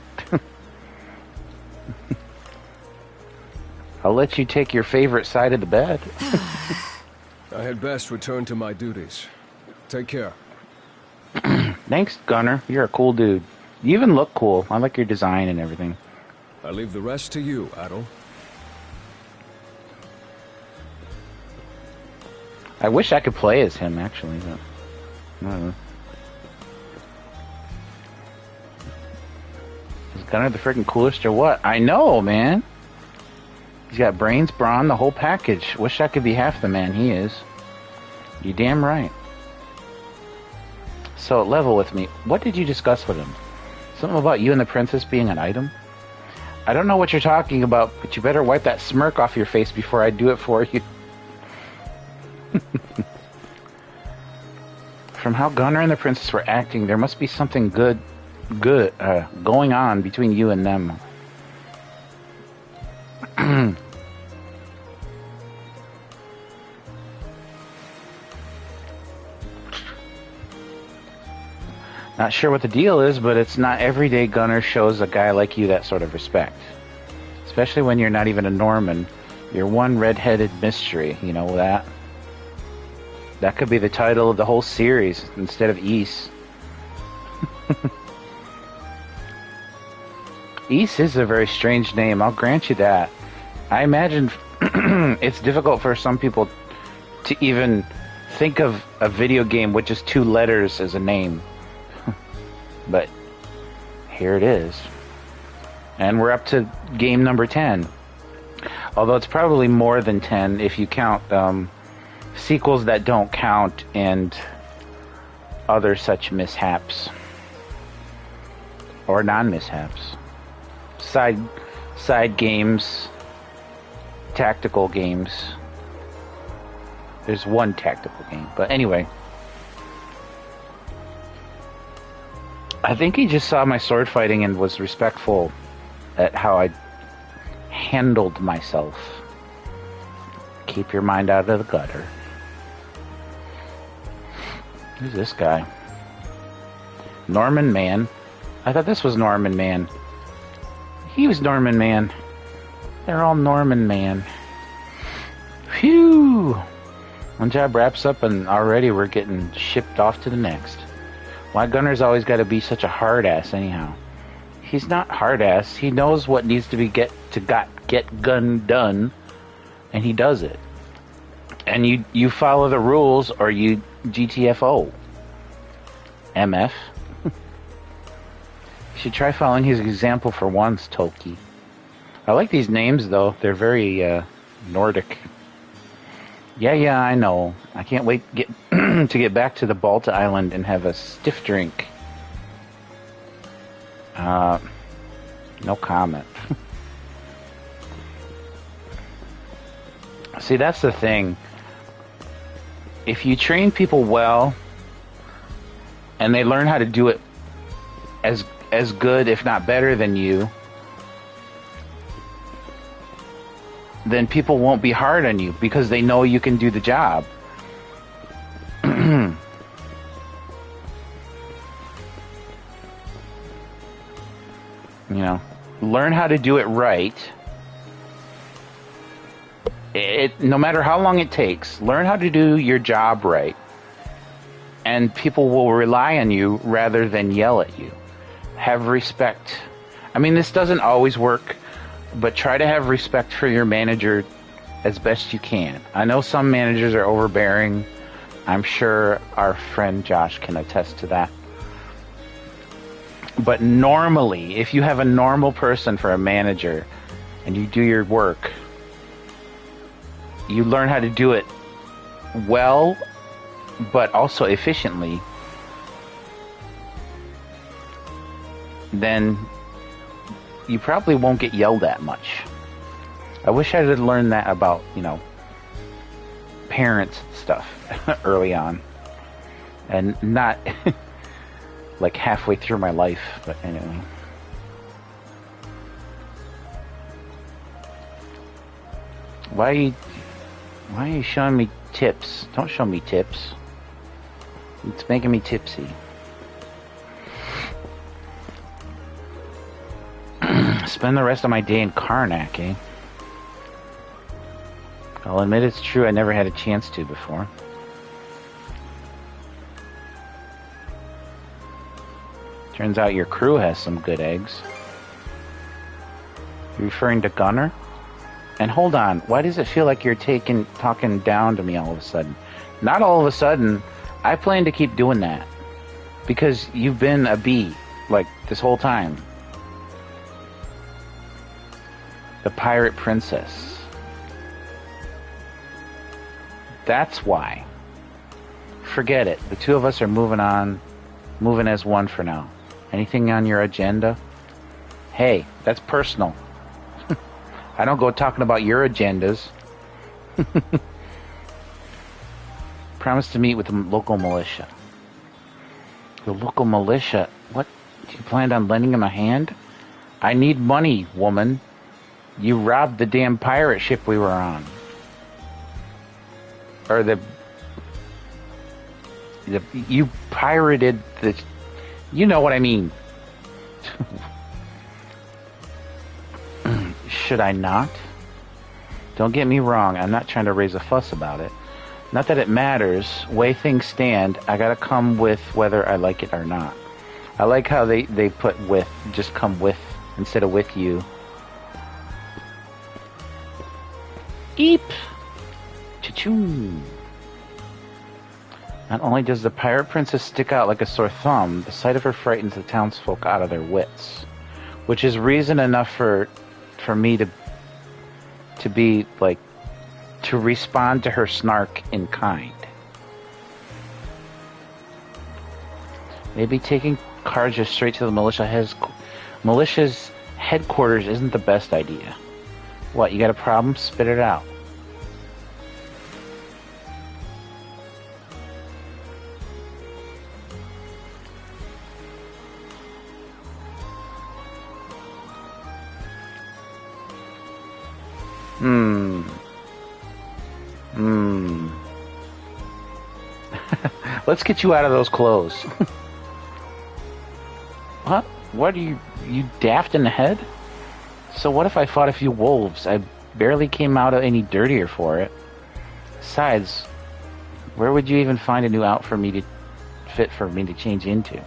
Speaker 1: I'll let you take your favorite side of the bed.
Speaker 19: I had best return to my duties. Take care.
Speaker 1: Thanks, Gunnar. You're a cool dude. You even look cool. I like your design and everything.
Speaker 19: I leave the rest to you, Adol.
Speaker 1: I wish I could play as him, actually, but I don't know. Is Gunnar the freaking coolest or what? I know, man. He's got brains, brawn, the whole package. Wish I could be half the man he is. You damn right. So, level with me. What did you discuss with him? Something about you and the princess being an item? I don't know what you're talking about, but you better wipe that smirk off your face before I do it for you. From how Gunnar and the princess were acting, there must be something good going on between you and them. Not sure what the deal is, but it's not every day Gunnar shows a guy like you that sort of respect. Especially when you're not even a Norman. You're one red-headed mystery, you know that? That could be the title of the whole series instead of Ys. Ys is a very strange name, I'll grant you that. I imagine it's difficult for some people to even think of a video game with just 2 letters as a name. But here it is. And we're up to game number 10. Although it's probably more than 10 if you count sequels that don't count and other such mishaps. Or non-mishaps. Side games. Tactical games. There's one tactical game. But anyway. I think he just saw my sword fighting and was respectful at how I handled myself. Keep your mind out of the gutter. Who's this guy? Norman Man? I thought this was Norman Man. He was Norman Man. They're all Norman Man. Phew! One job wraps up and already we're getting shipped off to the next. Why Gunnar's always got to be such a hard ass anyhow? He's not hard ass. He knows what needs to be get gun done, and he does it. And you follow the rules or you GTFO. MF. You should try following his example for once, Toki. I like these names though. They're very Nordic. Yeah, I know. I can't wait to get back to the Balta Island and have a stiff drink. No comment. See, that's the thing. If you train people well, and they learn how to do it as good, if not better than you, then people won't be hard on you because they know you can do the job. You know, learn how to do it right. No matter how long it takes, learn how to do your job right. And people will rely on you rather than yell at you. Have respect. I mean, this doesn't always work, but try to have respect for your manager as best you can. I know some managers are overbearing. I'm sure our friend Josh can attest to that. But normally, if you have a normal person for a manager and you do your work, you learn how to do it well, but also efficiently, then you probably won't get yelled at much. I wish I had learned that about, you know, parents and stuff early on. And not like halfway through my life, but anyway. Why are you showing me tips? Don't show me tips. It's making me tipsy. Spend the rest of my day in Karnak, eh? I'll admit it's true, I never had a chance to before. Turns out your crew has some good eggs. You referring to Gunner? And hold on, why does it feel like you're talking down to me all of a sudden? Not all of a sudden. I plan to keep doing that. Because you've been a bee, like, this whole time. The pirate princess. That's why. Forget it. The two of us are moving on. Moving as one for now. Anything on your agenda? Hey, that's personal. I don't go talking about your agendas. Promise to meet with the local militia. The local militia? What? You planned on lending him a hand? I need money, woman. You robbed the damn pirate ship we were on. Or you pirated the... You know what I mean. Should I not? Don't get me wrong, I'm not trying to raise a fuss about it. Not that it matters. Way things stand, I gotta come with whether I like it or not. I like how they put with, just come with, instead of with you. Eep! Cha-choo! Not only does the pirate princess stick out like a sore thumb, the sight of her frightens the townsfolk out of their wits. Which is reason enough for me to be, like, to respond to her snark in kind. Maybe taking Karja straight to the militia's headquarters isn't the best idea. What, you got a problem? Spit it out. Let's get you out of those clothes. What? What are you daft in the head? So what if I fought a few wolves? I barely came out any dirtier for it. Besides, where would you even find a new outfit for me to change into?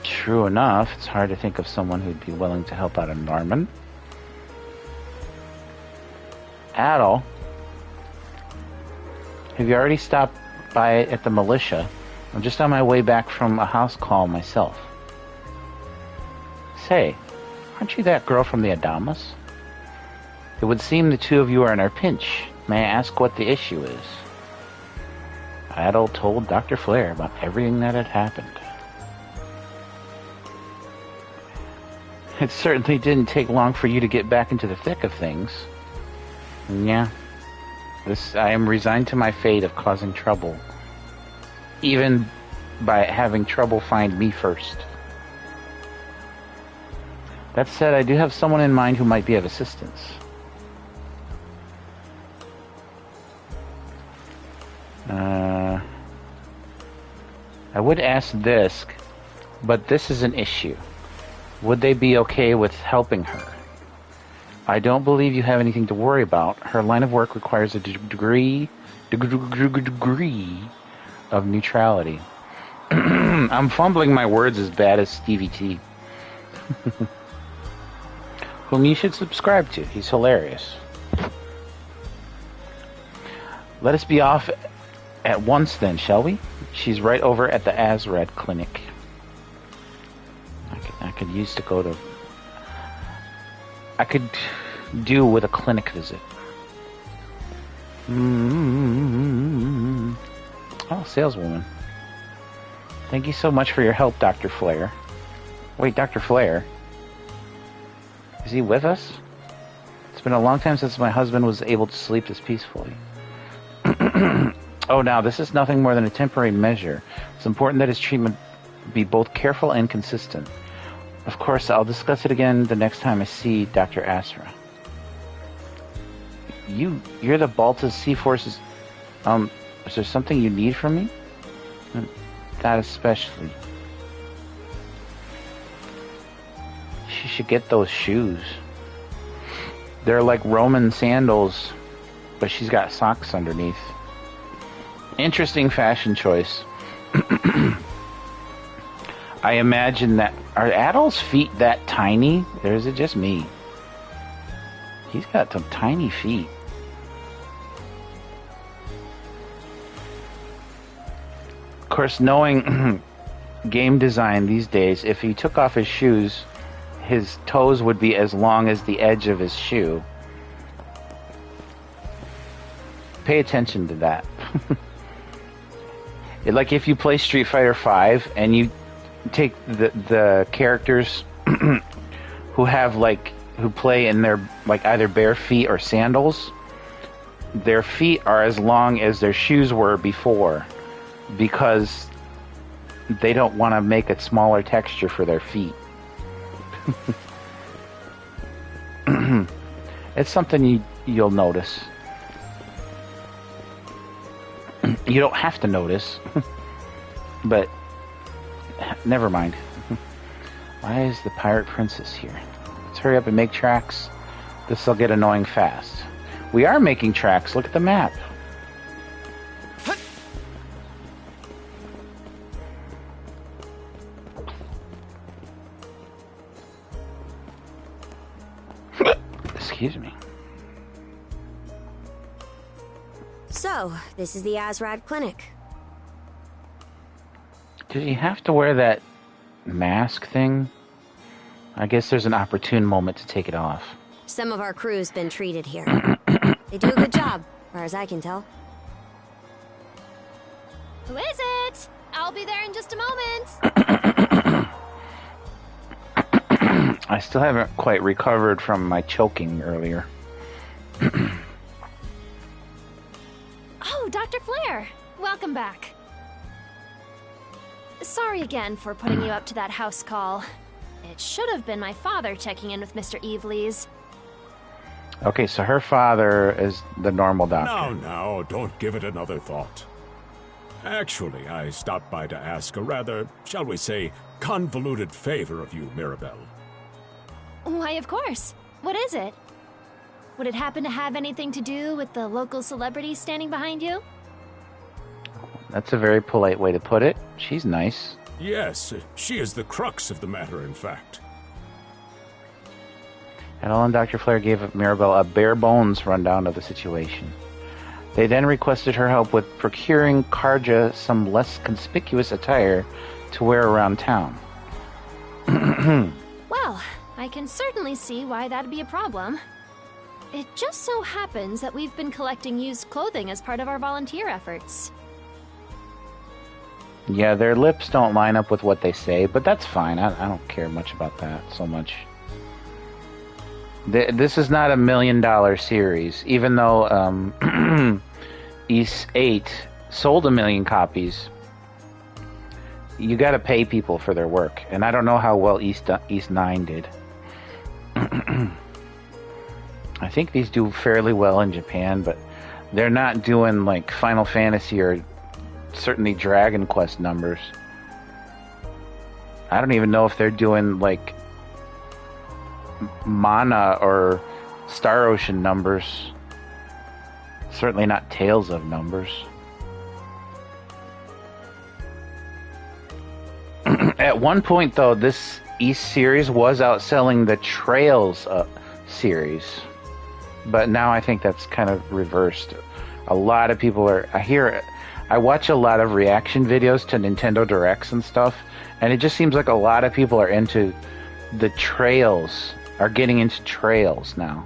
Speaker 1: True enough, it's hard to think of someone who'd be willing to help out a Norman. Adel, have you already stopped by at the militia? I'm just on my way back from a house call myself. Say, aren't you that girl from the Adamas? It would seem the two of you are in a pinch. May I ask what the issue is? Adel told Dr. Flair about everything that had happened. It certainly didn't take long for you to get back into the thick of things. Yeah. I am resigned to my fate of causing trouble. Even by having trouble find me first. That said, I do have someone in mind who might be of assistance. I would ask this, but this is an issue. Would they be okay with helping her? I don't believe you have anything to worry about. Her line of work requires a degree of neutrality. I'm fumbling my words as bad as Stevie T. Whom you should subscribe to. He's hilarious. Let us be off at once then, shall we? She's right over at the Azrad clinic. I could use to go to... I could do with a clinic visit. Oh, saleswoman. Thank you so much for your help, Dr. Flare. Wait, Dr. Flare? Is he with us? It's been a long time since my husband was able to sleep this peacefully. Oh, now, this is nothing more than a temporary measure. It's important that his treatment be both careful and consistent. Of course, I'll discuss it again the next time I see Dr. Asra. You're the Balta's Sea Forces. Is there something you need from me? That especially. She should get those shoes. They're like Roman sandals, but she's got socks underneath. Interesting fashion choice. I imagine that... Are Adol's feet that tiny? Or is it just me? He's got some tiny feet. Of course, knowing game design these days, if he took off his shoes, his toes would be as long as the edge of his shoe. Pay attention to that. Like if you play Street Fighter V and you take the characters who play in their either bare feet or sandals, their feet are as long as their shoes were before, because they don't want to make a smaller texture for their feet. It's something you'll notice. You don't have to notice, but never mind. Why is the pirate princess here? Let's hurry up and make tracks. This'll get annoying fast. We are making tracks. Look at the map. Excuse me.
Speaker 7: So, this is the Azrad clinic.
Speaker 1: Did he have to wear that mask thing? I guess there's an opportune moment to take it off.
Speaker 7: Some of our crew's been treated here. They do a good job, as far as I can tell.
Speaker 19: Who is it? I'll be there in just a moment.
Speaker 1: I still haven't quite recovered from my choking earlier.
Speaker 19: Oh, Dr. Flare! Welcome back. Sorry again for putting you up to that house call. It should have been my father checking in with Mr. Evelees.
Speaker 1: Okay, so her father is the normal doctor.
Speaker 5: No, don't give it another thought. Actually, I stopped by to ask a rather, shall we say, convoluted favor of you, Mirabelle.
Speaker 19: Why, of course. What is it? Would it happen to have anything to do with the local celebrity standing behind you?
Speaker 1: That's a very polite way to put it. She's nice.
Speaker 5: Yes, she is the crux of the matter, in fact.
Speaker 1: Adol and Dr. Flare gave Mirabelle a bare-bones rundown of the situation. They then requested her help with procuring Karja some less conspicuous attire to wear around town.
Speaker 19: Well, I can certainly see why that'd be a problem. It just so happens that we've been collecting used clothing as part of our volunteer efforts.
Speaker 1: Yeah, their lips don't line up with what they say, but that's fine. I don't care much about that so much. This is not $1 million series, even though East 8 sold 1 million copies. You got to pay people for their work, and I don't know how well East 9 did. I think these do fairly well in Japan, but they're not doing like Final Fantasy or certainly Dragon Quest numbers. I don't even know if they're doing like Mana or Star Ocean numbers. Certainly not Tales of numbers. At one point, though, this East series was outselling the Trails series. But now I think that's kind of reversed. A lot of people are... I watch a lot of reaction videos to Nintendo Directs and stuff, and it just seems like a lot of people are into the Trails, are getting into Trails now,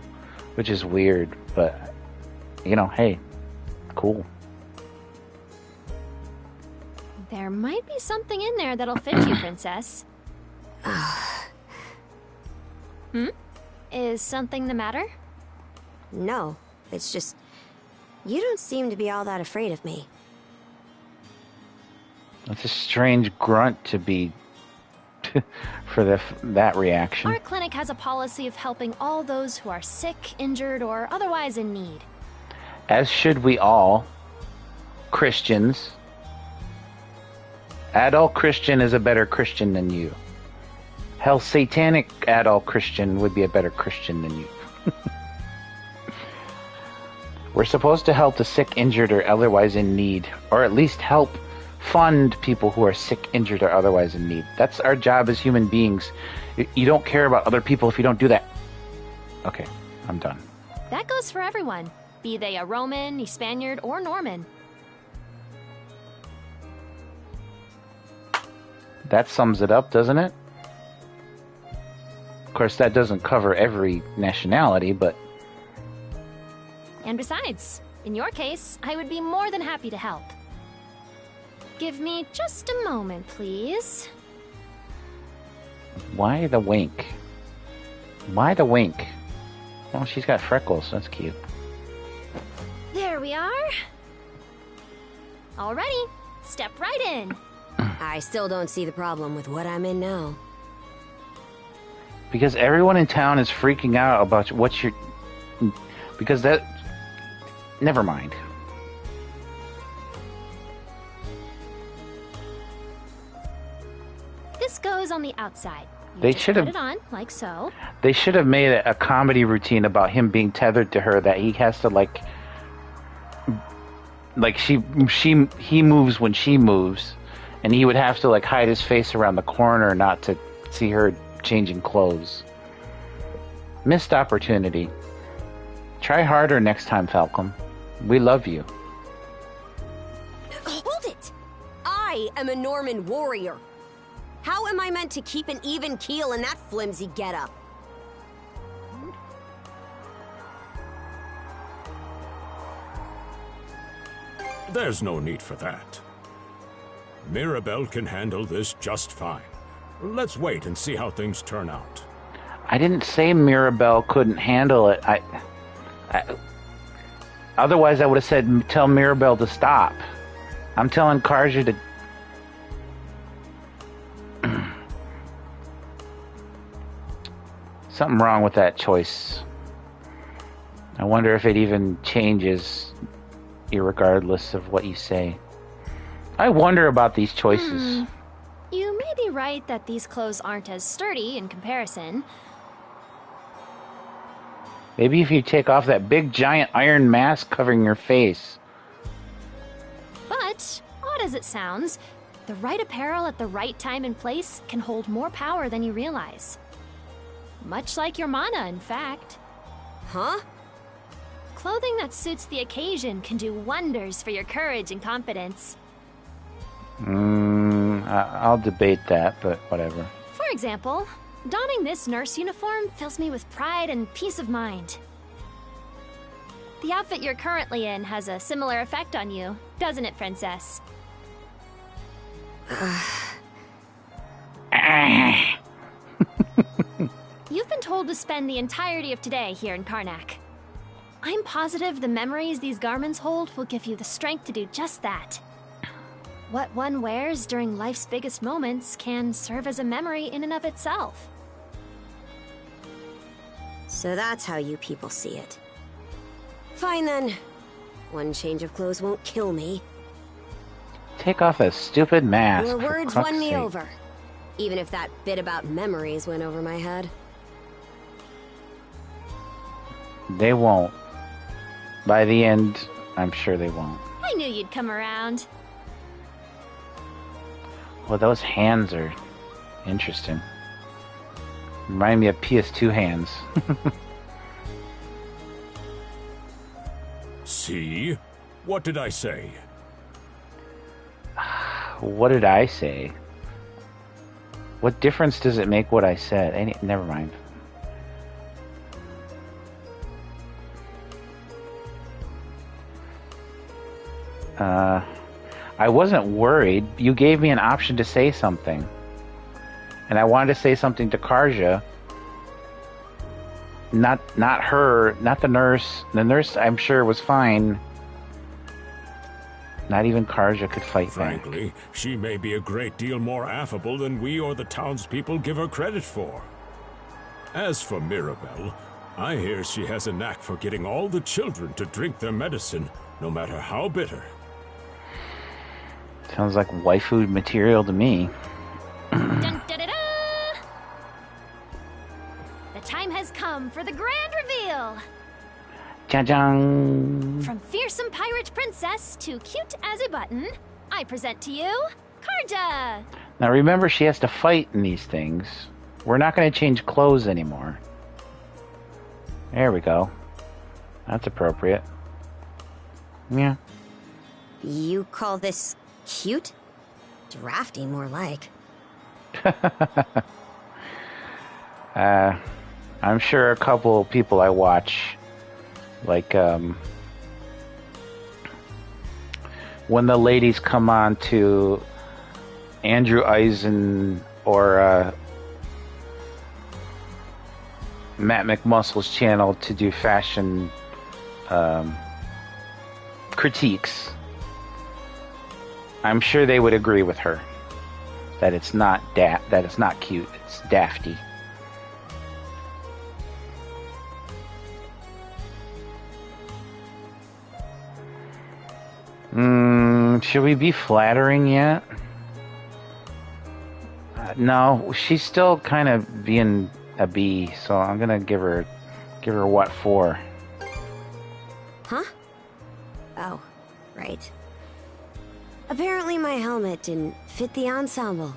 Speaker 1: which is weird, but, you know, hey, cool.
Speaker 19: There might be something in there that'll fit you, Princess. Is something the matter?
Speaker 7: No, it's just... You don't seem to be all that afraid of me.
Speaker 1: That's a strange grunt to be... for that reaction.
Speaker 19: Our clinic has a policy of helping all those who are sick, injured, or otherwise in need.
Speaker 1: As should we all. Christians. Adult Christian is a better Christian than you. Hell, satanic adult Christian would be a better Christian than you. We're supposed to help the sick, injured, or otherwise in need. Or at least help fund people who are sick, injured, or otherwise in need. That's our job as human beings. You don't care about other people if you don't do that. Okay, I'm done.
Speaker 19: That goes for everyone, be they a Roman, a Spaniard, or Norman.
Speaker 1: That sums it up, doesn't it? Of course, that doesn't cover every nationality, but...
Speaker 19: And besides, in your case, I would be more than happy to help. Give me just a moment, please.
Speaker 1: Why the wink? Why the wink? Oh, she's got freckles. That's cute.
Speaker 19: There we are. Alrighty, step right in.
Speaker 7: I still don't see the problem with what I'm in now.
Speaker 1: Because everyone in town is freaking out about what you're... Because that... Never mind.
Speaker 19: This goes on the outside.
Speaker 1: They should have
Speaker 19: put it on, like so.
Speaker 1: They should have made a comedy routine about him being tethered to her, that he has to like he moves when she moves, and he would have to like hide his face around the corner not to see her changing clothes. Missed opportunity. Try harder next time, Falcom. We love you.
Speaker 7: Hold it! I am a Norman warrior. How am I meant to keep an even keel in that flimsy getup?
Speaker 5: There's no need for that. Mirabelle can handle this just fine. Let's wait and see how things turn out.
Speaker 1: I didn't say Mirabelle couldn't handle it. Otherwise, I would have said, tell Mirabelle to stop. I'm telling Karja to... Something wrong with that choice. I wonder if it even changes irregardless of what you say. I wonder about these choices.
Speaker 19: You may be right that these clothes aren't as sturdy in comparison.
Speaker 1: Maybe if you take off that big giant iron mask covering your face.
Speaker 19: But, odd as it sounds, the right apparel at the right time and place can hold more power than you realize. Much like your mana, in fact.
Speaker 7: Huh?
Speaker 19: Clothing that suits the occasion can do wonders for your courage and confidence.
Speaker 1: I'll debate that, but whatever.
Speaker 19: For example, donning this nurse uniform fills me with pride and peace of mind. The outfit you're currently in has a similar effect on you, doesn't it, Princess? You've been told to spend the entirety of today here in Karnak. I'm positive the memories these garments hold will give you the strength to do just that. What one wears during life's biggest moments can serve as a memory in and of itself.
Speaker 7: So that's how you people see it. Fine then. One change of clothes won't kill me.
Speaker 1: Take off that stupid mask.
Speaker 7: Your
Speaker 1: for
Speaker 7: words
Speaker 1: fuck's
Speaker 7: won me
Speaker 1: sake.
Speaker 7: over. Even if that bit about memories went over my head.
Speaker 1: They won't. By the end, I'm sure they won't.
Speaker 19: I knew you'd come around.
Speaker 1: Well, those hands are interesting. Remind me of PS2 hands.
Speaker 5: See? What did I say?
Speaker 1: What did I say? What difference does it make what I said? Never mind. I wasn't worried. You gave me an option to say something. And I wanted to say something to Karja. Not her, not the nurse. The nurse, I'm sure, was fine. Not even Karja could fight back.
Speaker 5: Frankly, she may be a great deal more affable than we or the townspeople give her credit for. As for Mirabelle, I hear she has a knack for getting all the children to drink their medicine, no matter how bitter.
Speaker 1: Sounds like waifu material to me.
Speaker 19: Dun, da, da, da. The time has come for the grand reveal.
Speaker 1: Cha-jang!
Speaker 19: From fearsome pirate princess to cute as a button, I present to you Karja.
Speaker 1: Now remember, she has to fight in these things. We're not going to change clothes anymore. There we go. That's appropriate. Yeah.
Speaker 7: You call this cute? Drafty, more like.
Speaker 1: I'm sure a couple of people I watch, like, when the ladies come on to Andrew Eisen or Matt McMuscle's channel to do fashion critiques, I'm sure they would agree with her that it's not that it's not cute, it's dafty. Should we be flattering yet? No, she's still kind of being a bee, so I'm gonna give her what for?
Speaker 7: Huh? Oh, right. Apparently my helmet didn't fit the ensemble.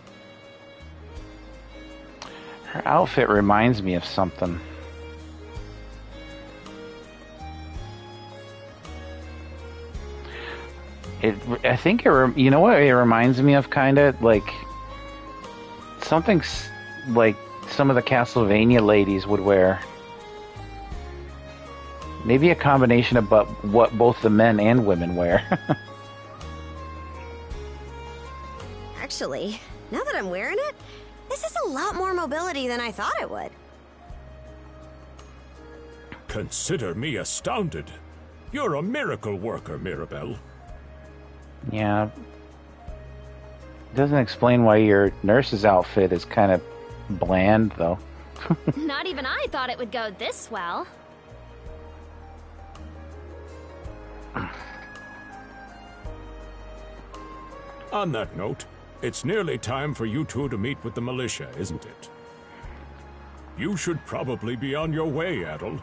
Speaker 1: Her outfit reminds me of something. I think you know what it reminds me of, kind of like something like some of the Castlevania ladies would wear. Maybe a combination of what both the men and women wear.
Speaker 7: Actually, now that I'm wearing it, this is a lot more mobility than I thought it would.
Speaker 5: Consider me astounded. You're a miracle worker, Mirabelle.
Speaker 1: Yeah. Doesn't explain why your nurse's outfit is kind of bland, though.
Speaker 19: Not even I thought it would go this well.
Speaker 5: On that note, it's nearly time for you two to meet with the militia, isn't it? You should probably be on your way, Adel.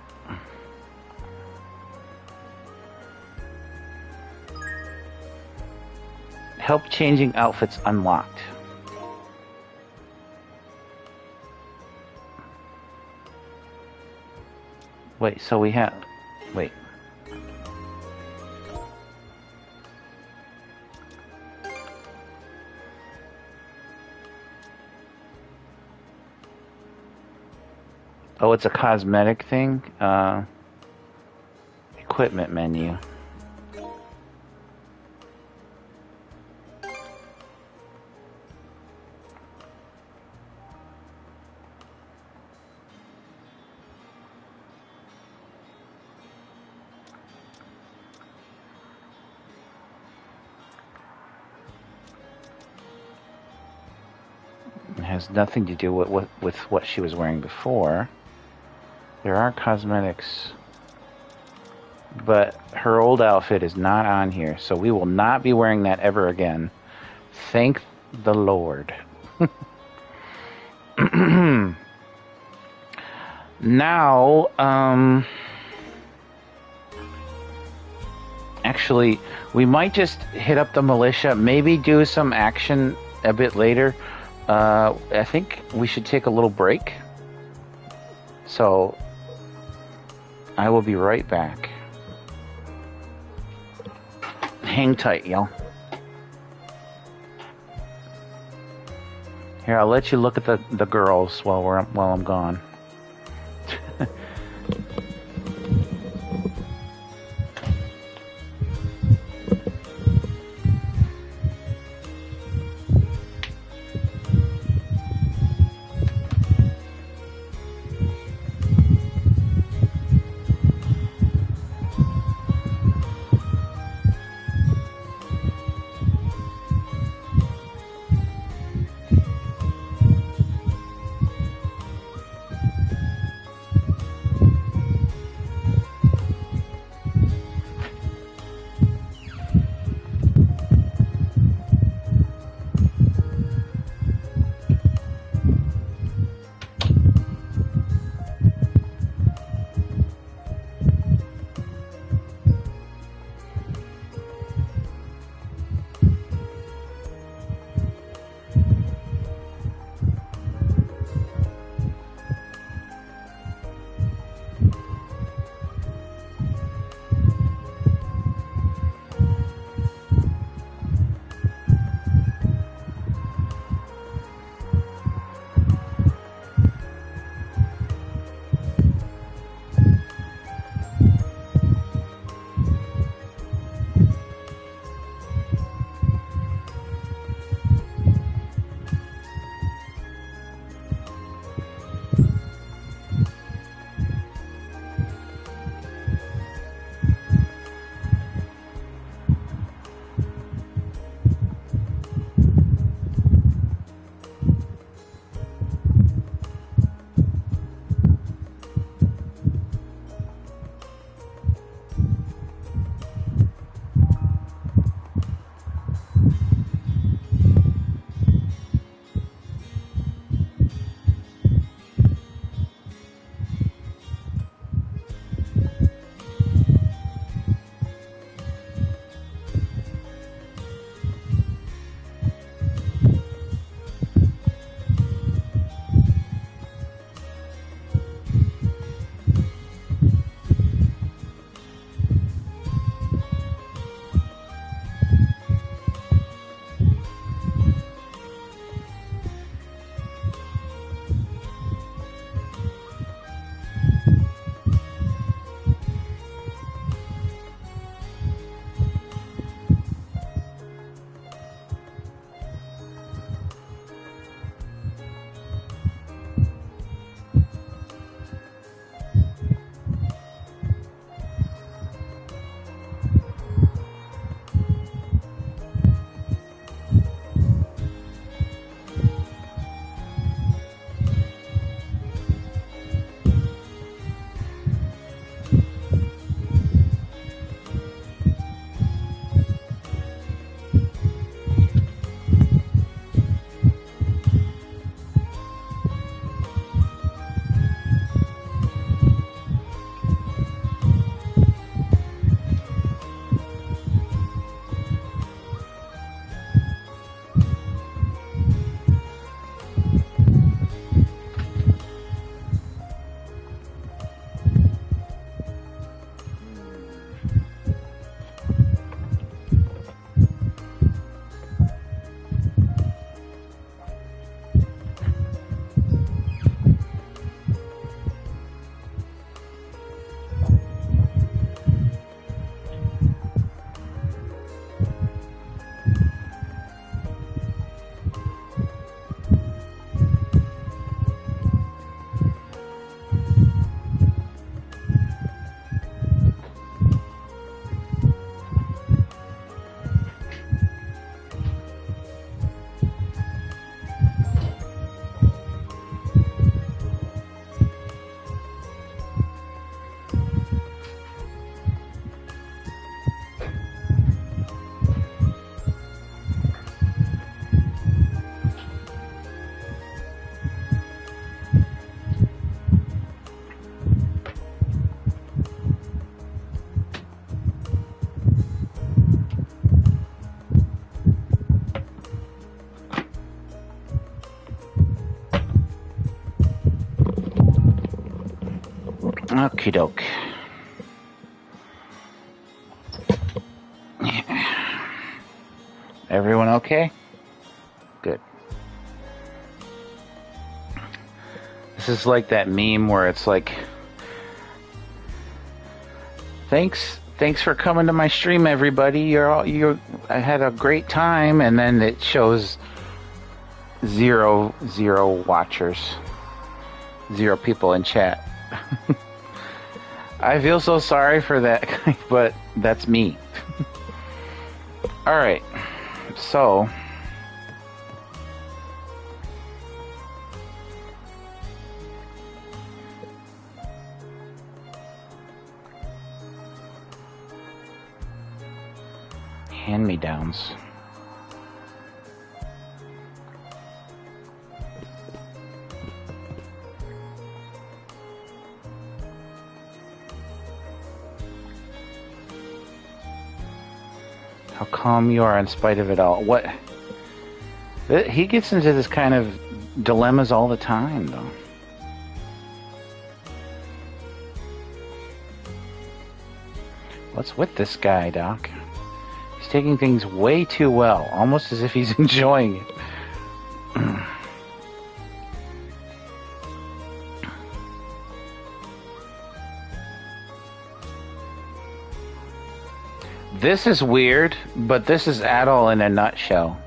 Speaker 1: Help changing outfits unlocked. Wait, so we have... Wait. Oh, it's a cosmetic thing? Equipment menu. has nothing to do with what she was wearing before. There are cosmetics, but her old outfit is not on here, so we will not be wearing that ever again. Thank the Lord. Now, actually, we might just hit up the militia, maybe do some action a bit later. I think we should take a little break. So, I will be right back. Hang tight, y'all. Here, I'll let you look at the girls while I'm gone. Okie doke. Everyone okay? Good. This is like that meme where it's like, thanks for coming to my stream, everybody. I had a great time, and then it shows zero watchers, 0 people in chat. I feel so sorry for that guy, but that's me. All right, so hand-me-downs. How calm you are in spite of it all. What? He gets into this kind of dilemmas all the time, though. What's with this guy, Doc? He's taking things way too well, almost as if he's enjoying it. This is weird, but this is Adol in a nutshell.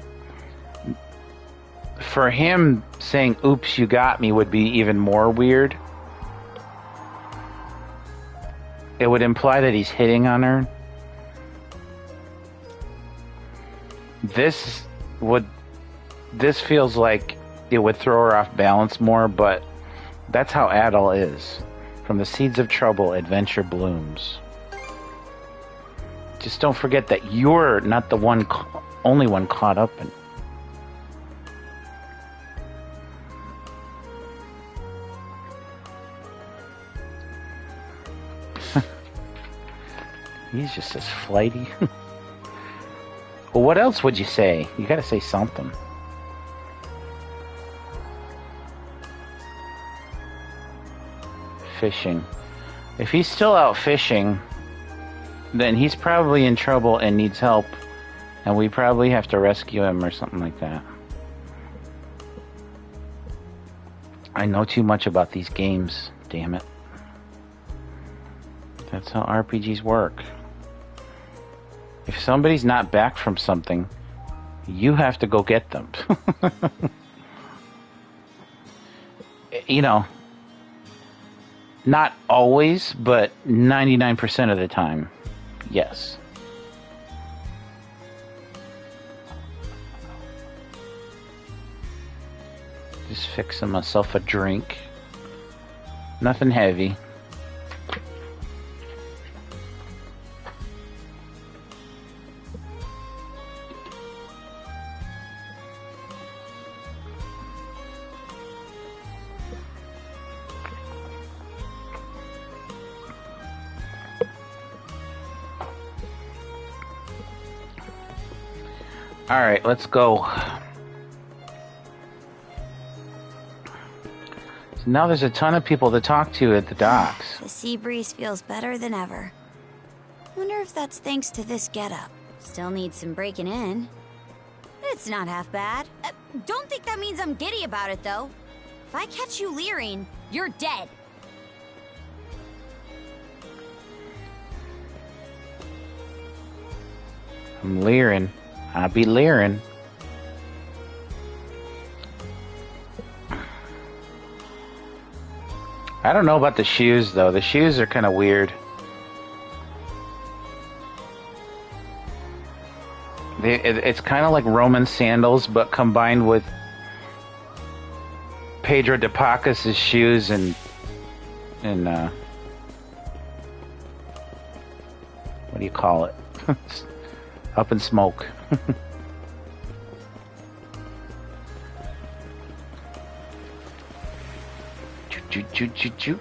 Speaker 1: For him, saying, oops, you got me, would be even more weird. It would imply that he's hitting on her. This feels like it would throw her off balance more, but that's how Adol is. From the seeds of trouble, adventure blooms. Just don't forget that you're not the only one caught up in. He's just as flighty. Well, what else would you say? You gotta say something. Fishing. If he's still out fishing, then he's probably in trouble and needs help, and we probably have to rescue him or something like that. I know too much about these games, damn it. That's how RPGs work. If somebody's not back from something, you have to go get them. You know, not always, but 99% of the time. Yes. Just fixing myself a drink. Nothing heavy. All right, let's go. So now there's a ton of people to talk to at the docks.
Speaker 19: The sea breeze feels better than ever. Wonder if that's thanks to this getup.
Speaker 7: Still needs some breaking in. It's not half bad. Don't think that means I'm giddy about it, though. If I catch you leering, you're dead.
Speaker 1: I'm leering. I be leering. I don't know about the shoes, though. The shoes are kind of weird. It's kind of like Roman sandals, but combined with Pedro de Pacas' shoes and what do you call it? Up in smoke. Choo.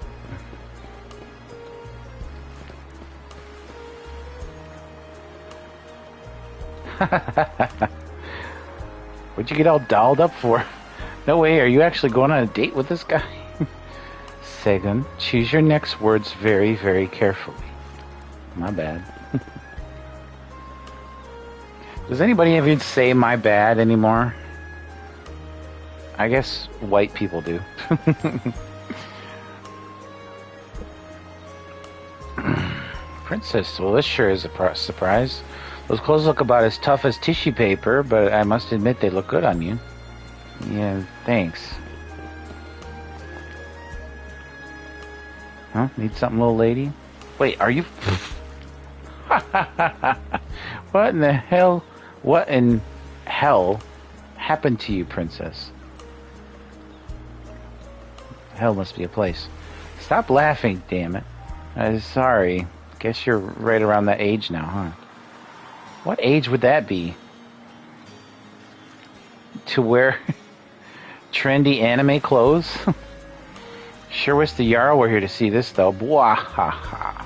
Speaker 1: What'd you get all dolled up for? No way, are you actually going on a date with this guy? Sagan, choose your next words very, very carefully. My bad. Does anybody even say my bad anymore? I guess white people do. Princess, well, this sure is a surprise. Those clothes look about as tough as tissue paper, but I must admit they look good on you. Yeah, thanks. Huh? Need something, little lady? Wait, are you... What in the hell? What in hell happened to you, princess? Hell must be a place. Stop laughing, damn it. I'm sorry. Guess you're right around that age now, huh? What age would that be? To wear trendy anime clothes? Sure wish the Jarl were here to see this, though. Bwahaha.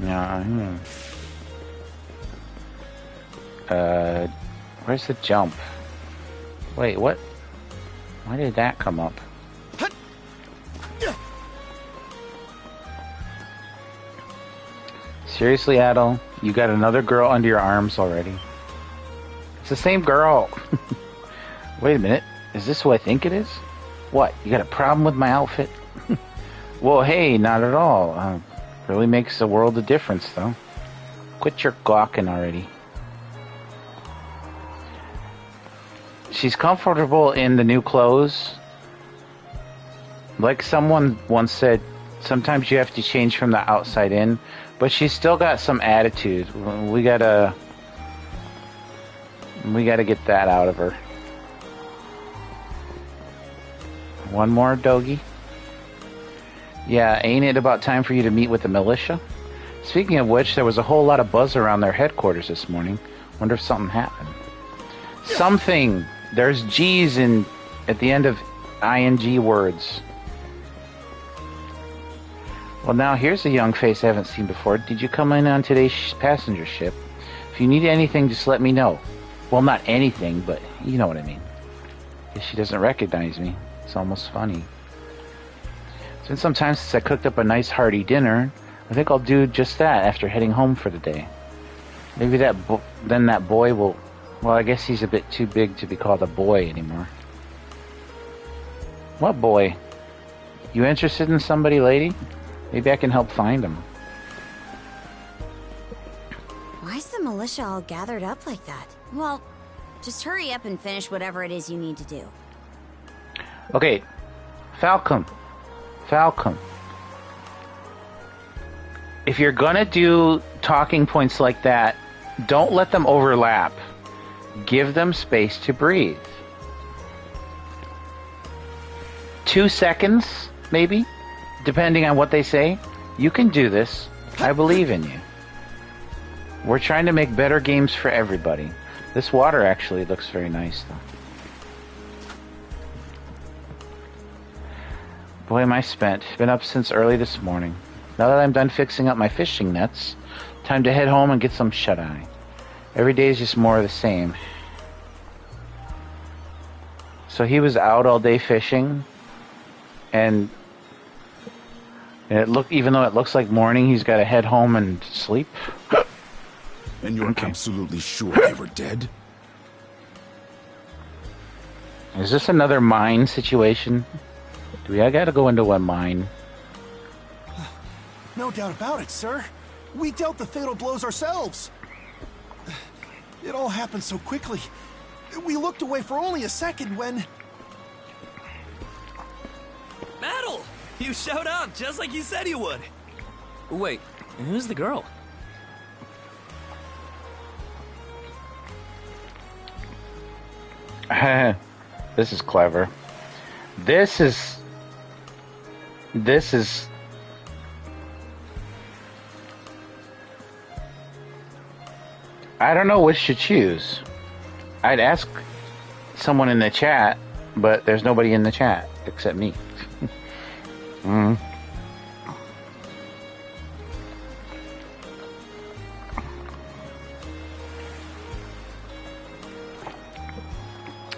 Speaker 1: Yeah. Where's the jump? Wait, what? Why did that come up? Seriously, Adel? You got another girl under your arms already? It's the same girl. Wait a minute. Is this who I think it is? What? You got a problem with my outfit? Well, hey, not at all. Really makes a world of difference, though. Quit your gawking already. She's comfortable in the new clothes. Like someone once said, sometimes you have to change from the outside in. But she's still got some attitude. We gotta get that out of her. One more, Dogie? Yeah, ain't it about time for you to meet with the militia? Speaking of which, there was a whole lot of buzz around their headquarters this morning. Wonder if something happened. Something! There's G's at the end of ing words. Well, now here's a young face I haven't seen before. Did you come in on today's passenger ship? If you need anything, just let me know. Well, not anything, but you know what I mean. Guess she doesn't recognize me. It's almost funny. It's been some time since I cooked up a nice hearty dinner. I think I'll do just that after heading home for the day. Maybe then that boy will... Well, I guess he's a bit too big to be called a boy anymore. What boy? You interested in somebody, lady? Maybe I can help find him.
Speaker 7: Why's the militia all gathered up like that? Well, just hurry up and finish whatever it is you need to do.
Speaker 1: Okay, Falcon. If you're gonna do talking points like that, don't let them overlap. Give them space to breathe. 2 seconds, maybe? Depending on what they say. You can do this. I believe in you. We're trying to make better games for everybody. This water actually looks very nice, though. Boy, am I spent. Been up since early this morning. Now that I'm done fixing up my fishing nets, time to head home and get some shut-eye. Every day is just more of the same. So he was out all day fishing, and even though it looks like morning, he's got to head home and sleep.
Speaker 20: And you're absolutely sure they were dead?
Speaker 1: Is this another mine situation? I gotta go into a mine?
Speaker 12: No doubt about it, sir. We dealt the fatal blows ourselves. It all happened so quickly. We looked away for only a second when...
Speaker 9: Battle! You showed up just like you said you would.
Speaker 16: Wait, who's the girl?
Speaker 1: This is clever. This is... I don't know which to choose. I'd ask someone in the chat, but there's nobody in the chat except me.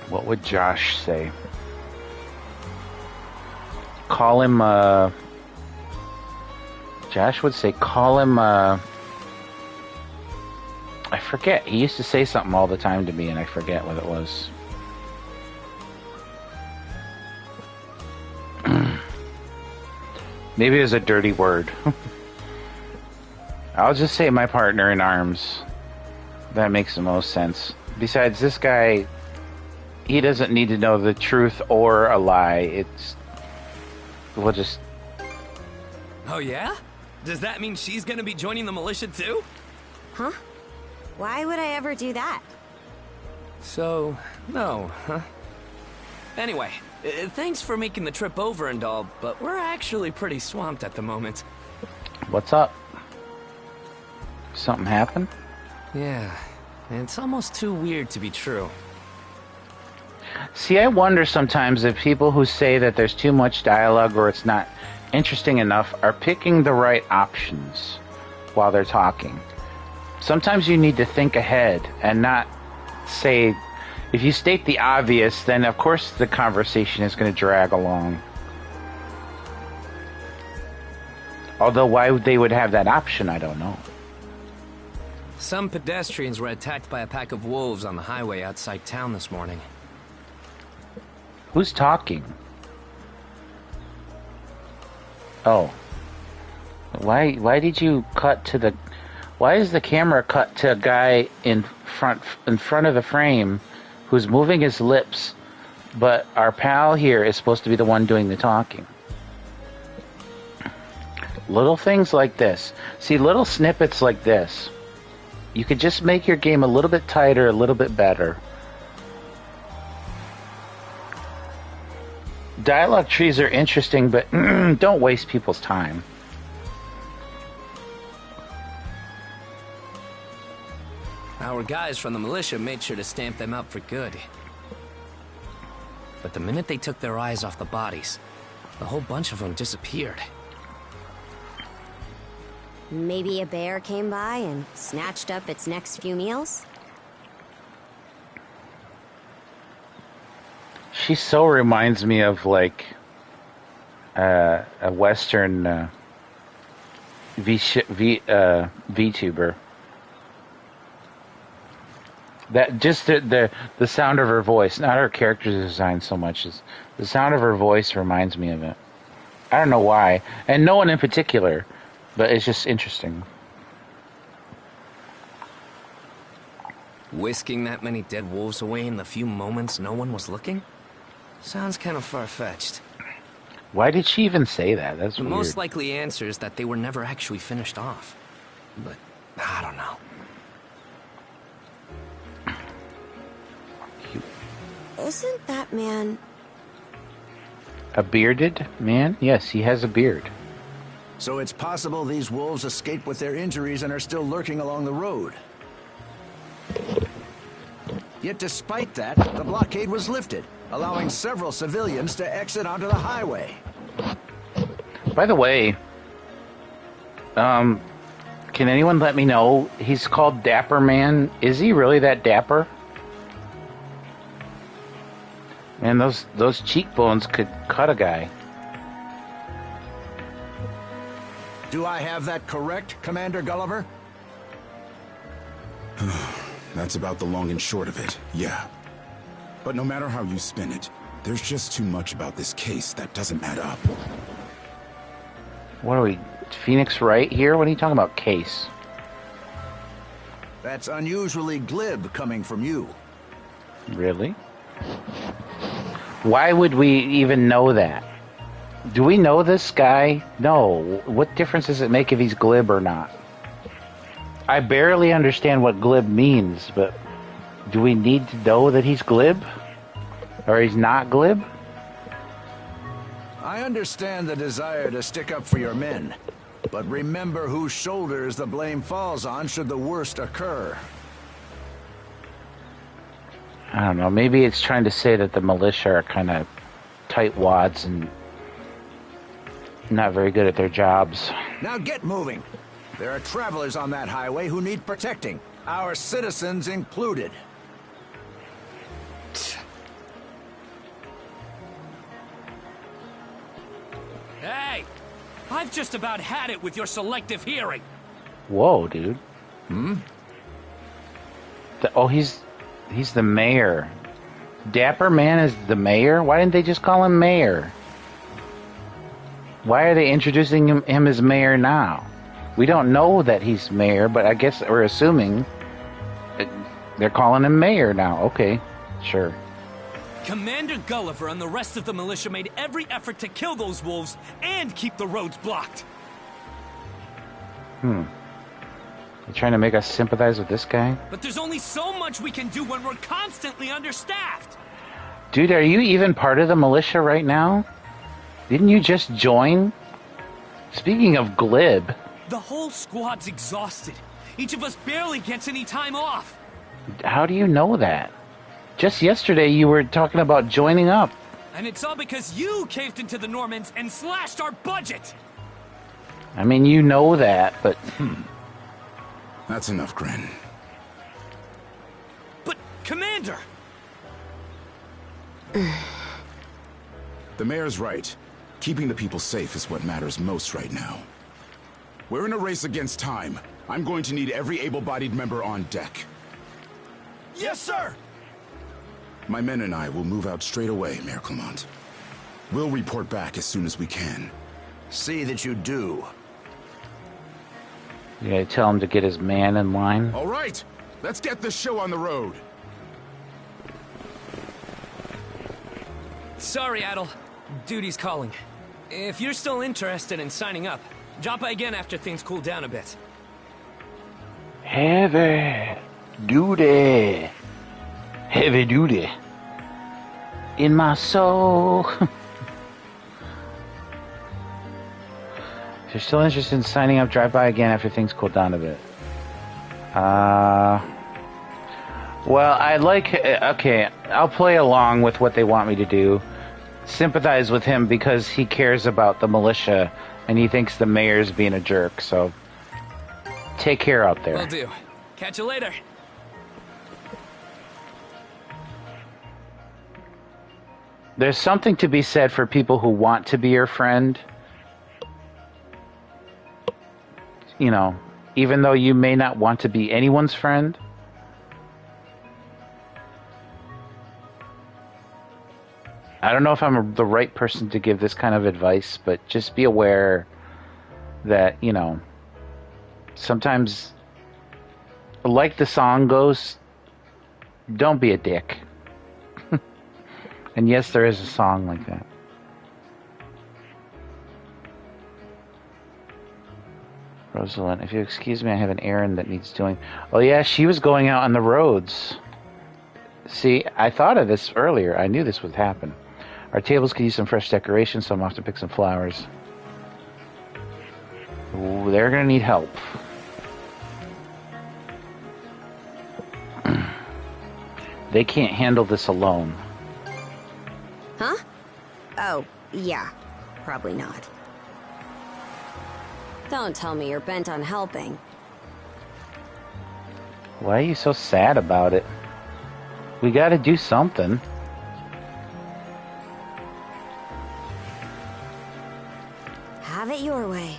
Speaker 1: What would Josh say? call him, Josh would say, call him, I forget. He used to say something all the time to me, and I forget what it was. Maybe it was a dirty word. I'll just say my partner in arms. That makes the most sense. Besides, this guy, he doesn't need to know the truth or a lie. We'll just...
Speaker 16: Oh yeah? Does that mean she's gonna be joining the militia too?
Speaker 7: Huh? Why would I ever do that?
Speaker 16: So, no, huh? Anyway, thanks for making the trip over and all, but we're actually pretty swamped at the moment.
Speaker 1: What's up? Something happened?
Speaker 16: Yeah, it's almost too weird to be true.
Speaker 1: See, I wonder sometimes if people who say that there's too much dialogue or it's not interesting enough are picking the right options while they're talking. Sometimes you need to think ahead and not say... If you state the obvious, then of course the conversation is going to drag along. Although why they would have that option, I don't know.
Speaker 16: Some pedestrians were attacked by a pack of wolves on the highway outside town this morning.
Speaker 1: Who's talking? Oh. Why did you cut to the... Why is the camera cut to a guy in front of the frame who's moving his lips, but our pal here is supposed to be the one doing the talking? Little things like this. See, little snippets like this. You could just make your game a little bit tighter, a little bit better. Dialogue trees are interesting, but don't waste people's time.
Speaker 16: Our guys from the militia made sure to stamp them out for good. But the minute they took their eyes off the bodies, the whole bunch of them disappeared.
Speaker 7: Maybe a bear came by and snatched up its next few meals?
Speaker 1: She so reminds me of, like, a Western VTuber. That just the sound of her voice, not her character design so much as the sound of her voice reminds me of it. I don't know why, and no one in particular, but it's just interesting.
Speaker 16: Whisking that many dead wolves away in the few moments no one was looking? Sounds kind of far-fetched.
Speaker 1: Why did she even say that? That's weird.
Speaker 16: The most likely answer is that they were never actually finished off. But I don't know.
Speaker 7: Isn't that man...
Speaker 1: A bearded man? Yes, he has a beard.
Speaker 21: So it's possible these wolves escaped with their injuries and are still lurking along the road. Yet despite that, the blockade was lifted, allowing several civilians to exit onto the highway.
Speaker 1: By the way, can anyone let me know? He's called Dapper Man. Is he really that dapper? Man, those cheekbones could cut a guy.
Speaker 21: Do I have that correct, Commander Gulliver?
Speaker 20: That's about the long and short of it, yeah. But no matter how you spin it, there's just too much about this case that doesn't add up.
Speaker 1: What are we, Phoenix Wright here? What are you talking about, case?
Speaker 21: That's unusually glib coming from you.
Speaker 1: Really? Why would we even know that? Do we know this guy? No. What difference does it make if he's glib or not? I barely understand what glib means, but do we need to know that he's glib? Or he's not glib?
Speaker 21: I understand the desire to stick up for your men, but remember whose shoulders the blame falls on should the worst occur.
Speaker 1: I don't know. Maybe it's trying to say that the militia are kind of tightwads and not very good at their jobs.
Speaker 21: Now get moving. There are travelers on that highway who need protecting, our citizens included.
Speaker 16: Hey! I've just about had it with your selective hearing.
Speaker 1: Whoa, dude. Oh, he's the mayor. Dapper Man is the mayor? Why didn't they just call him mayor? Why are they introducing him as mayor now? We don't know that he's mayor, but I guess we're assuming they're calling him mayor now. Okay, sure.
Speaker 16: Commander Gulliver and the rest of the militia made every effort to kill those wolves and keep the roads blocked.
Speaker 1: They're trying to make us sympathize with this guy?
Speaker 16: But there's only so much we can do when we're constantly understaffed.
Speaker 1: Dude, are you even part of the militia right now? Didn't you just join? Speaking of glib...
Speaker 16: The whole squad's exhausted. Each of us barely gets any time off.
Speaker 1: How do you know that? Just yesterday you were talking about joining up.
Speaker 16: And it's all because you caved into the Normans and slashed our budget.
Speaker 1: I mean, you know that, but...
Speaker 20: That's enough, Grin.
Speaker 16: But, Commander!
Speaker 20: The mayor's right. Keeping the people safe is what matters most right now. We're in a race against time. I'm going to need every able-bodied member on deck.
Speaker 9: Yes, sir!
Speaker 20: My men and I will move out straight away, Mayor Clement. We'll report back as soon as we can.
Speaker 21: See that you do.
Speaker 1: You gotta tell him to get his man in line.
Speaker 20: All right, let's get this show on the road.
Speaker 16: Sorry, Adel. Duty's calling. If you're still interested in signing up, drop by again after things cool down a bit.
Speaker 1: Heavy duty. Heavy duty. In my soul. If you're still interested in signing up, drive by again after things cool down a bit. Well, I'd like... Okay, I'll play along with what they want me to do. Sympathize with him because he cares about the militia and he thinks the mayor's being a jerk, so... Take care out there.
Speaker 16: Will do. Catch you later.
Speaker 1: There's something to be said for people who want to be your friend. You know, even though you may not want to be anyone's friend. I don't know if I'm the right person to give this kind of advice, but just be aware that, you know, sometimes, like the song goes, don't be a dick. And yes, there is a song like that. Rosalind, if you excuse me, I have an errand that needs doing. Oh yeah, she was going out on the roads. See, I thought of this earlier. I knew this would happen. Our tables could use some fresh decoration, so I'm off to pick some flowers. Ooh, they're gonna need help. They can't handle this alone.
Speaker 7: Huh? Oh, yeah. Probably not. Don't tell me you're bent on helping.
Speaker 1: Why are you so sad about it? We gotta do something.
Speaker 7: Have it your way.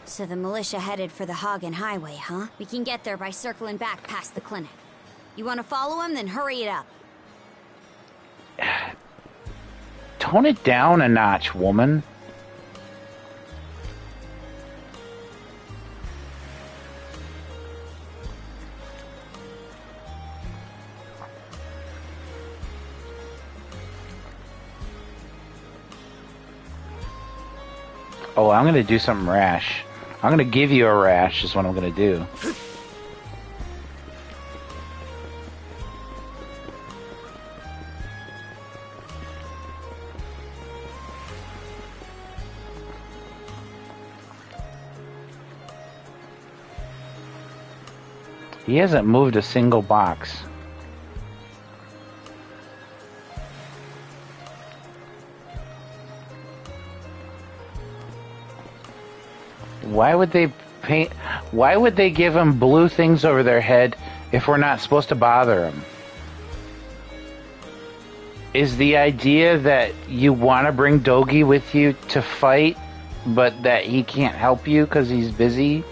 Speaker 7: So the militia headed for the Hagen Highway, huh? We can get there by circling back past the clinic. You want to follow him? Then hurry it up.
Speaker 1: Tone it down a notch, woman. Oh, I'm gonna do something rash. I'm gonna give you a rash is what I'm gonna do. He hasn't moved a single box. Why would they paint... Why would they give them blue things over their head if we're not supposed to bother them? Is the idea that you want to bring Dogi with you to fight, but that he can't help you because he's busy?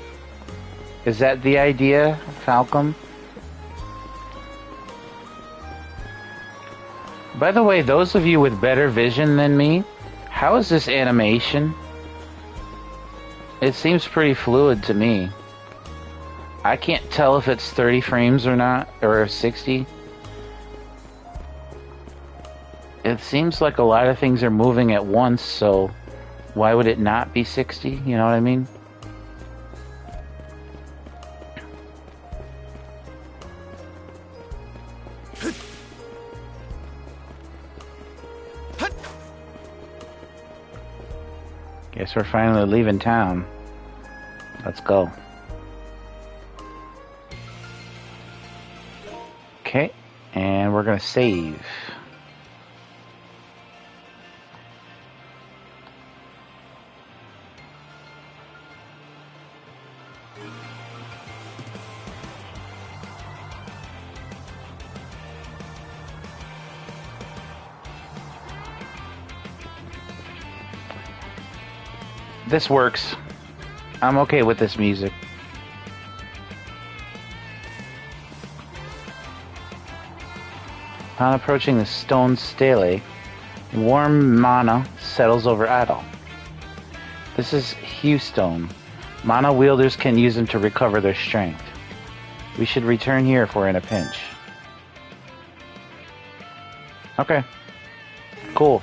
Speaker 1: Is that the idea, Falcom? By the way, those of you with better vision than me, how is this animation? It seems pretty fluid to me. I can't tell if it's 30 frames or not, or 60. It seems like a lot of things are moving at once, so why would it not be 60? You know what I mean? Guess we're finally leaving town. Let's go. Okay, and we're gonna save. This works. I'm okay with this music. Upon approaching the stone stele, warm mana settles over Adol. This is Hue Stone. Mana wielders can use them to recover their strength. We should return here if we're in a pinch. Okay. Cool.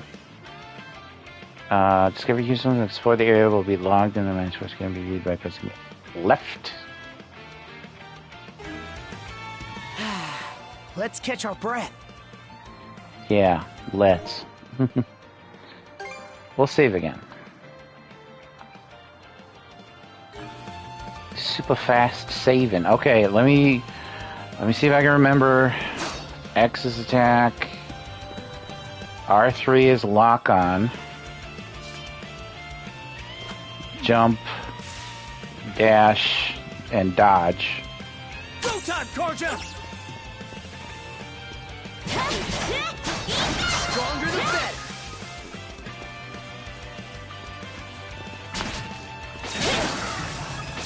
Speaker 1: Discover Hue Stone and explore the area will be logged in the man's which can be viewed by pressing left.
Speaker 6: Let's catch our breath.
Speaker 1: Yeah, let's. We'll save again. Super fast saving. Okay, let me see if I can remember. X is attack. R3 is lock on. Jump, dash, and dodge.
Speaker 6: Go time, Karja! Stronger than better.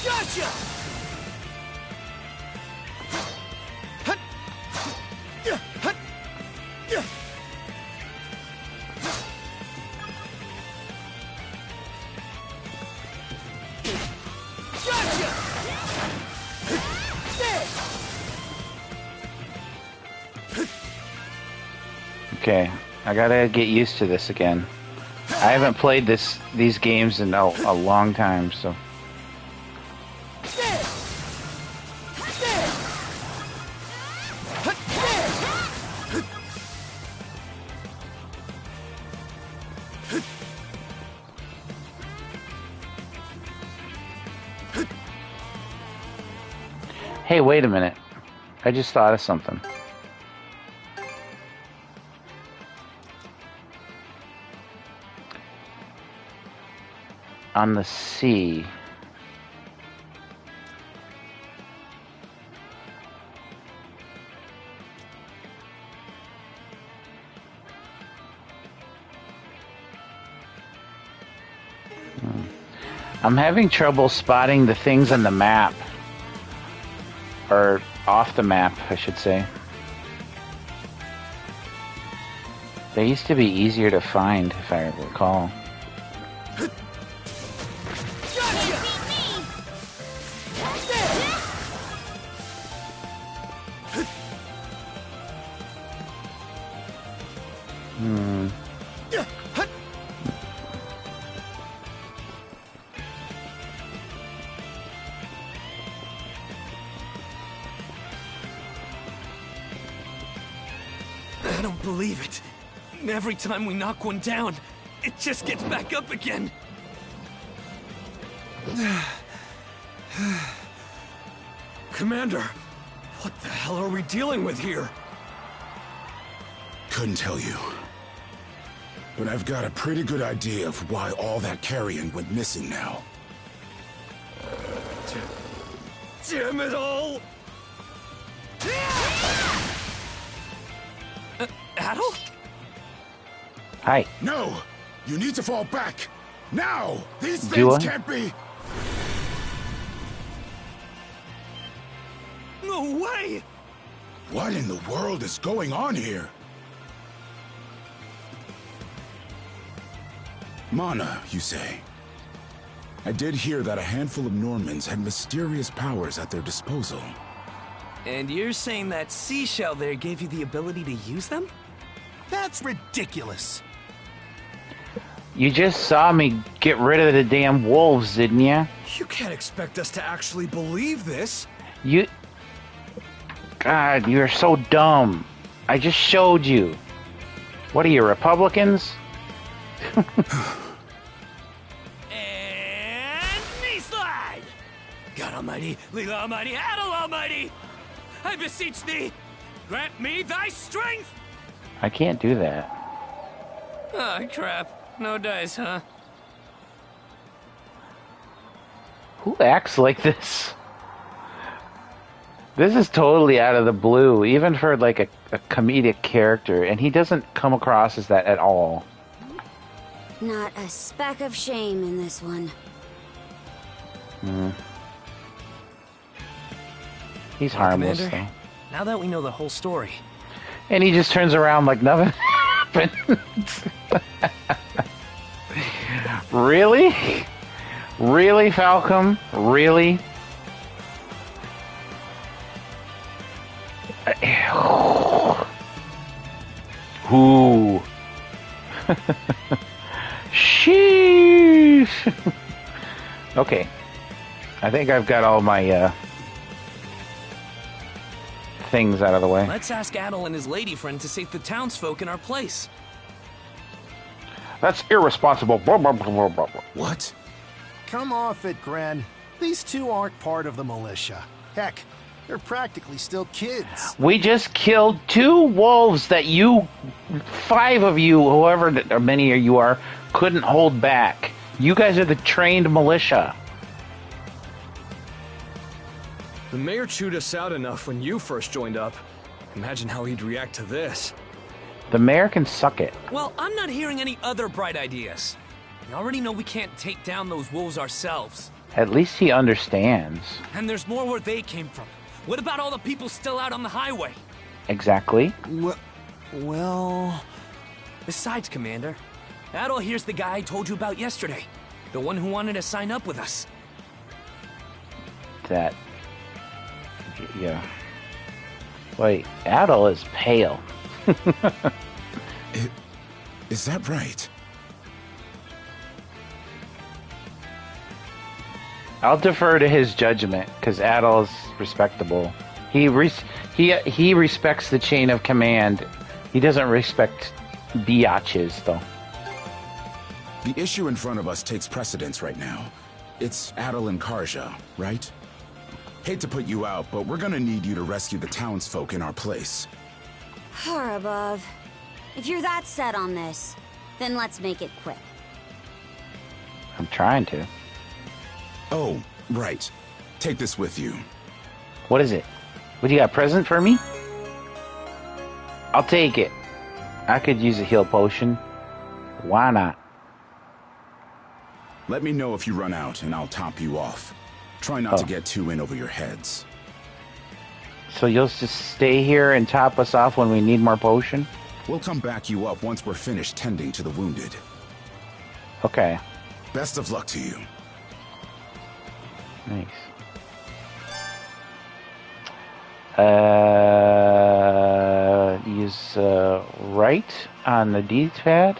Speaker 6: Gotcha!
Speaker 1: Okay, I gotta get used to this again. I haven't played these games in a long time, so. Hey, wait a minute. I just thought of something. On the sea. I'm having trouble spotting the things on the map. Or off the map, I should say. They used to be easier to find, if I recall.
Speaker 9: I don't believe it. Every time we knock one down, it just gets back up again. Commander, what the hell are we dealing with here?
Speaker 20: Couldn't tell you. But I've got a pretty good idea of why all that carrion went missing now.
Speaker 9: Damn it all! Adol?
Speaker 1: Hi.
Speaker 20: No! You need to fall back! Now! These
Speaker 1: Do
Speaker 20: things
Speaker 1: I?
Speaker 20: can't be...
Speaker 9: No way!
Speaker 20: What in the world is going on here? Mana, you say? I did hear that a handful of Normans had mysterious powers at their disposal.
Speaker 16: And you're saying that seashell there gave you the ability to use them?
Speaker 12: That's ridiculous.
Speaker 1: You just saw me get rid of the damn wolves, didn't you?
Speaker 9: You can't expect us to actually believe this.
Speaker 1: You... God, you're so dumb. I just showed you. What are you, Republicans?
Speaker 6: And knee slide! God Almighty, Leela Almighty, Adel Almighty! I beseech thee, grant me thy strength!
Speaker 1: I can't do that.
Speaker 16: Oh, crap. No dice, huh?
Speaker 1: Who acts like this? This is totally out of the blue, even for like a comedic character, and he doesn't come across as that at all.
Speaker 7: Not a speck of shame in this one.
Speaker 1: He's
Speaker 16: Well,
Speaker 1: harmless,
Speaker 16: Commander,
Speaker 1: though.
Speaker 16: now that we know the whole story,
Speaker 1: And he just turns around like nothing happened. Really? Really, Falcom? Really? Ooh. Sheesh. Okay. I think I've got all my things out of the way.
Speaker 16: let's ask Adel and his lady friend to save the townsfolk in our place.
Speaker 1: That's irresponsible. Blah, blah, blah, blah, blah, blah.
Speaker 20: What?
Speaker 12: Come off it, Gren. These two aren't part of the militia. Heck, they're practically still kids.
Speaker 1: We just killed 2 wolves that you, 5 of you, whoever many of you are, couldn't hold back. You guys are the trained militia.
Speaker 9: The mayor chewed us out enough when you first joined up. Imagine how he'd react to this.
Speaker 1: The mayor can suck it.
Speaker 16: Well, I'm not hearing any other bright ideas. We already know we can't take down those wolves ourselves.
Speaker 1: At least he understands.
Speaker 16: And there's more where they came from. What about all the people still out on the highway?
Speaker 1: Exactly.
Speaker 12: Well...
Speaker 16: Besides, Commander, Adel here's the guy I told you about yesterday. The one who wanted to sign up with us.
Speaker 1: That... Yeah. Wait, Adel is pale.
Speaker 20: Is that right?
Speaker 1: I'll defer to his judgment, because Adel is respectable. He respects the chain of command. He doesn't respect biatches, though.
Speaker 20: The issue in front of us takes precedence right now. It's Adel and Karja, right? Hate to put you out, but we're gonna need you to rescue the townsfolk in our place.
Speaker 7: Far above. If you're that set on this, then let's make it quick.
Speaker 1: I'm trying to.
Speaker 20: Oh, right. Take this with you.
Speaker 1: What is it? What, do you got a present for me? I'll take it. I could use a heal potion. Why not?
Speaker 20: Let me know if you run out, and I'll top you off. Try not to
Speaker 1: Oh.
Speaker 20: get too in over your heads.
Speaker 1: So you'll just stay here and top us off when we need more potion?
Speaker 20: We'll come back you up once we're finished tending to the wounded.
Speaker 1: Okay.
Speaker 20: Best of luck to you.
Speaker 1: Nice. Use right on the D-pad.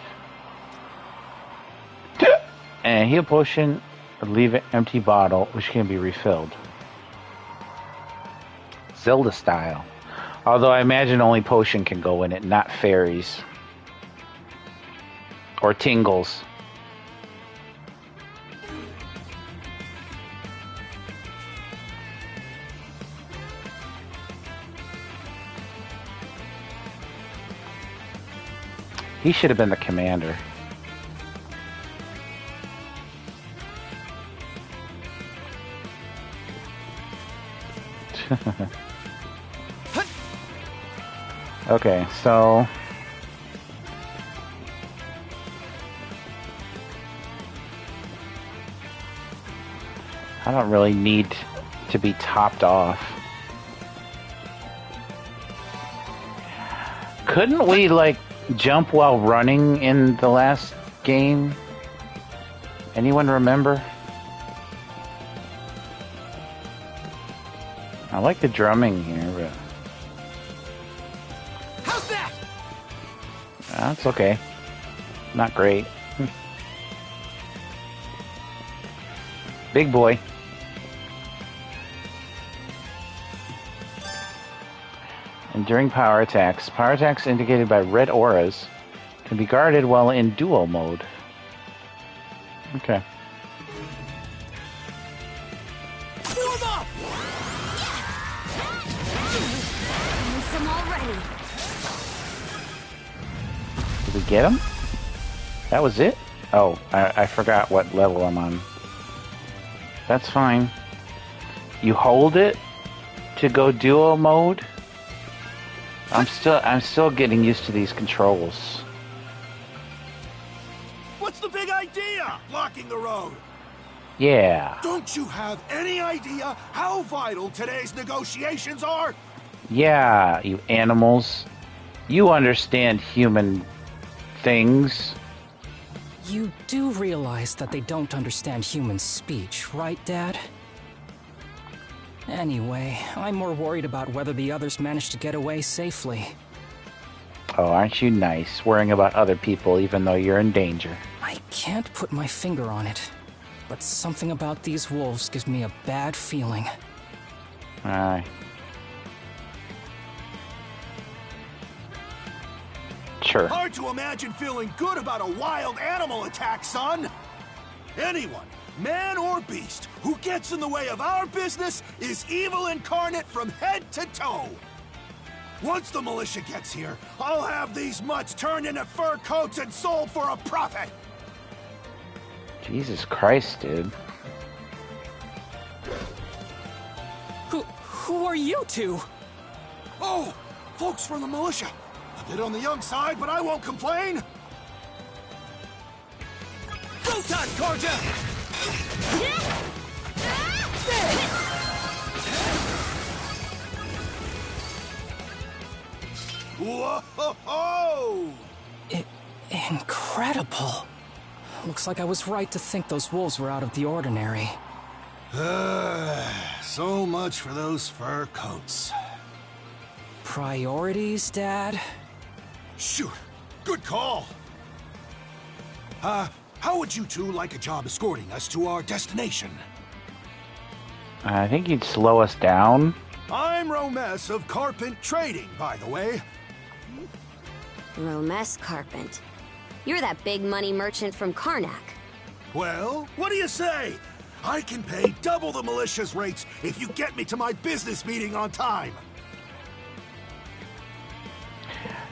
Speaker 1: And heal potion, leave an empty bottle, which can be refilled. Zelda style. Although I imagine only potion can go in it, not fairies. Or tingles. He should have been the commander. Okay, so I don't really need to be topped off. Couldn't we, like, jump while running in the last game? Anyone remember? I like the drumming here, but...
Speaker 6: How's that?
Speaker 1: That's okay. Not great. Big boy. Enduring power attacks. Power attacks indicated by red auras can be guarded while in duo mode. Okay.
Speaker 6: Form up!
Speaker 7: Some already.
Speaker 1: Did we get him? That was it? Oh, I forgot what level I'm on. That's fine. You hold it to go duo mode? I'm still getting used to these controls.
Speaker 12: What's the big idea? Blocking the road.
Speaker 1: Yeah.
Speaker 12: Don't you have any idea how vital today's negotiations are?
Speaker 1: Yeah, you animals. You understand human things.
Speaker 10: You do realize that they don't understand human speech, right, Dad? Anyway, I'm more worried about whether the others managed to get away safely.
Speaker 1: Oh, aren't you nice, worrying about other people even though you're in danger?
Speaker 10: I can't put my finger on it, but something about these wolves gives me a bad feeling.
Speaker 1: Aye. Sure.
Speaker 12: Hard to imagine feeling good about a wild animal attack, son. Anyone, man or beast, who gets in the way of our business is evil incarnate from head to toe. Once the militia gets here, I'll have these mutts turned into fur coats and sold for a profit.
Speaker 1: Jesus Christ, dude.
Speaker 10: Who are you two?
Speaker 12: Oh, folks from the militia. A bit on the young side, but I won't complain.
Speaker 6: Go time, Korja!
Speaker 12: Whoa-ho-ho!
Speaker 10: Incredible. Looks like I was right to think those wolves were out of the ordinary.
Speaker 12: So much for those fur coats.
Speaker 10: Priorities, Dad?
Speaker 12: Shoot, good call. How would you two like a job escorting us to our destination?
Speaker 1: I think you'd slow us down.
Speaker 12: I'm Romes of Carpent Trading, by the way.
Speaker 7: Romes Carpent. You're that big money merchant from Karnak.
Speaker 12: Well, what do you say? I can pay double the militia's rates if you get me to my business meeting on time.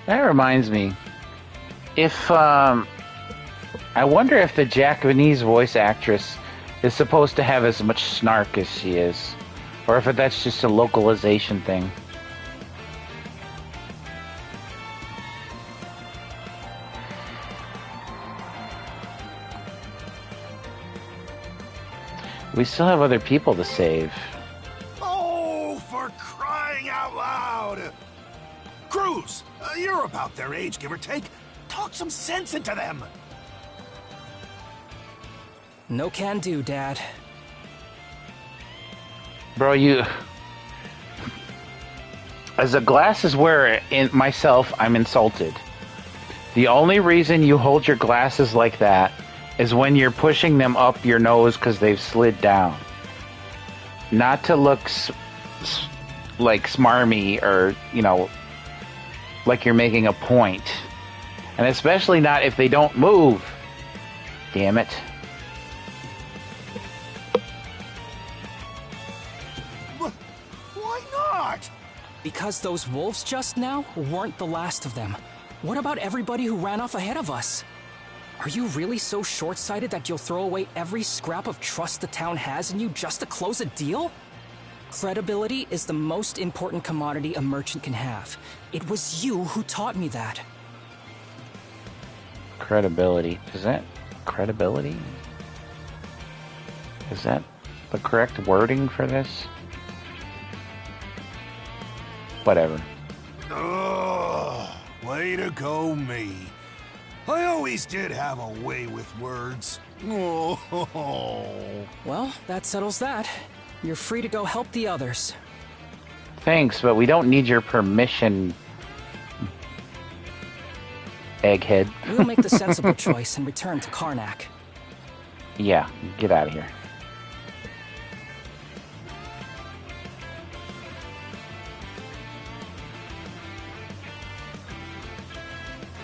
Speaker 1: That reminds me. If, I wonder if the Japanese voice actress is supposed to have as much snark as she is. Or if that's just a localization thing. We still have other people to save.
Speaker 12: Oh, for crying out loud! Cruz, you're about their age, give or take. Talk some sense into them.
Speaker 10: No can do, Dad.
Speaker 1: Bro, you... As a glasses wearer myself, I'm insulted. The only reason you hold your glasses like that is when you're pushing them up your nose because they've slid down. Not to look like smarmy or, you know, like you're making a point. And especially not if they don't move. Damn it.
Speaker 12: Why not?
Speaker 10: Because those wolves just now weren't the last of them. What about everybody who ran off ahead of us? Are you really so short-sighted that you'll throw away every scrap of trust the town has in you just to close a deal? Credibility is the most important commodity a merchant can have. It was you who taught me that.
Speaker 1: Credibility. Is that credibility? Is that the correct wording for this? Whatever.
Speaker 12: Oh, way to go, me. I always did have a way with words. Oh.
Speaker 10: Well, that settles that. You're free to go help the others.
Speaker 1: Thanks, but we don't need your permission, egghead.
Speaker 10: We'll make the sensible choice and return to Karnak.
Speaker 1: Yeah, get out of here.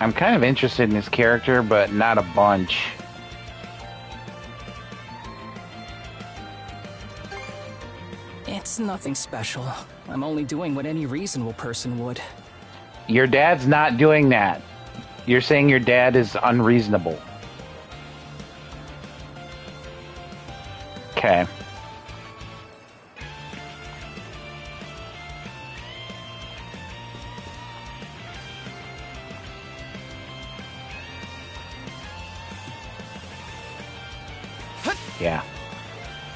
Speaker 1: I'm kind of interested in his character, but not a bunch.
Speaker 10: It's nothing special. I'm only doing what any reasonable person would.
Speaker 1: Your dad's not doing that. You're saying your dad is unreasonable. Okay. Yeah.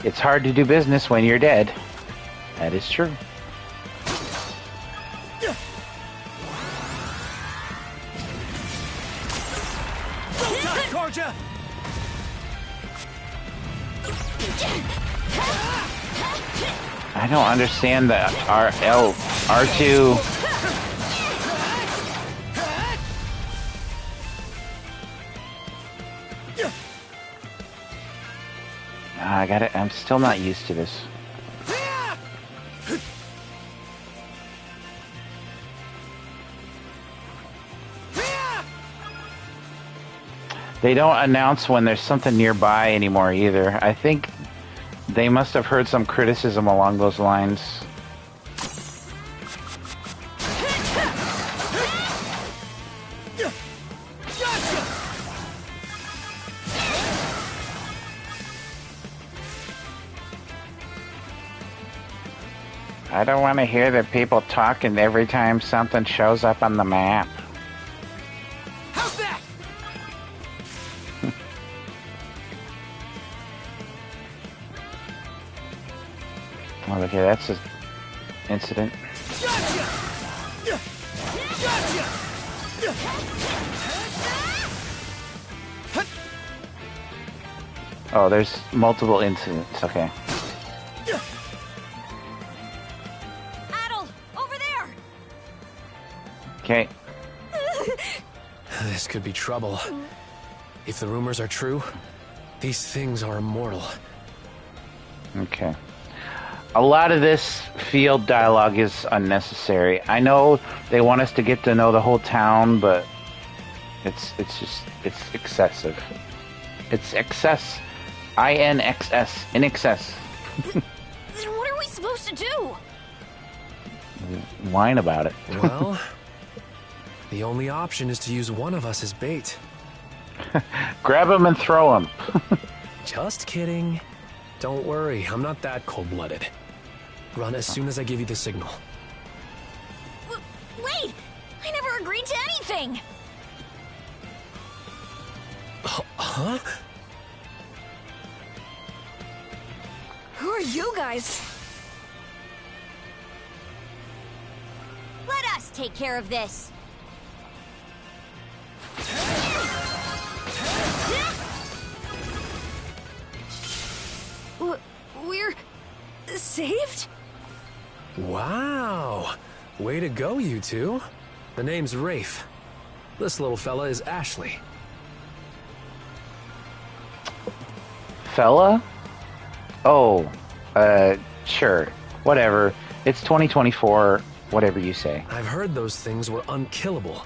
Speaker 1: It's hard to do business when you're dead. That is true. I don't understand the R2. I got it. I'm still not used to this. They don't announce when there's something nearby anymore either. I think they must have heard some criticism along those lines. I don't want to hear the people talking every time something shows up on the map.
Speaker 6: How's that?
Speaker 1: Oh, okay, that's an incident. Oh, there's multiple incidents. Okay.
Speaker 7: Adel, over there.
Speaker 1: Okay.
Speaker 3: This could be trouble. If the rumors are true, these things are immortal.
Speaker 1: Okay. A lot of this field dialogue is unnecessary. I know they want us to get to know the whole town, but it's excessive. It's excess. INXS. In excess.
Speaker 7: Then what are we supposed to do?
Speaker 1: Whine about it.
Speaker 3: Well, the only option is to use one of us as bait.
Speaker 1: Grab him and throw him.
Speaker 3: Just kidding. Don't worry, I'm not that cold-blooded. Run as soon as I give you the signal.
Speaker 7: Wait! I never agreed to anything!
Speaker 3: Huh?
Speaker 7: Who are you guys? Let us take care of this. We're saved?
Speaker 3: Wow! Way to go, you two. The name's Rafe. This little fella is Ashley.
Speaker 1: Fella? Oh, sure. Whatever. It's 2024. Whatever you say.
Speaker 3: I've heard those things were unkillable.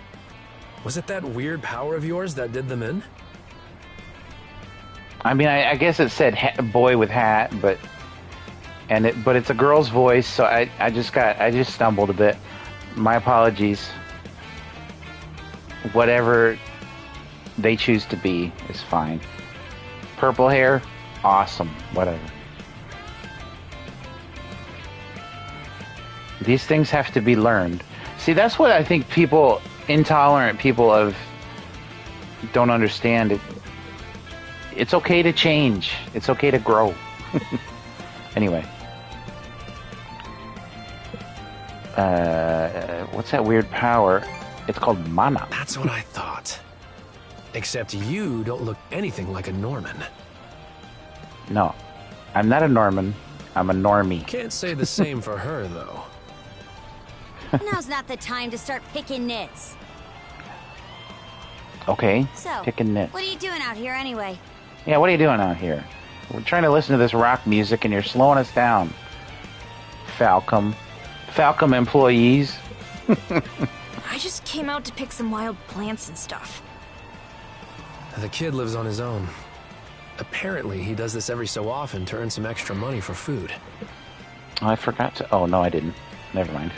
Speaker 3: Was it that weird power of yours that did them in?
Speaker 1: I mean, I guess it said boy with hat, but it's a girl's voice, so I just stumbled a bit. My apologies. Whatever they choose to be is fine. Purple hair, awesome. Whatever. These things have to be learned. See, that's what I think intolerant people don't understand. It's okay to change. It's okay to grow. Anyway. What's that weird power? It's called mana.
Speaker 3: That's what I thought. Except you don't look anything like a Norman.
Speaker 1: No, I'm not a Norman. I'm a normie.
Speaker 3: Can't say the same for her, though.
Speaker 7: Now's not the time to start picking nits.
Speaker 1: Okay,
Speaker 7: So,
Speaker 1: picking nits.
Speaker 7: what are you doing out here anyway?
Speaker 1: Yeah, what are you doing out here? We're trying to listen to this rock music and you're slowing us down. Falcom employees.
Speaker 15: I just came out to pick some wild plants and stuff.
Speaker 3: The kid lives on his own. Apparently, he does this every so often to earn some extra money for food.
Speaker 1: Oh, I forgot to... Oh, no, I didn't. Never mind.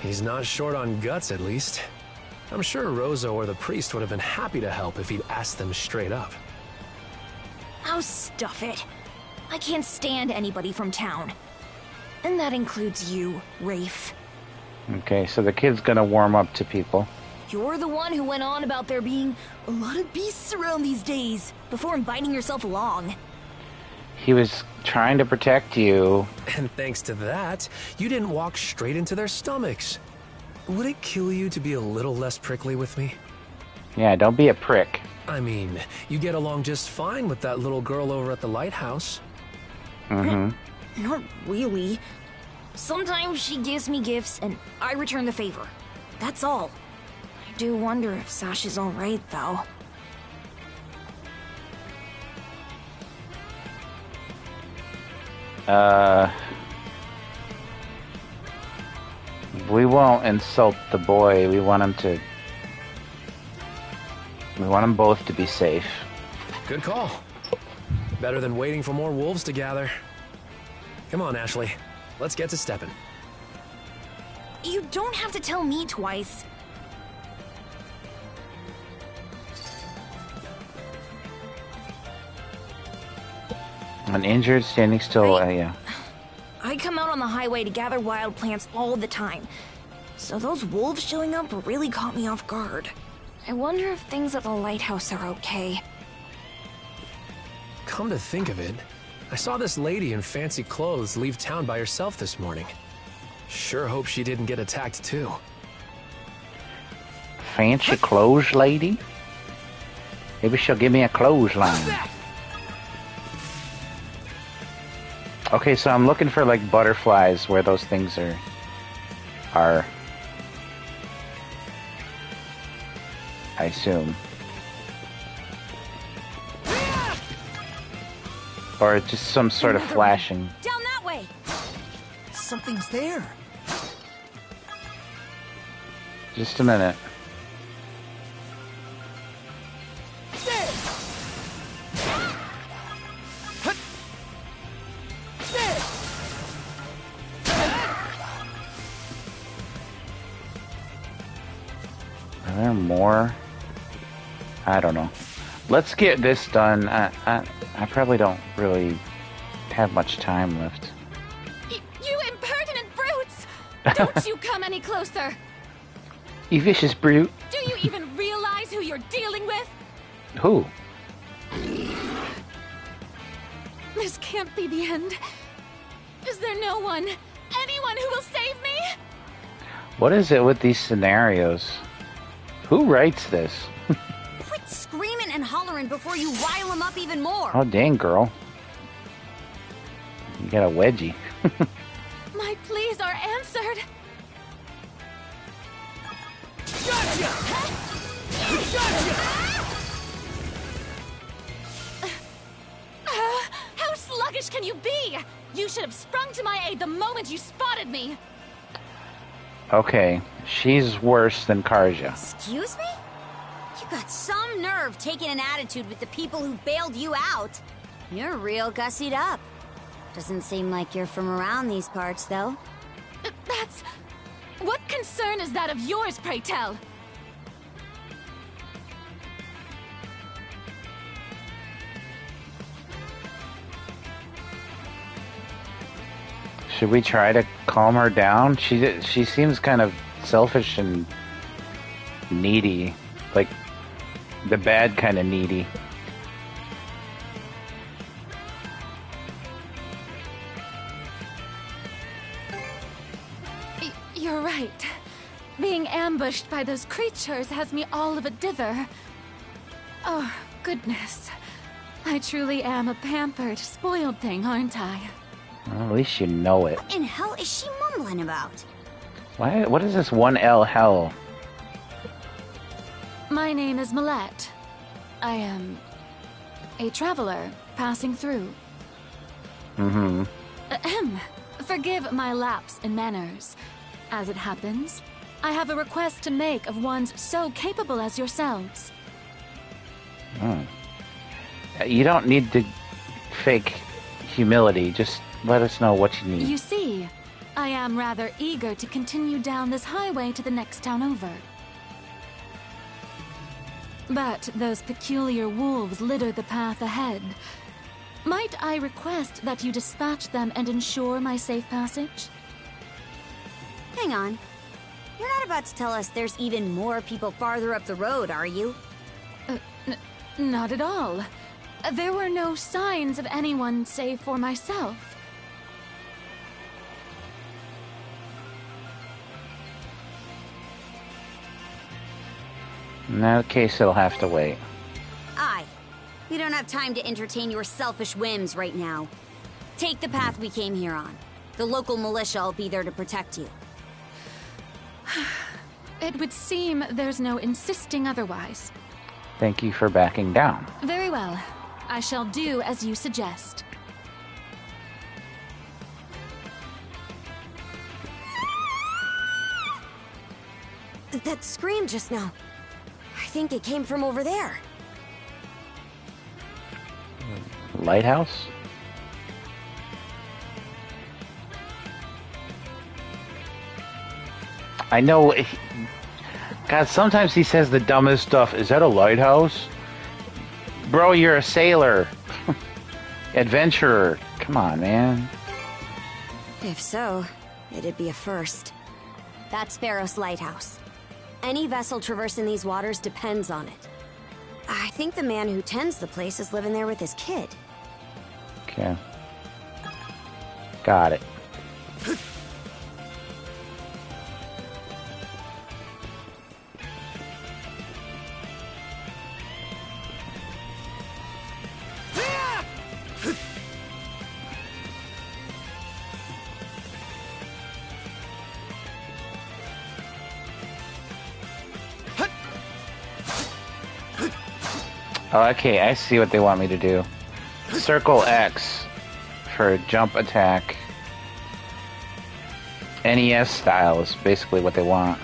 Speaker 3: He's not short on guts, at least. I'm sure Rozo or the priest would have been happy to help if he'd asked them straight up.
Speaker 15: Oh, stuff it. I can't stand anybody from town. And that includes you, Rafe.
Speaker 1: Okay, so the kid's gonna warm up to people.
Speaker 15: You're the one who went on about there being a lot of beasts around these days, before inviting yourself along.
Speaker 1: He was trying to protect you.
Speaker 3: And thanks to that, you didn't walk straight into their stomachs. Would it kill you to be a little less prickly with me?
Speaker 1: Yeah, don't be a prick.
Speaker 3: I mean, you get along just fine with that little girl over at the lighthouse.
Speaker 1: Mm-hmm.
Speaker 15: Not really. Sometimes she gives me gifts, and I return the favor. That's all. I do wonder if Sasha's alright, though.
Speaker 1: We won't insult the boy. We want him both to be safe.
Speaker 3: Good call. Better than waiting for more wolves to gather. Come on, Ashley. Let's get to stepping.
Speaker 15: You don't have to tell me twice.
Speaker 1: An injured, standing still, yeah.
Speaker 15: I come out on the highway to gather wild plants all the time. So those wolves showing up really caught me off guard. I wonder if things at the lighthouse are okay.
Speaker 3: Come to think of it, I saw this lady in fancy clothes leave town by herself this morning. Sure hope she didn't get attacked too.
Speaker 1: Fancy clothes lady? Maybe she'll give me a clothesline. Okay, so I'm looking for like butterflies where those things are. I assume. Or just some sort of flashing.
Speaker 7: Down that way!
Speaker 6: Something's there.
Speaker 1: Just a minute. Are there more? I don't know. Let's get this done. I probably don't really have much time left.
Speaker 15: You impertinent brutes! Don't you come any closer!
Speaker 1: You vicious brute.
Speaker 15: Do you even realize who you're dealing with?
Speaker 1: Who?
Speaker 15: This can't be the end. Is there no one, anyone who will save me?
Speaker 1: What is it with these scenarios? Who writes this?
Speaker 7: Quit screaming and hollering before you rile them up even more.
Speaker 1: Oh, dang, girl. You got a wedgie.
Speaker 15: My pleas are answered.
Speaker 6: Gotcha!
Speaker 15: How sluggish can you be? You should have sprung to my aid the moment you spotted me.
Speaker 1: Okay, she's worse than Karja.
Speaker 7: Excuse me? You got some nerve taking an attitude with the people who bailed you out. You're real gussied up. Doesn't seem like you're from around these parts, though.
Speaker 15: That's... What concern is that of yours, pray tell?
Speaker 1: Should we try to calm her down? She seems kind of selfish and needy. Like, the bad kind of needy.
Speaker 13: ambushed by those creatures has me all of a dither. Oh, goodness. I truly am a pampered, spoiled thing, aren't I?
Speaker 1: Well, at least you know it.
Speaker 7: What in hell is she mumbling about?
Speaker 1: Why? What is this 1L hell?
Speaker 13: My name is Millette. I am a traveler passing through.
Speaker 1: Mm-hmm.
Speaker 13: Ahem. Forgive my lapse in manners. As it happens, I have a request to make of ones so capable as yourselves.
Speaker 1: You don't need to fake humility. Just let us know what you need.
Speaker 13: You see, I am rather eager to continue down this highway to the next town over. But those peculiar wolves litter the path ahead. Might I request that you dispatch them and ensure my safe passage?
Speaker 7: Hang on. You're not about to tell us there's even more people farther up the road, are you?
Speaker 13: Not at all. There were no signs of anyone save for myself.
Speaker 1: In that case, it'll have to wait.
Speaker 7: Aye. We don't have time to entertain your selfish whims right now. Take the path we came here on. The local militia will be there to protect you.
Speaker 13: It would seem there's no insisting otherwise.
Speaker 1: Thank you for backing down.
Speaker 13: Very well. I shall do as you suggest.
Speaker 7: That scream just now. I think it came from over there.
Speaker 1: Lighthouse? I know. God, sometimes he says the dumbest stuff. Is that a lighthouse? Bro, you're a sailor. Adventurer. Come on, man.
Speaker 7: If so, it'd be a first. That's Pharos Lighthouse. Any vessel traversing these waters depends on it. I think the man who tends the place is living there with his kid.
Speaker 1: Okay. Got it. Oh, okay, I see what they want me to do. Circle X for jump attack. NES style is basically what they want.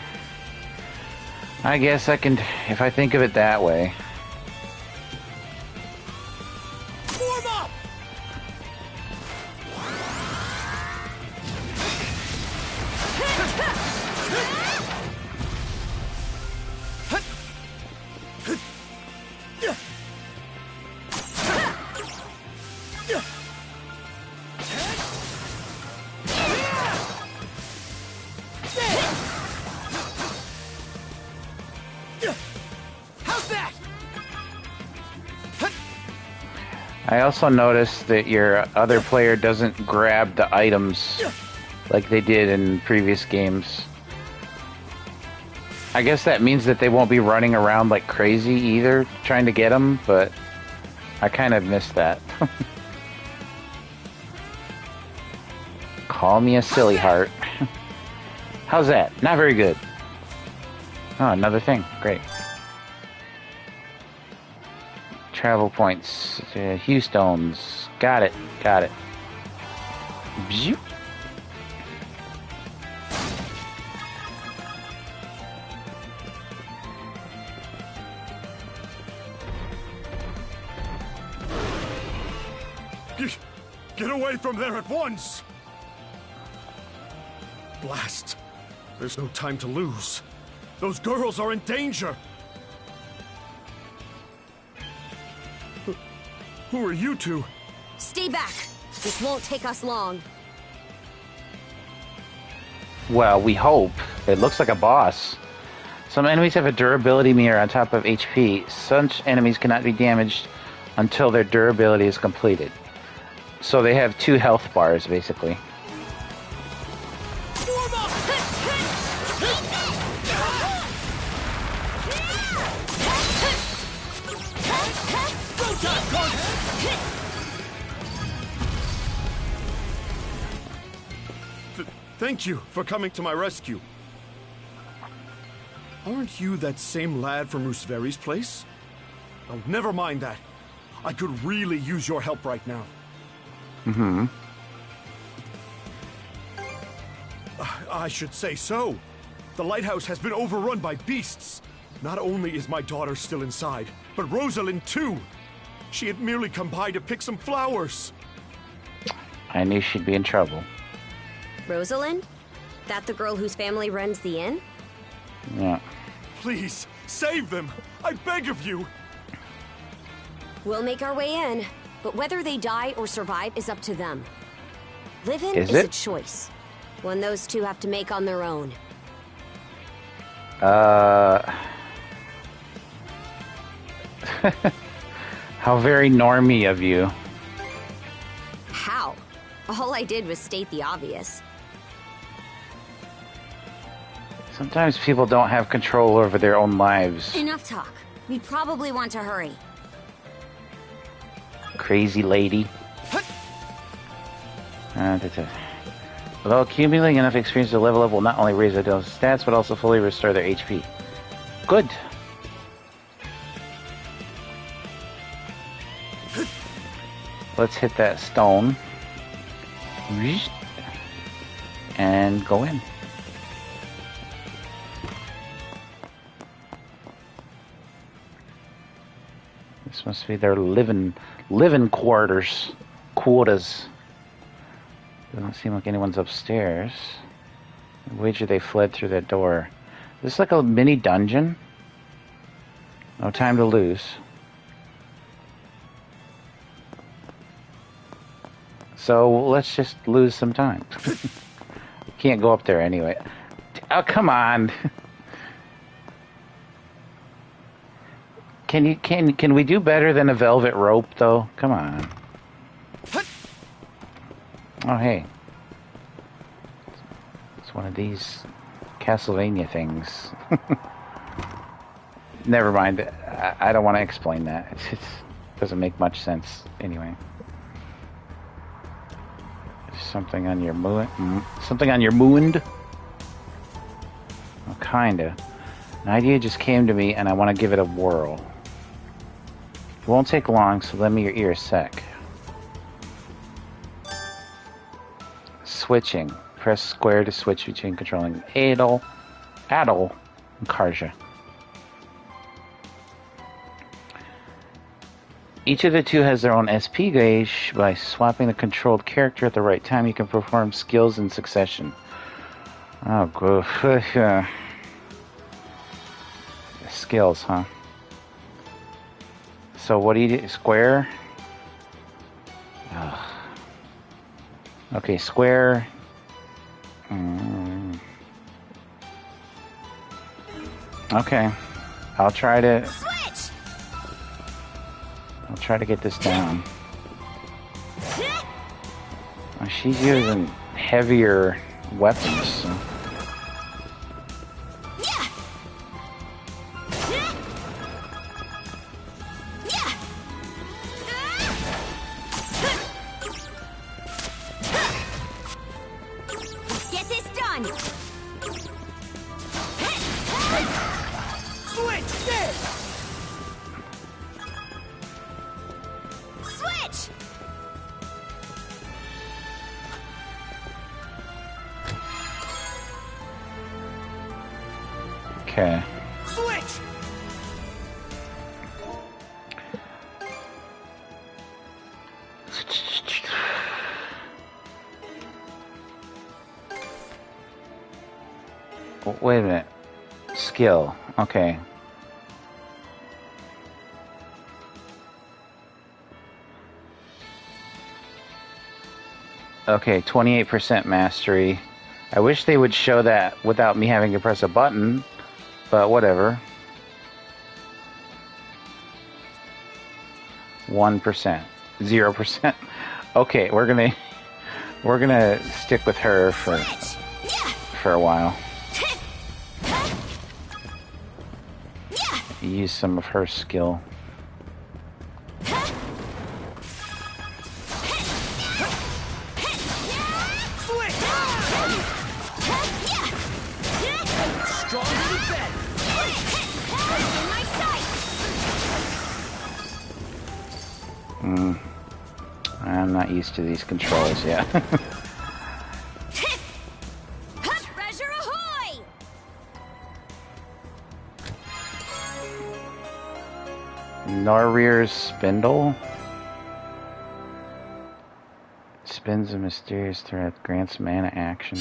Speaker 1: I guess I can, if I think of it that way.
Speaker 6: Form up!
Speaker 1: I also noticed that your other player doesn't grab the items like they did in previous games. I guess that means that they won't be running around like crazy either, trying to get them, but I kind of missed that. Call me a silly heart. How's that? Not very good. Oh, another thing. Great. Travel points. Hue stones. Got it. Got it. Bzoo.
Speaker 4: Get away from there at once! Blast! There's no time to lose. Those girls are in danger! Who are you two?
Speaker 7: Stay back. This won't take us long.
Speaker 1: Well, we hope. It looks like a boss. Some enemies have a durability meter on top of HP. Such enemies cannot be damaged until their durability is completed. So they have 2 health bars, basically.
Speaker 8: Thank you for coming to my rescue. Aren't you that same lad from Rooseveri's place? Oh, never mind that. I could really use your help right now.
Speaker 1: Mm-hmm.
Speaker 8: I should say so. The lighthouse has been overrun by beasts. Not only is my daughter still inside, but Rosalind too. She had merely come by to pick some flowers.
Speaker 1: I knew she'd be in trouble.
Speaker 7: Rosalind? That the girl whose family runs the inn?
Speaker 1: Yeah.
Speaker 8: Please, save them! I beg of you!
Speaker 7: We'll make our way in, but whether they die or survive is up to them. Living
Speaker 1: Is
Speaker 7: is a
Speaker 1: it?
Speaker 7: choice. One those two have to make on their own.
Speaker 1: How very normie of you.
Speaker 7: How? All I did was state the obvious.
Speaker 1: Sometimes people don't have control over their own lives.
Speaker 7: Enough talk. We probably want to hurry.
Speaker 1: Crazy lady. Although accumulating enough experience to level up will not only raise their stats, but also fully restore their HP. Good. Let's hit that stone. And go in. This must be their living quarters. Quotas. Doesn't seem like anyone's upstairs. I wager they fled through that door. Is this like a mini dungeon? No time to lose. So let's just lose some time. Can't go up there anyway. Oh, come on. Can we do better than a velvet rope though? Come on. Oh hey. It's one of these Castlevania things. Never mind. I don't want to explain that. It doesn't make much sense anyway. Something on your something on your moond? Oh, kinda. An idea just came to me and I want to give it a whirl. It won't take long, so lend me your ear a sec. Switching. Press square to switch between controlling Adol, and Karja. Each of the two has their own SP gauge. By swapping the controlled character at the right time, you can perform skills in succession. Oh, good. Skills, huh? So what do you do? Square? Ugh. Okay, square. Okay. I'll try to get this down. Oh, she's using heavier weapons. So.
Speaker 7: Get this done!
Speaker 6: Switch! There!
Speaker 7: Switch!
Speaker 1: Okay.
Speaker 6: Switch!
Speaker 1: Wait a minute. Skill. Okay. Okay, 28% mastery. I wish they would show that without me having to press a button, but whatever. 1%. 0%. Okay, we're gonna stick with her for a while. Use some of her skill. I'm not used to these controls yet.
Speaker 7: Treasure ahoy!
Speaker 1: Norrir's spindle spins a mysterious thread, grants mana action.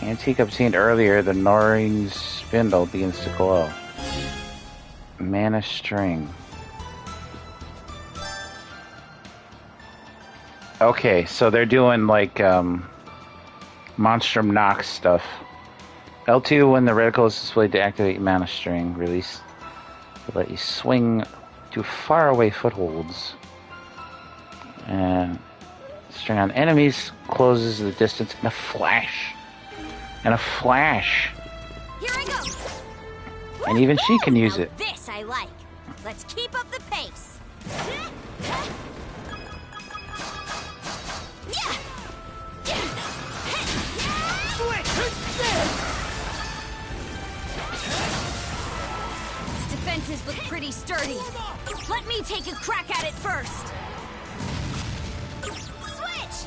Speaker 1: Antique obtained earlier, the Norrir's spindle begins to glow. Mana string. Okay, so they're doing like Monstrum Nox stuff. L2, when the reticle is displayed to activate mana string, release to let you swing to faraway footholds. And string on enemies closes the distance in a flash. And a flash.
Speaker 7: Here I go.
Speaker 1: And even she can use it.
Speaker 7: This I like. Let's keep up the pace. Its defenses look pretty sturdy. Let me take a crack at it first. Switch!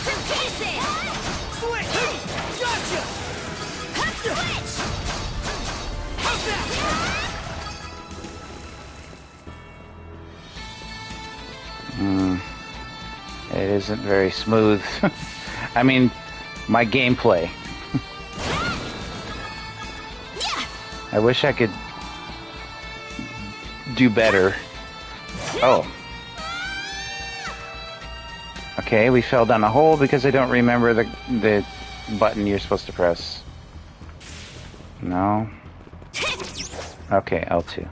Speaker 7: To pieces! Switch! Gotcha! Switch!
Speaker 1: It isn't very smooth. I mean, my gameplay. I wish I could do better. Oh. Okay, we fell down a hole because I don't remember the button you're supposed to press. No. Okay, L2.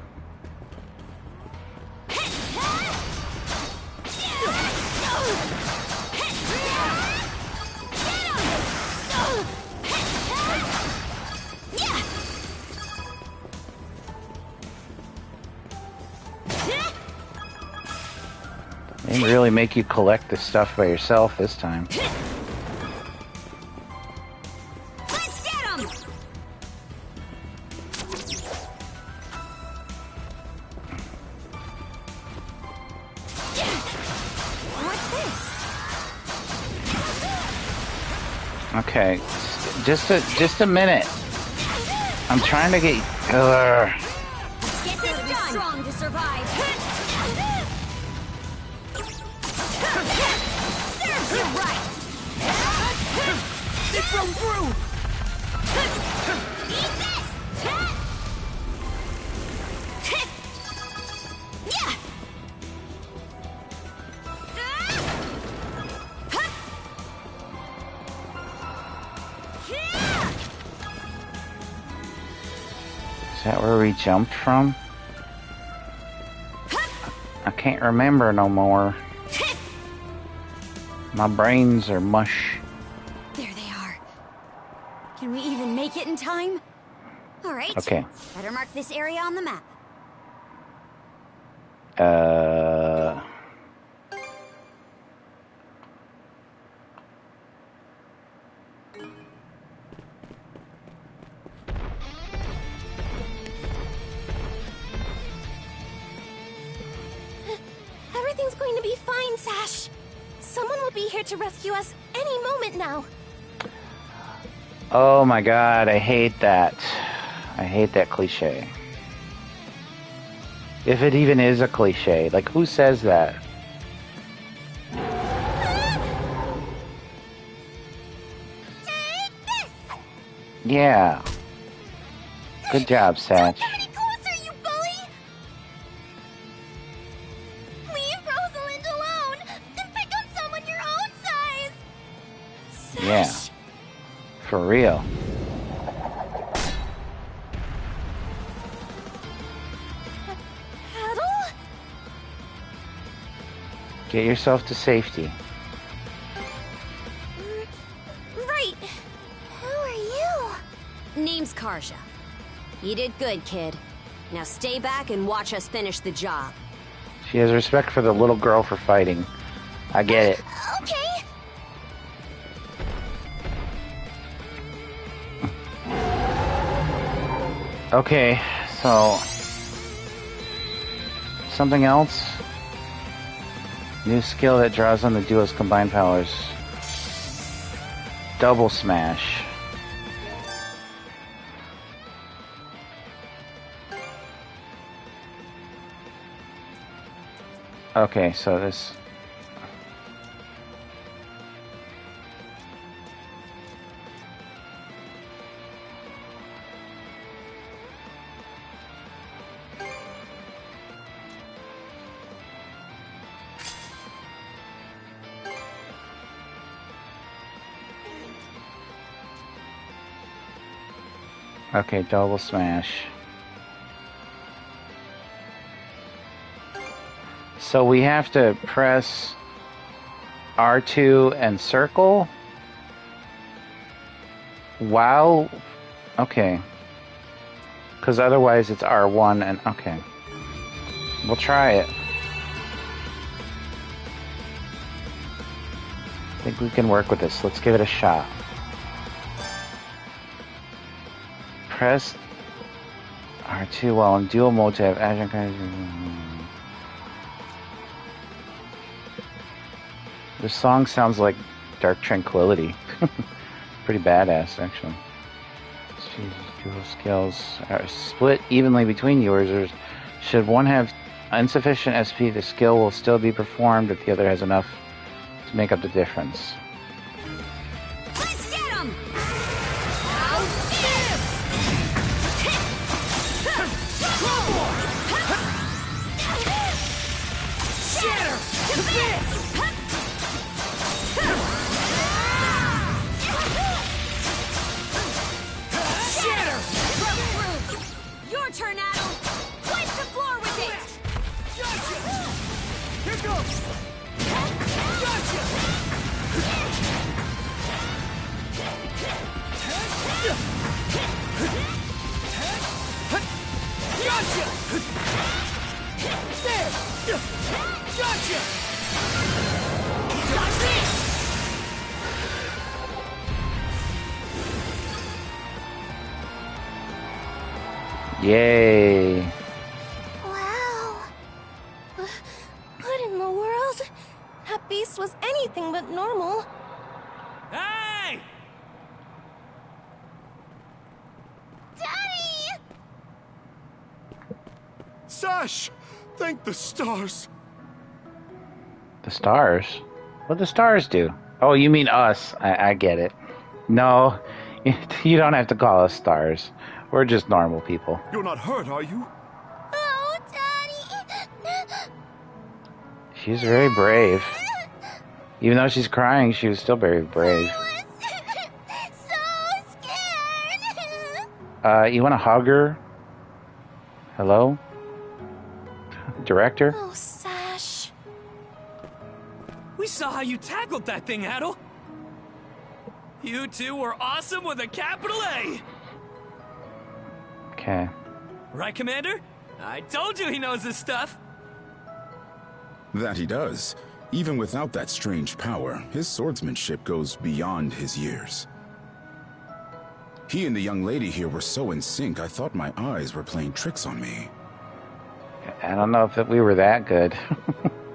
Speaker 1: They didn't really make you collect the stuff by yourself this time.
Speaker 7: Let's get 'em! What's this?
Speaker 1: Okay, just a minute. I'm trying to get.
Speaker 7: Let's get this done. Strong to survive. Serves you right. It broke through. Eat this. Yeah.
Speaker 1: Is that where we jumped from? I can't remember no more. My brains are mush.
Speaker 7: There they are. Can we even make it in time? All right.
Speaker 1: Okay.
Speaker 7: Better mark this area on the map.
Speaker 11: Everything's going to be fine, Sash. Someone will be here to rescue us any moment now.
Speaker 1: Oh my god, I hate that. I hate that cliche. If it even is a cliche. Like, who says that? Yeah. Good job, Satch.
Speaker 11: Closer, you bully! Leave Rosalind alone and pick on someone your own size! Sash.
Speaker 1: Yeah. For real.
Speaker 11: Adel?
Speaker 1: Get yourself to safety.
Speaker 11: Right. Who are you?
Speaker 7: Name's Karja. You did good, kid. Now stay back and watch us finish the job.
Speaker 1: She has respect for the little girl for fighting. I get it.
Speaker 11: Okay.
Speaker 1: Okay, so something else. New skill that draws on the duo's combined powers. Double smash. Okay, so this... Okay, double smash. So we have to press R2 and circle while... Okay. Because otherwise it's R1 and... Okay. We'll try it. I think we can work with this. Let's give it a shot. Press R2 while in dual mode to have action kind of... This song sounds like Dark Tranquility. Pretty badass, actually. Jesus, dual skills are split evenly between users. Should one have insufficient SP, the skill will still be performed if the other has enough to make up the difference.
Speaker 7: Let's get him! How's this? Shatter to this! Your turn, Adel! Wipe the floor with it! Gotcha! Here goes! Gotcha! Gotcha! There! Gotcha! Got this!
Speaker 1: Yay!
Speaker 11: Wow. What in the world? That beast was anything but normal.
Speaker 6: Hey!
Speaker 11: Daddy!
Speaker 8: Sash! Thank the stars.
Speaker 1: The stars? What the stars do? Oh, you mean us. I get it. No, you don't have to call us stars. We're just normal people.
Speaker 8: You're not hurt, are you?
Speaker 11: Oh, Daddy!
Speaker 1: She's very brave. Even though she's crying, she was still very brave.
Speaker 11: So scared!
Speaker 1: You want to hug her? Hello? Director?
Speaker 11: Oh, Sash.
Speaker 6: We saw how you tackled that thing, Adel. You two were awesome with a capital A!
Speaker 1: Okay.
Speaker 6: Right, Commander? I told you he knows his stuff.
Speaker 20: That he does. Even without that strange power, his swordsmanship goes beyond his years. He and the young lady here were so in sync, I thought my eyes were playing tricks on me.
Speaker 1: I don't know if we were that good.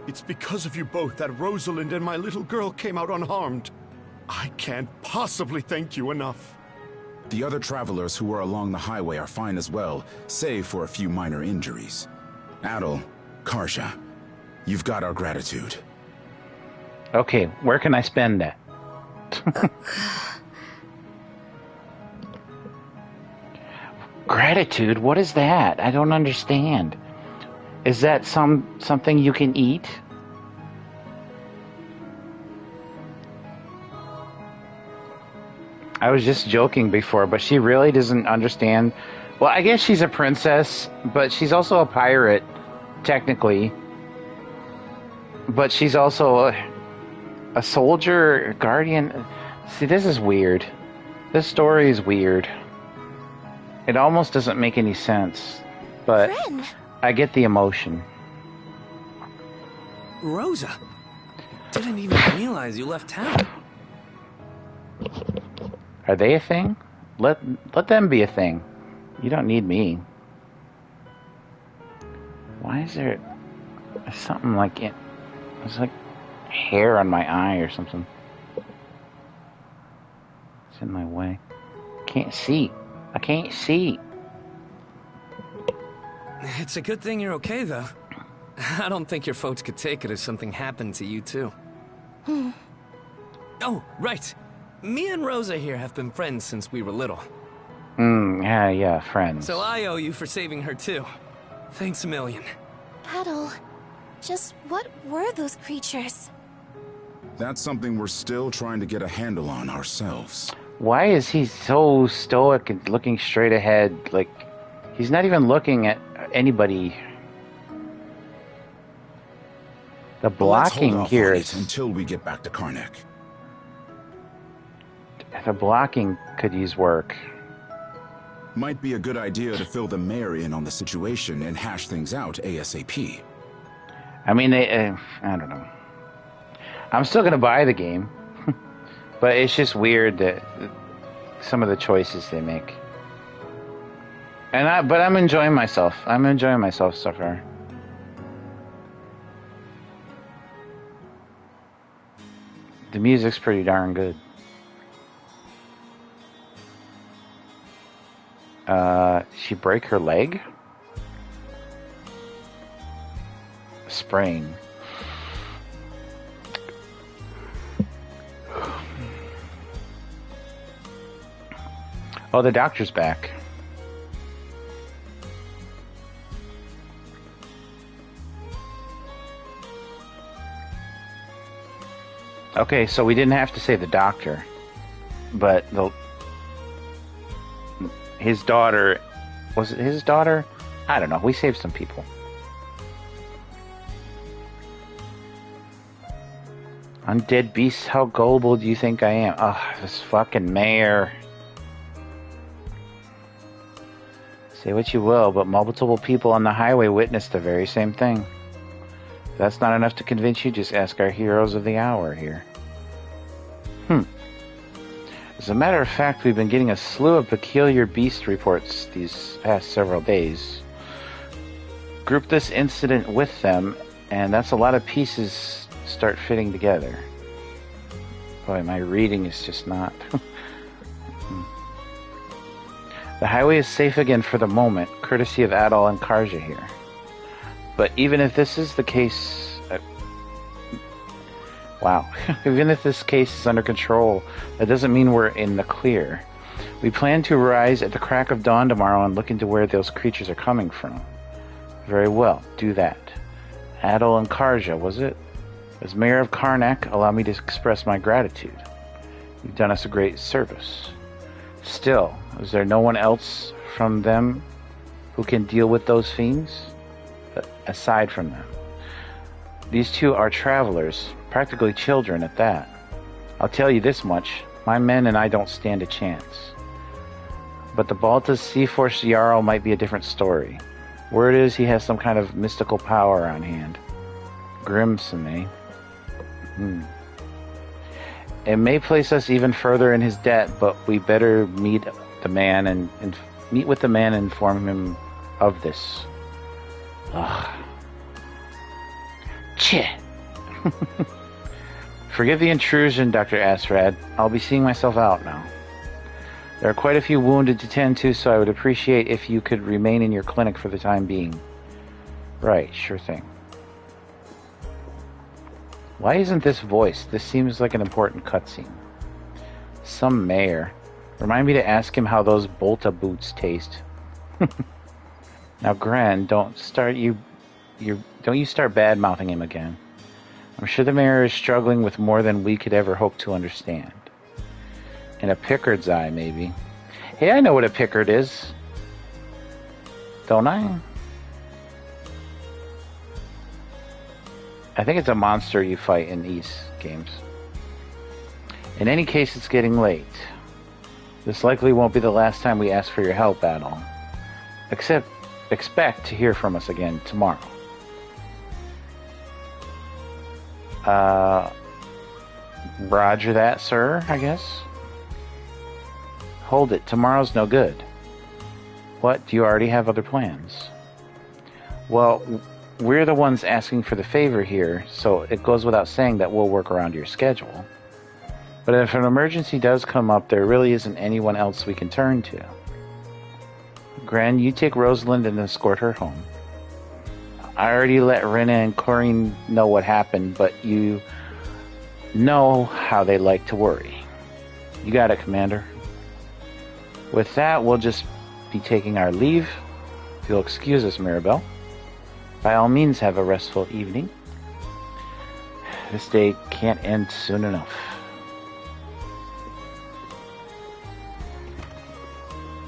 Speaker 8: It's because of you both that Rosalind and my little girl came out unharmed. I can't possibly thank you enough.
Speaker 20: The other travelers who were along the highway are fine as well, save for a few minor injuries. Adel, Karsha, you've got our gratitude.
Speaker 1: Okay, where can I spend that? Gratitude? What is that? I don't understand. Is that something you can eat? I was just joking before, but she really doesn't understand. Well, I guess she's a princess, but she's also a pirate, technically. But she's also a soldier, a guardian. See, this is weird. This story is weird. It almost doesn't make any sense, but
Speaker 11: Ren.
Speaker 1: I get the emotion.
Speaker 6: Rosa,
Speaker 16: didn't even realize you left town.
Speaker 1: Are they a thing? Let them be a thing. You don't need me. Why is there something like it? There's like hair on my eye or something. It's in my way. Can't see. I can't see.
Speaker 16: It's a good thing you're okay, though. I don't think your folks could take it if something happened to you, too. Oh, right. Me and Rosa here have been friends since we were little.
Speaker 1: Yeah, friends.
Speaker 16: So I owe you for saving her, too. Thanks a million.
Speaker 11: Adol, just what were those creatures?
Speaker 20: That's something we're still trying to get a handle on ourselves.
Speaker 1: Why is he so stoic and looking straight ahead? Like, he's not even looking at anybody. The blocking here is...
Speaker 20: until we get back to Karnak.
Speaker 1: The blocking could use work.
Speaker 20: Might be a good idea to fill the mayor in on the situation and hash things out ASAP.
Speaker 1: I mean, I don't know. I'm still gonna buy the game, but it's just weird that some of the choices they make. But I'm enjoying myself. I'm enjoying myself so far. The music's pretty darn good. She break her leg? Sprain. Oh, the doctor's back. Okay, so we didn't have to say the doctor, but his daughter, was it his daughter? I don't know. We saved some people. Undead beasts, how gullible do you think I am? Oh, this fucking mayor. Say what you will, but multiple people on the highway witnessed the very same thing. If that's not enough to convince you, just ask our heroes of the hour here. As a matter of fact, we've been getting a slew of peculiar beast reports these past several days. Group this incident with them, and that's a lot of pieces start fitting together. Boy, my reading is just not... The highway is safe again for the moment, courtesy of Adol and Karja here. But even if this is the case... wow. Even if this case is under control, that doesn't mean we're in the clear. We plan to rise at the crack of dawn tomorrow and look into where those creatures are coming from. Very well, do that. Adol and Karja, was it? As Mayor of Karnak, allow me to express my gratitude. You've done us a great service. Still, is there no one else from them who can deal with those fiends? Aside from them. These two are travelers, practically children at that. I'll tell you this much, my men and I don't stand a chance. But the Balta's Sea Force Jarl might be a different story. Word is he has some kind of mystical power on hand. Grimson, eh? It may place us even further in his debt, but we better meet the man and meet with the man and inform him of this. Ugh. Chit. Forgive the intrusion, Dr. Asrad. I'll be seeing myself out now. There are quite a few wounded to tend to, so I would appreciate if you could remain in your clinic for the time being. Right, sure thing. Why isn't this voiced? This seems like an important cutscene. Some mayor. Remind me to ask him how those Bolta boots taste. Now, Gren, don't you start bad-mouthing him again. I'm sure the mayor is struggling with more than we could ever hope to understand. In a Pickard's eye, maybe. Hey, I know what a Pickard is. Don't I? I think it's a monster you fight in these games. In any case, it's getting late. This likely won't be the last time we ask for your help, Adol. Expect to hear from us again tomorrow. Roger that, sir, I guess. Hold it, tomorrow's no good. What, do you already have other plans? Well, we're the ones asking for the favor here, so it goes without saying that we'll work around your schedule. But if an emergency does come up, there really isn't anyone else we can turn to. Gran, you take Rosalind and escort her home. I already let Rena and Corinne know what happened, but you know how they like to worry. You got it, Commander. With that, we'll just be taking our leave. If you'll excuse us, Mirabelle. By all means, have a restful evening. This day can't end soon enough.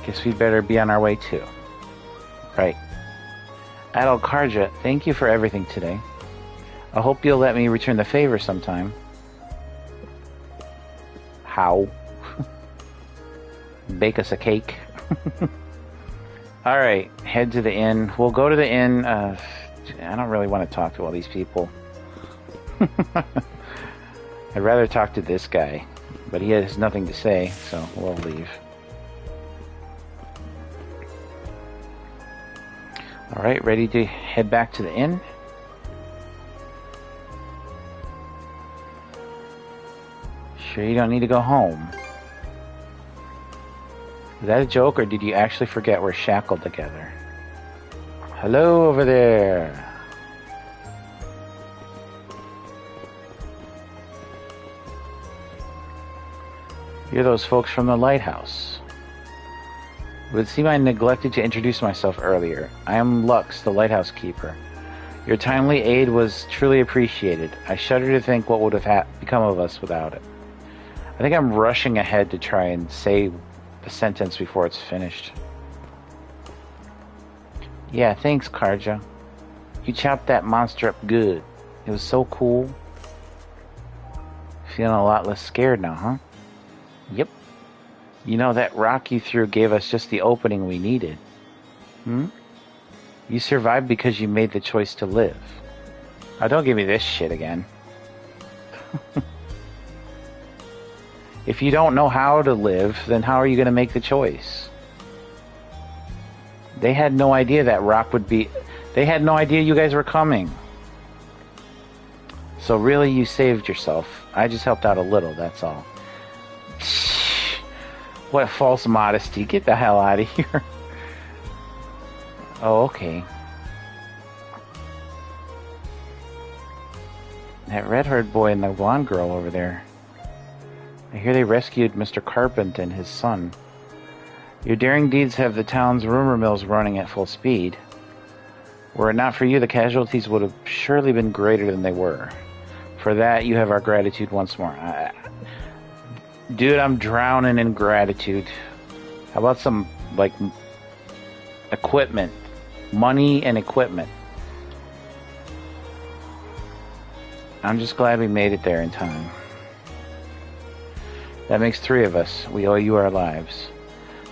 Speaker 1: Guess we'd better be on our way too. Right. Adol Karja, thank you for everything today. I hope you'll let me return the favor sometime. How? Bake us a cake. Alright, head to the inn. We'll go to the inn. I don't really want to talk to all these people. I'd rather talk to this guy. But he has nothing to say, so we'll leave. Alright, ready to head back to the inn? Sure you don't need to go home? Is that a joke, or did you actually forget we're shackled together? Hello over there. You're those folks from the lighthouse. It would seem I neglected to introduce myself earlier. I am Lux, the lighthouse keeper. Your timely aid was truly appreciated. I shudder to think what would have become of us without it. I think I'm rushing ahead to try and say the sentence before it's finished. Yeah, thanks, Karja. You chopped that monster up good. It was so cool. Feeling a lot less scared now, huh? Yep. You know, that rock you threw gave us just the opening we needed. You survived because you made the choice to live. Oh, don't give me this shit again. If you don't know how to live, then how are you going to make the choice? They had no idea that rock would be... They had no idea you guys were coming. So really, you saved yourself. I just helped out a little, that's all. What false modesty. Get the hell out of here. Oh, okay. That red-haired boy and the blonde girl over there. I hear they rescued Mr. Carpent and his son. Your daring deeds have the town's rumor mills running at full speed. Were it not for you, the casualties would have surely been greater than they were. For that, you have our gratitude once more. Dude, I'm drowning in gratitude. How about some, like, equipment? Money and equipment. I'm just glad we made it there in time. That makes 3 of us. We owe you our lives.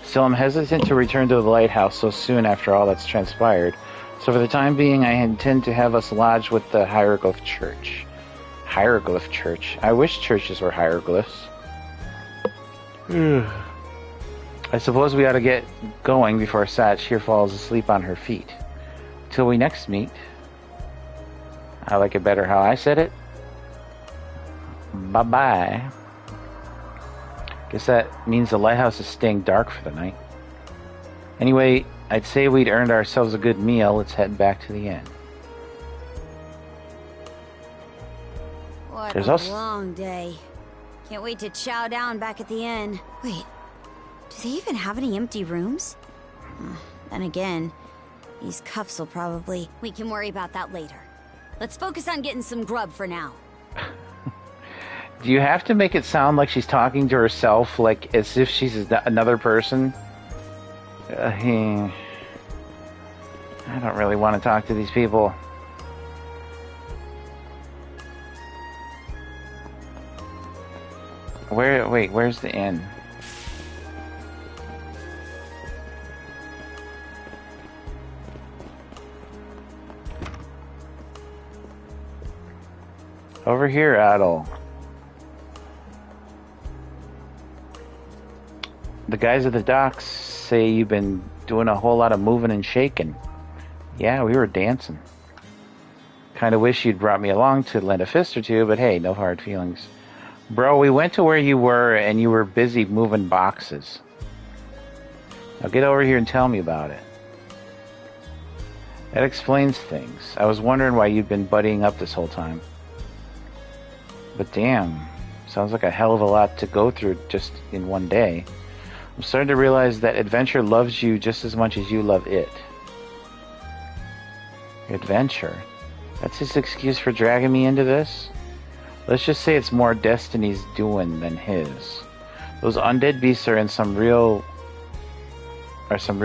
Speaker 1: Still, I'm hesitant to return to the lighthouse so soon after all that's transpired. So for the time being, I intend to have us lodged with the Hieroglyph Church. Hieroglyph Church? I wish churches were hieroglyphs. I suppose we ought to get going before Satch here falls asleep on her feet. Till we next meet. I like it better how I said it. Bye-bye. Guess that means the lighthouse is staying dark for the night. Anyway, I'd say we'd earned ourselves a good meal. Let's head back to the inn.
Speaker 7: What a long day. Can't wait to chow down back at the inn. Wait, do they even have any empty rooms? Then again, these cuffs will probably... We can worry about that later. Let's focus on getting some grub for now.
Speaker 1: Do you have to make it sound like she's talking to herself, like as if she's another person? I don't really want to talk to these people. Wait, where's the inn? Over here, Adol. The guys at the docks say you've been doing a whole lot of moving and shaking. Yeah, we were dancing. Kinda wish you'd brought me along to lend a fist or two, but hey, no hard feelings. Bro, we went to where you were and you were busy moving boxes. Now get over here and tell me about it. That explains things. I was wondering why you'd been buddying up this whole time. But damn, sounds like a hell of a lot to go through just in one day. I'm starting to realize that Adventure loves you just as much as you love it. Adventure? That's his excuse for dragging me into this? Let's just say it's more Destiny's doing than his. Those undead beasts are some real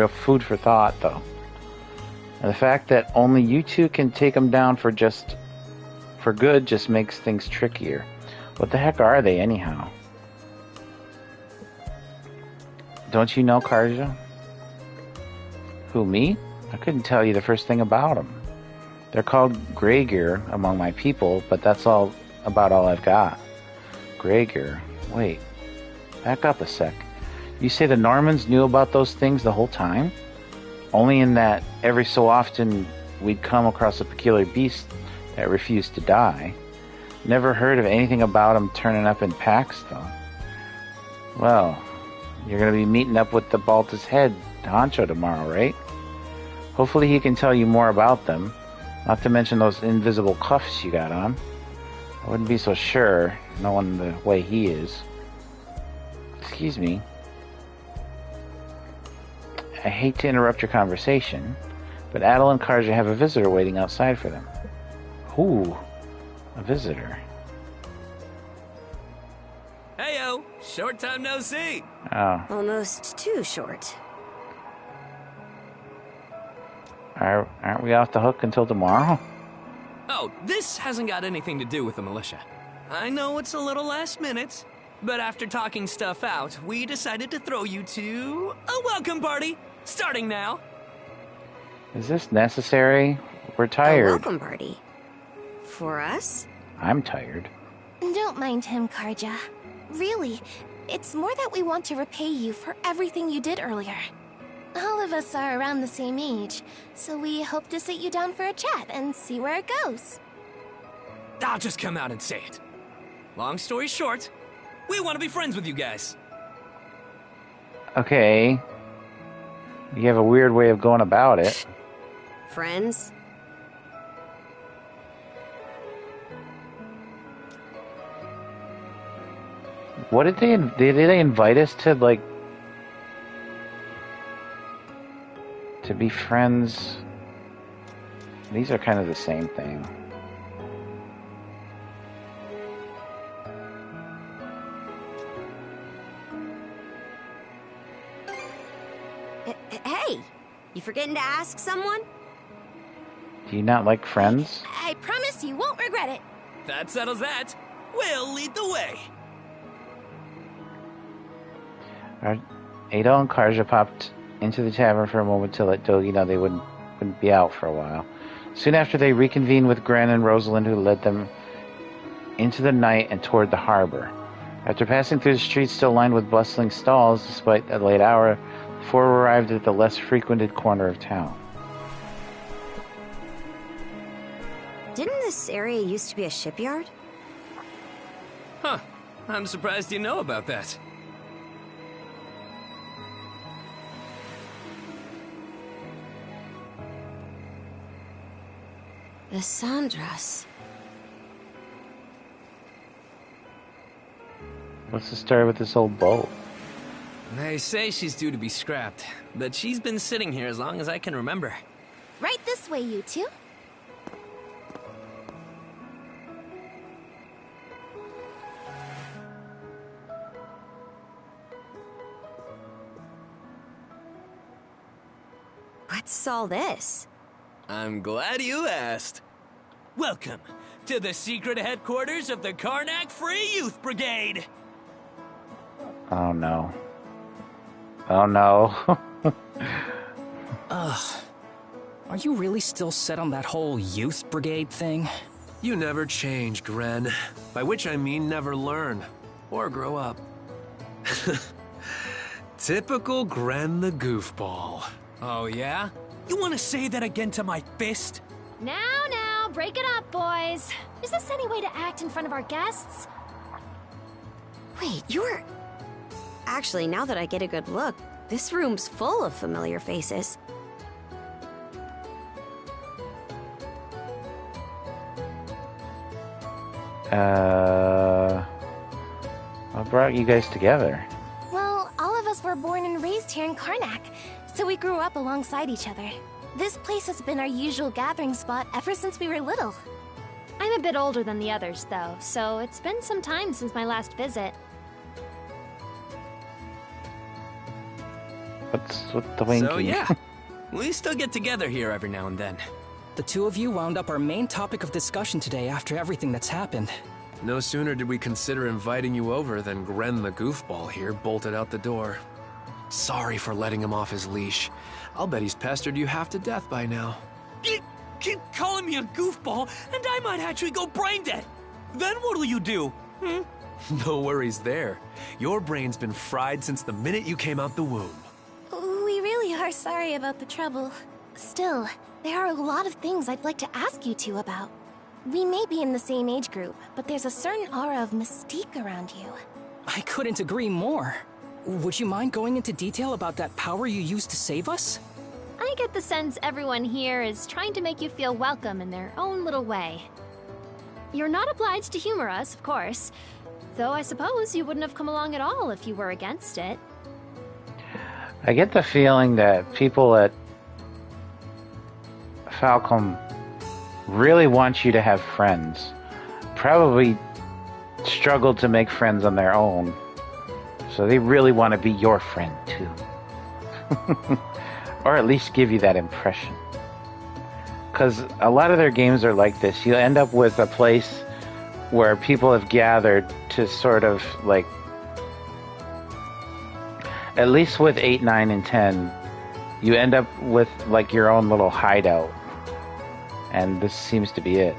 Speaker 1: food for thought, though. And the fact that only you two can take them down for good just makes things trickier. What the heck are they, anyhow? Don't you know Karja? Who, me? I couldn't tell you the first thing about them. They're called Greygear among my people, but that's about all I've got. Greygear. Wait. Back up a sec. You say the Normans knew about those things the whole time? Only in that every so often we'd come across a peculiar beast that refused to die. Never heard of anything about them turning up in packs, though. Well, you're going to be meeting up with the Baltus head honcho tomorrow, right? Hopefully he can tell you more about them. Not to mention those invisible cuffs you got on. I wouldn't be so sure, knowing the way he is. Excuse me. I hate to interrupt your conversation, but Adel and Karja have a visitor waiting outside for them. Ooh, a visitor.
Speaker 6: Heyo, short time no see.
Speaker 1: Oh.
Speaker 7: Almost too short.
Speaker 1: Aren't we off the hook until tomorrow?
Speaker 16: Oh, this hasn't got anything to do with the militia. I know it's a little last minute, but after talking stuff out, we decided to throw you to a welcome party, starting now.
Speaker 1: Is this necessary? We're
Speaker 7: A
Speaker 1: tired.
Speaker 7: welcome party? For us?
Speaker 1: I'm tired.
Speaker 11: Don't mind him, Karja. Really, it's more that we want to repay you for everything you did earlier. All of us are around the same age, so we hope to sit you down for a chat and see where it goes.
Speaker 16: I'll just come out and say it. Long story short, we want to be friends with you guys.
Speaker 1: Okay. You have a weird way of going about it.
Speaker 7: Friends?
Speaker 1: What did they invite us to, like, to be friends? These are kind of the same thing.
Speaker 7: Hey, you forgetting to ask someone?
Speaker 1: Do you not like friends?
Speaker 11: I promise you won't regret it.
Speaker 16: That settles that. We'll lead the way.
Speaker 1: Adel and Karja popped into the tavern for a moment till they wouldn't be out for a while. Soon after, they reconvened with Gren and Rosalind, who led them into the night and toward the harbor. After passing through the streets still lined with bustling stalls, despite the late hour, the four arrived at the less frequented corner of town.
Speaker 7: Didn't this area used to be a shipyard?
Speaker 16: Huh. I'm surprised you know about that.
Speaker 7: The Sandras.
Speaker 1: What's the story with this old boat?
Speaker 16: They say she's due to be scrapped, but she's been sitting here as long as I can remember.
Speaker 11: Right this way, you two.
Speaker 7: What's all this?
Speaker 16: I'm glad you asked. Welcome to the secret headquarters of the Karnak Free Youth Brigade.
Speaker 1: Oh no. Oh no.
Speaker 10: Ugh. Are you really still set on that whole youth brigade thing?
Speaker 3: You never change, Gren. By which I mean never learn. Or grow up. Typical Gren the Goofball.
Speaker 16: Oh, yeah? You want to say that again to my fist?
Speaker 11: Now, break it up, boys. Is this any way to act in front of our guests?
Speaker 7: Wait, you're... Actually, now that I get a good look, this room's full of familiar faces.
Speaker 1: What brought you guys together?
Speaker 11: Well, all of us were born and raised here in Karnak, so we grew up alongside each other. This place has been our usual gathering spot ever since we were little.
Speaker 14: I'm a bit older than the others, though, so it's been some time since my last visit.
Speaker 1: What's with the winking?
Speaker 16: So yeah, we still get together here every now and then.
Speaker 10: The two of you wound up our main topic of discussion today after everything that's happened.
Speaker 3: No sooner did we consider inviting you over than Gren the Goofball here bolted out the door. Sorry for letting him off his leash. I'll bet he's pestered you half to death by now.
Speaker 16: Keep calling me a goofball, and I might actually go brain dead. Then what'll you do?
Speaker 3: No worries there. Your brain's been fried since the minute you came out the womb.
Speaker 11: We really are sorry about the trouble. Still, there are a lot of things I'd like to ask you two about. We may be in the same age group, but there's a certain aura of mystique around you.
Speaker 10: I couldn't agree more. Would you mind going into detail about that power you used to save us?
Speaker 14: I get the sense everyone here is trying to make you feel welcome in their own little way. You're not obliged to humor us, of course, though I suppose you wouldn't have come along at all if you were against it.
Speaker 1: I get the feeling that people at Falcom really want you to have friends. Probably struggled to make friends on their own. So they really want to be your friend, too. Or at least give you that impression. Because a lot of their games are like this. You end up with a place where people have gathered to sort of, like... At least with 8, 9, and 10, you end up with, like, your own little hideout. And this seems to be it.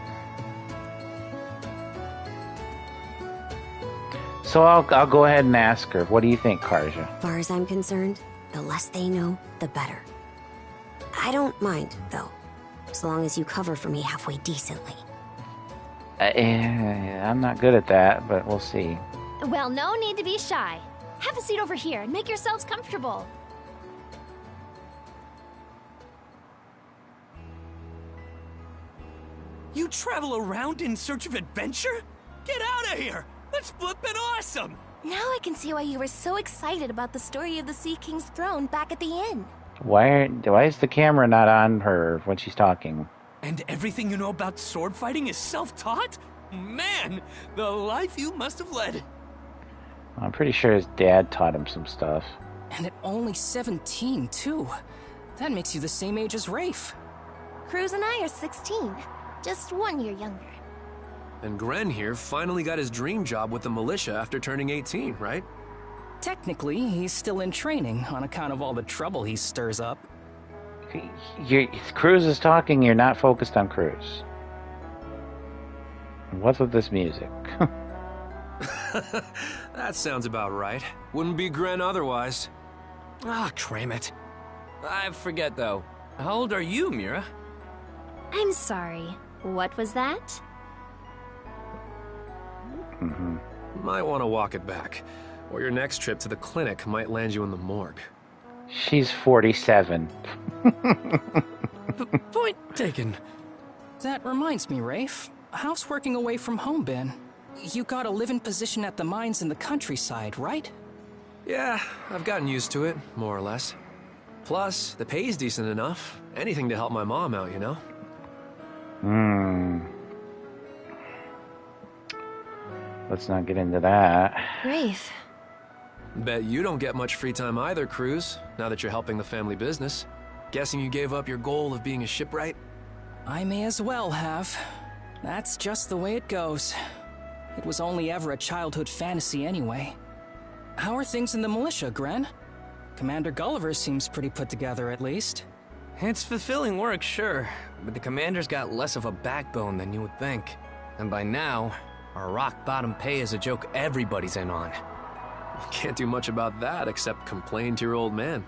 Speaker 1: So I'll go ahead and ask her. What do you think, Karja?
Speaker 7: As far as I'm concerned, the less they know, the better. I don't mind, though, as long as you cover for me halfway decently.
Speaker 1: I'm not good at that, but we'll see.
Speaker 14: Well, no need to be shy. Have a seat over here and make yourselves comfortable.
Speaker 16: You travel around in search of adventure? Get out of here! That's flippin' awesome!
Speaker 11: Now I can see why you were so excited about the story of the Sea King's throne back at the inn.
Speaker 1: Why is the camera not on her when she's talking?
Speaker 16: And everything you know about sword fighting is self-taught? Man, the life you must have led.
Speaker 1: I'm pretty sure his dad taught him some stuff.
Speaker 10: And at only 17, too. That makes you the same age as Rafe.
Speaker 11: Cruz and I are 16, just 1 year younger.
Speaker 3: And Gren here finally got his dream job with the militia after turning 18, right?
Speaker 10: Technically, he's still in training on account of all the trouble he stirs up.
Speaker 1: Cruz is talking, you're not focused on Cruz. What's with this music?
Speaker 3: That sounds about right. Wouldn't be Gren otherwise.
Speaker 16: Ah, cram it. I forget, though. How old are you, Mira?
Speaker 14: I'm sorry. What was that?
Speaker 3: Might want to walk it back, or your next trip to the clinic might land you in the morgue.
Speaker 1: She's 47.
Speaker 16: Point taken.
Speaker 10: That reminds me, Rafe. How's working away from home been? You got a live-in position at the mines in the countryside, right?
Speaker 3: Yeah, I've gotten used to it, more or less. Plus, the pay's decent enough. Anything to help my mom out, you know?
Speaker 1: Let's not get into that.
Speaker 11: Rafe.
Speaker 3: Bet you don't get much free time either, Cruz, now that you're helping the family business. Guessing you gave up your goal of being a shipwright?
Speaker 10: I may as well have. That's just the way it goes. It was only ever a childhood fantasy anyway. How are things in the militia, Gren? Commander Gulliver seems pretty put together, at least.
Speaker 16: It's fulfilling work, sure, but the commander's got less of a backbone than you would think. And by now, our rock-bottom pay is a joke everybody's in on.
Speaker 3: Can't do much about that except complain to your old man.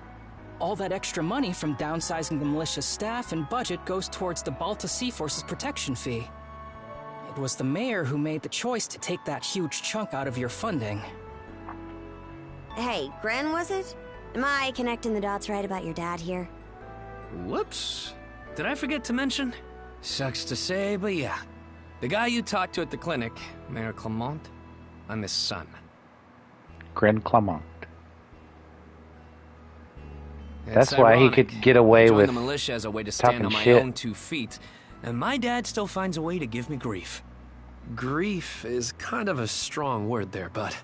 Speaker 10: All that extra money from downsizing the militia's staff and budget goes towards the Balta Sea Force's protection fee. It was the mayor who made the choice to take that huge chunk out of your funding.
Speaker 7: Hey, Gren, was it? Am I connecting the dots right about your dad here?
Speaker 16: Whoops. Did I forget to mention? Sucks to say, but yeah. The guy you talked to at the clinic, Mayor Clement, I'm his son.
Speaker 1: Gren Clement.
Speaker 16: It's
Speaker 1: That's why he
Speaker 16: ironic.
Speaker 1: could get away
Speaker 16: I joined
Speaker 1: with
Speaker 16: the militia as a way to stand
Speaker 1: talking
Speaker 16: on my
Speaker 1: shit.
Speaker 16: own 2 feet, and my dad still finds a way to give me grief.
Speaker 3: Grief is kind of a strong word there, bud.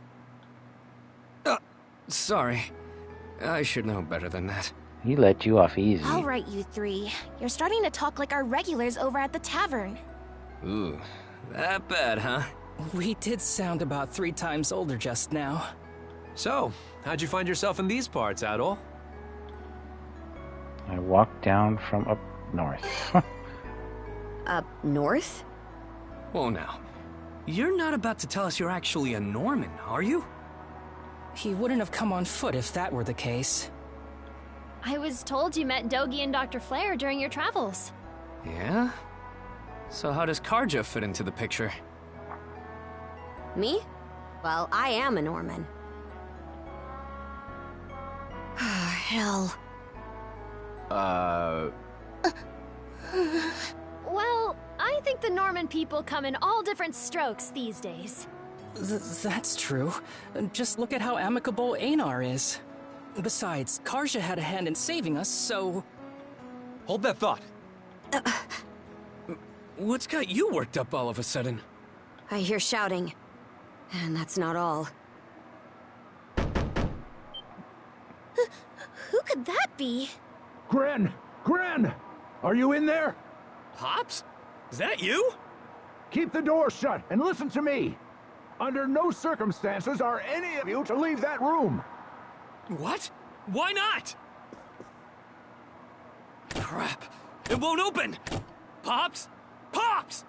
Speaker 16: Sorry. I should know better than that.
Speaker 1: He let you off easy.
Speaker 11: All right, you three. You're starting to talk like our regulars over at the tavern.
Speaker 16: Ooh, that bad, huh?
Speaker 10: We did sound about 3 times older just now.
Speaker 3: So, how'd you find yourself in these parts, Adol?
Speaker 1: I walked down from up north.
Speaker 7: Up north?
Speaker 16: Whoa now. You're not about to tell us you're actually a Norman, are you?
Speaker 10: He wouldn't have come on foot if that were the case.
Speaker 14: I was told you met Dogi and Dr. Flair during your travels.
Speaker 16: Yeah? So how does Karja fit into the picture?
Speaker 7: Me? Well, I am a Norman. Hell.
Speaker 14: Well, I think the Norman people come in all different strokes these days.
Speaker 10: That's true. Just look at how amicable Einar is. Besides, Karja had a hand in saving us, so...
Speaker 9: Hold that thought.
Speaker 16: What's got you worked up all of a sudden?
Speaker 7: I hear shouting. And that's not all.
Speaker 11: Who could that be?
Speaker 17: Gren! Gren! Are you in there?
Speaker 16: Pops? Is that you?
Speaker 17: Keep the door shut and listen to me. Under no circumstances are any of you to leave that room.
Speaker 16: What? Why not? Crap. It won't open! Pops? Pops!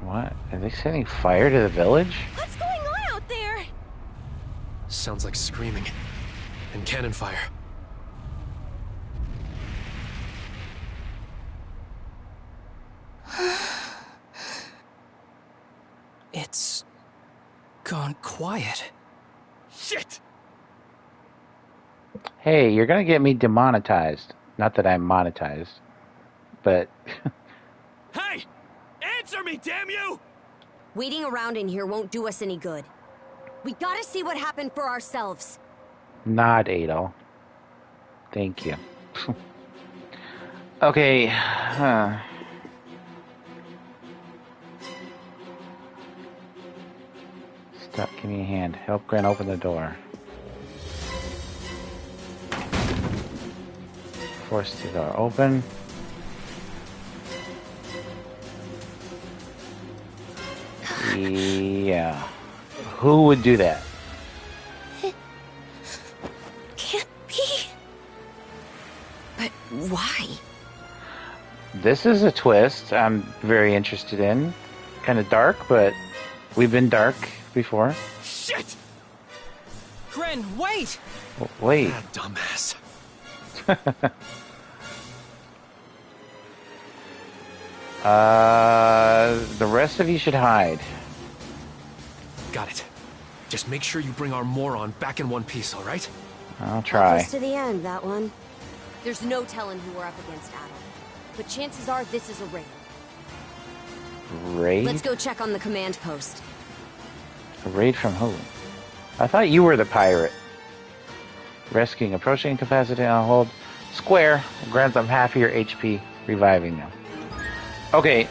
Speaker 1: What? Are they setting fire to the village?
Speaker 11: What's going on out there?
Speaker 3: Sounds like screaming. And cannon fire.
Speaker 10: It's... gone quiet.
Speaker 16: Shit!
Speaker 1: Hey, you're gonna get me demonetized. Not that I'm monetized, but...
Speaker 16: Hey! Answer me, damn you!
Speaker 7: Waiting around in here won't do us any good. We gotta see what happened for ourselves.
Speaker 1: Not Adol. Thank you. Okay. Stop, give me a hand. Help Gren open the door. Force the door open. Yeah. Who would do that?
Speaker 11: Can't be.
Speaker 7: But why?
Speaker 1: This is a twist I'm very interested in. Kind of dark, but we've been dark before.
Speaker 16: Shit!
Speaker 10: Gren, wait!
Speaker 1: Wait.
Speaker 3: Ah, dumbass.
Speaker 1: The rest of you should hide.
Speaker 3: Got it. Just make sure you bring our moron back in one piece, all right?
Speaker 1: I'll try.
Speaker 7: Close to the end, that one. There's no telling who we're up against, Adam. But chances are this is a raid.
Speaker 1: Raid?
Speaker 7: Let's go check on the command post.
Speaker 1: A raid from who? I thought you were the pirate. Rescuing approaching incapacitated on hold. Square. Grants them half your HP, reviving them. Okay.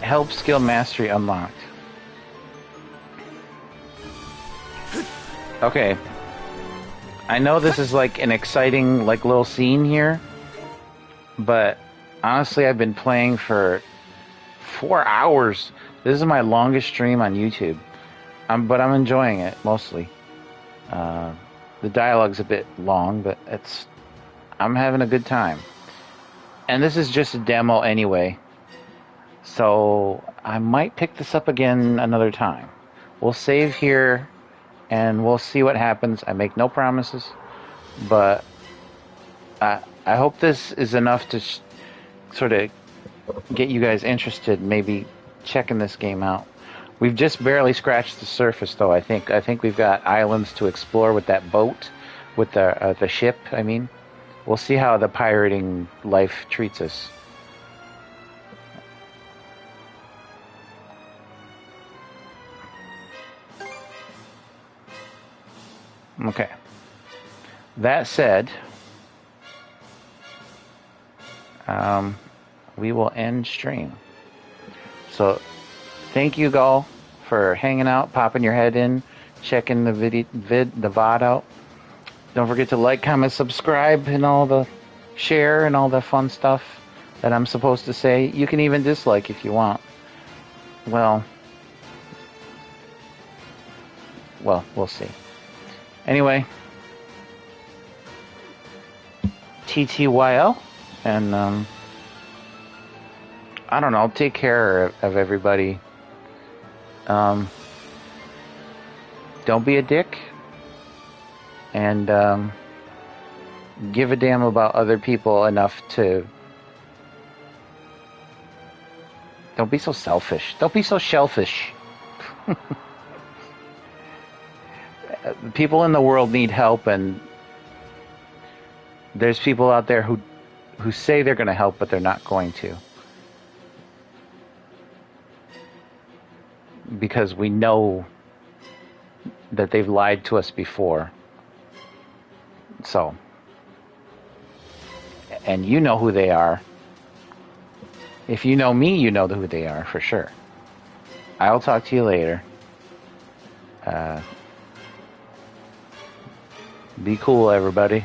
Speaker 1: Help skill mastery unlocked. Okay. I know this is like an exciting like little scene here, but honestly I've been playing for 4 hours. This is my longest stream on YouTube. But I'm enjoying it mostly. The dialogue's a bit long, but I'm having a good time. And this is just a demo anyway. So I might pick this up again another time. We'll save here, and we'll see what happens. I make no promises, but I hope this is enough to sort of get you guys interested, maybe checking this game out. We've just barely scratched the surface, though. I think we've got islands to explore with that boat, with the ship. I mean, we'll see how the pirating life treats us. Okay. That said, we will end stream. So, thank you all for hanging out, popping your head in, checking the the VOD out. Don't forget to like, comment, subscribe, and all the share and all the fun stuff that I'm supposed to say. You can even dislike if you want. Well, we'll see. Anyway, TTYL, and I don't know, take care of everybody. Don't be a dick, and give a damn about other people enough to... Don't be so selfish. Don't be so shellfish. People in the world need help, and there's people out there who say they're going to help, but they're not going to. Because we know that they've lied to us before. So, and you know who they are. If you know me, you know who they are, for sure. I'll talk to you later. Be cool, everybody.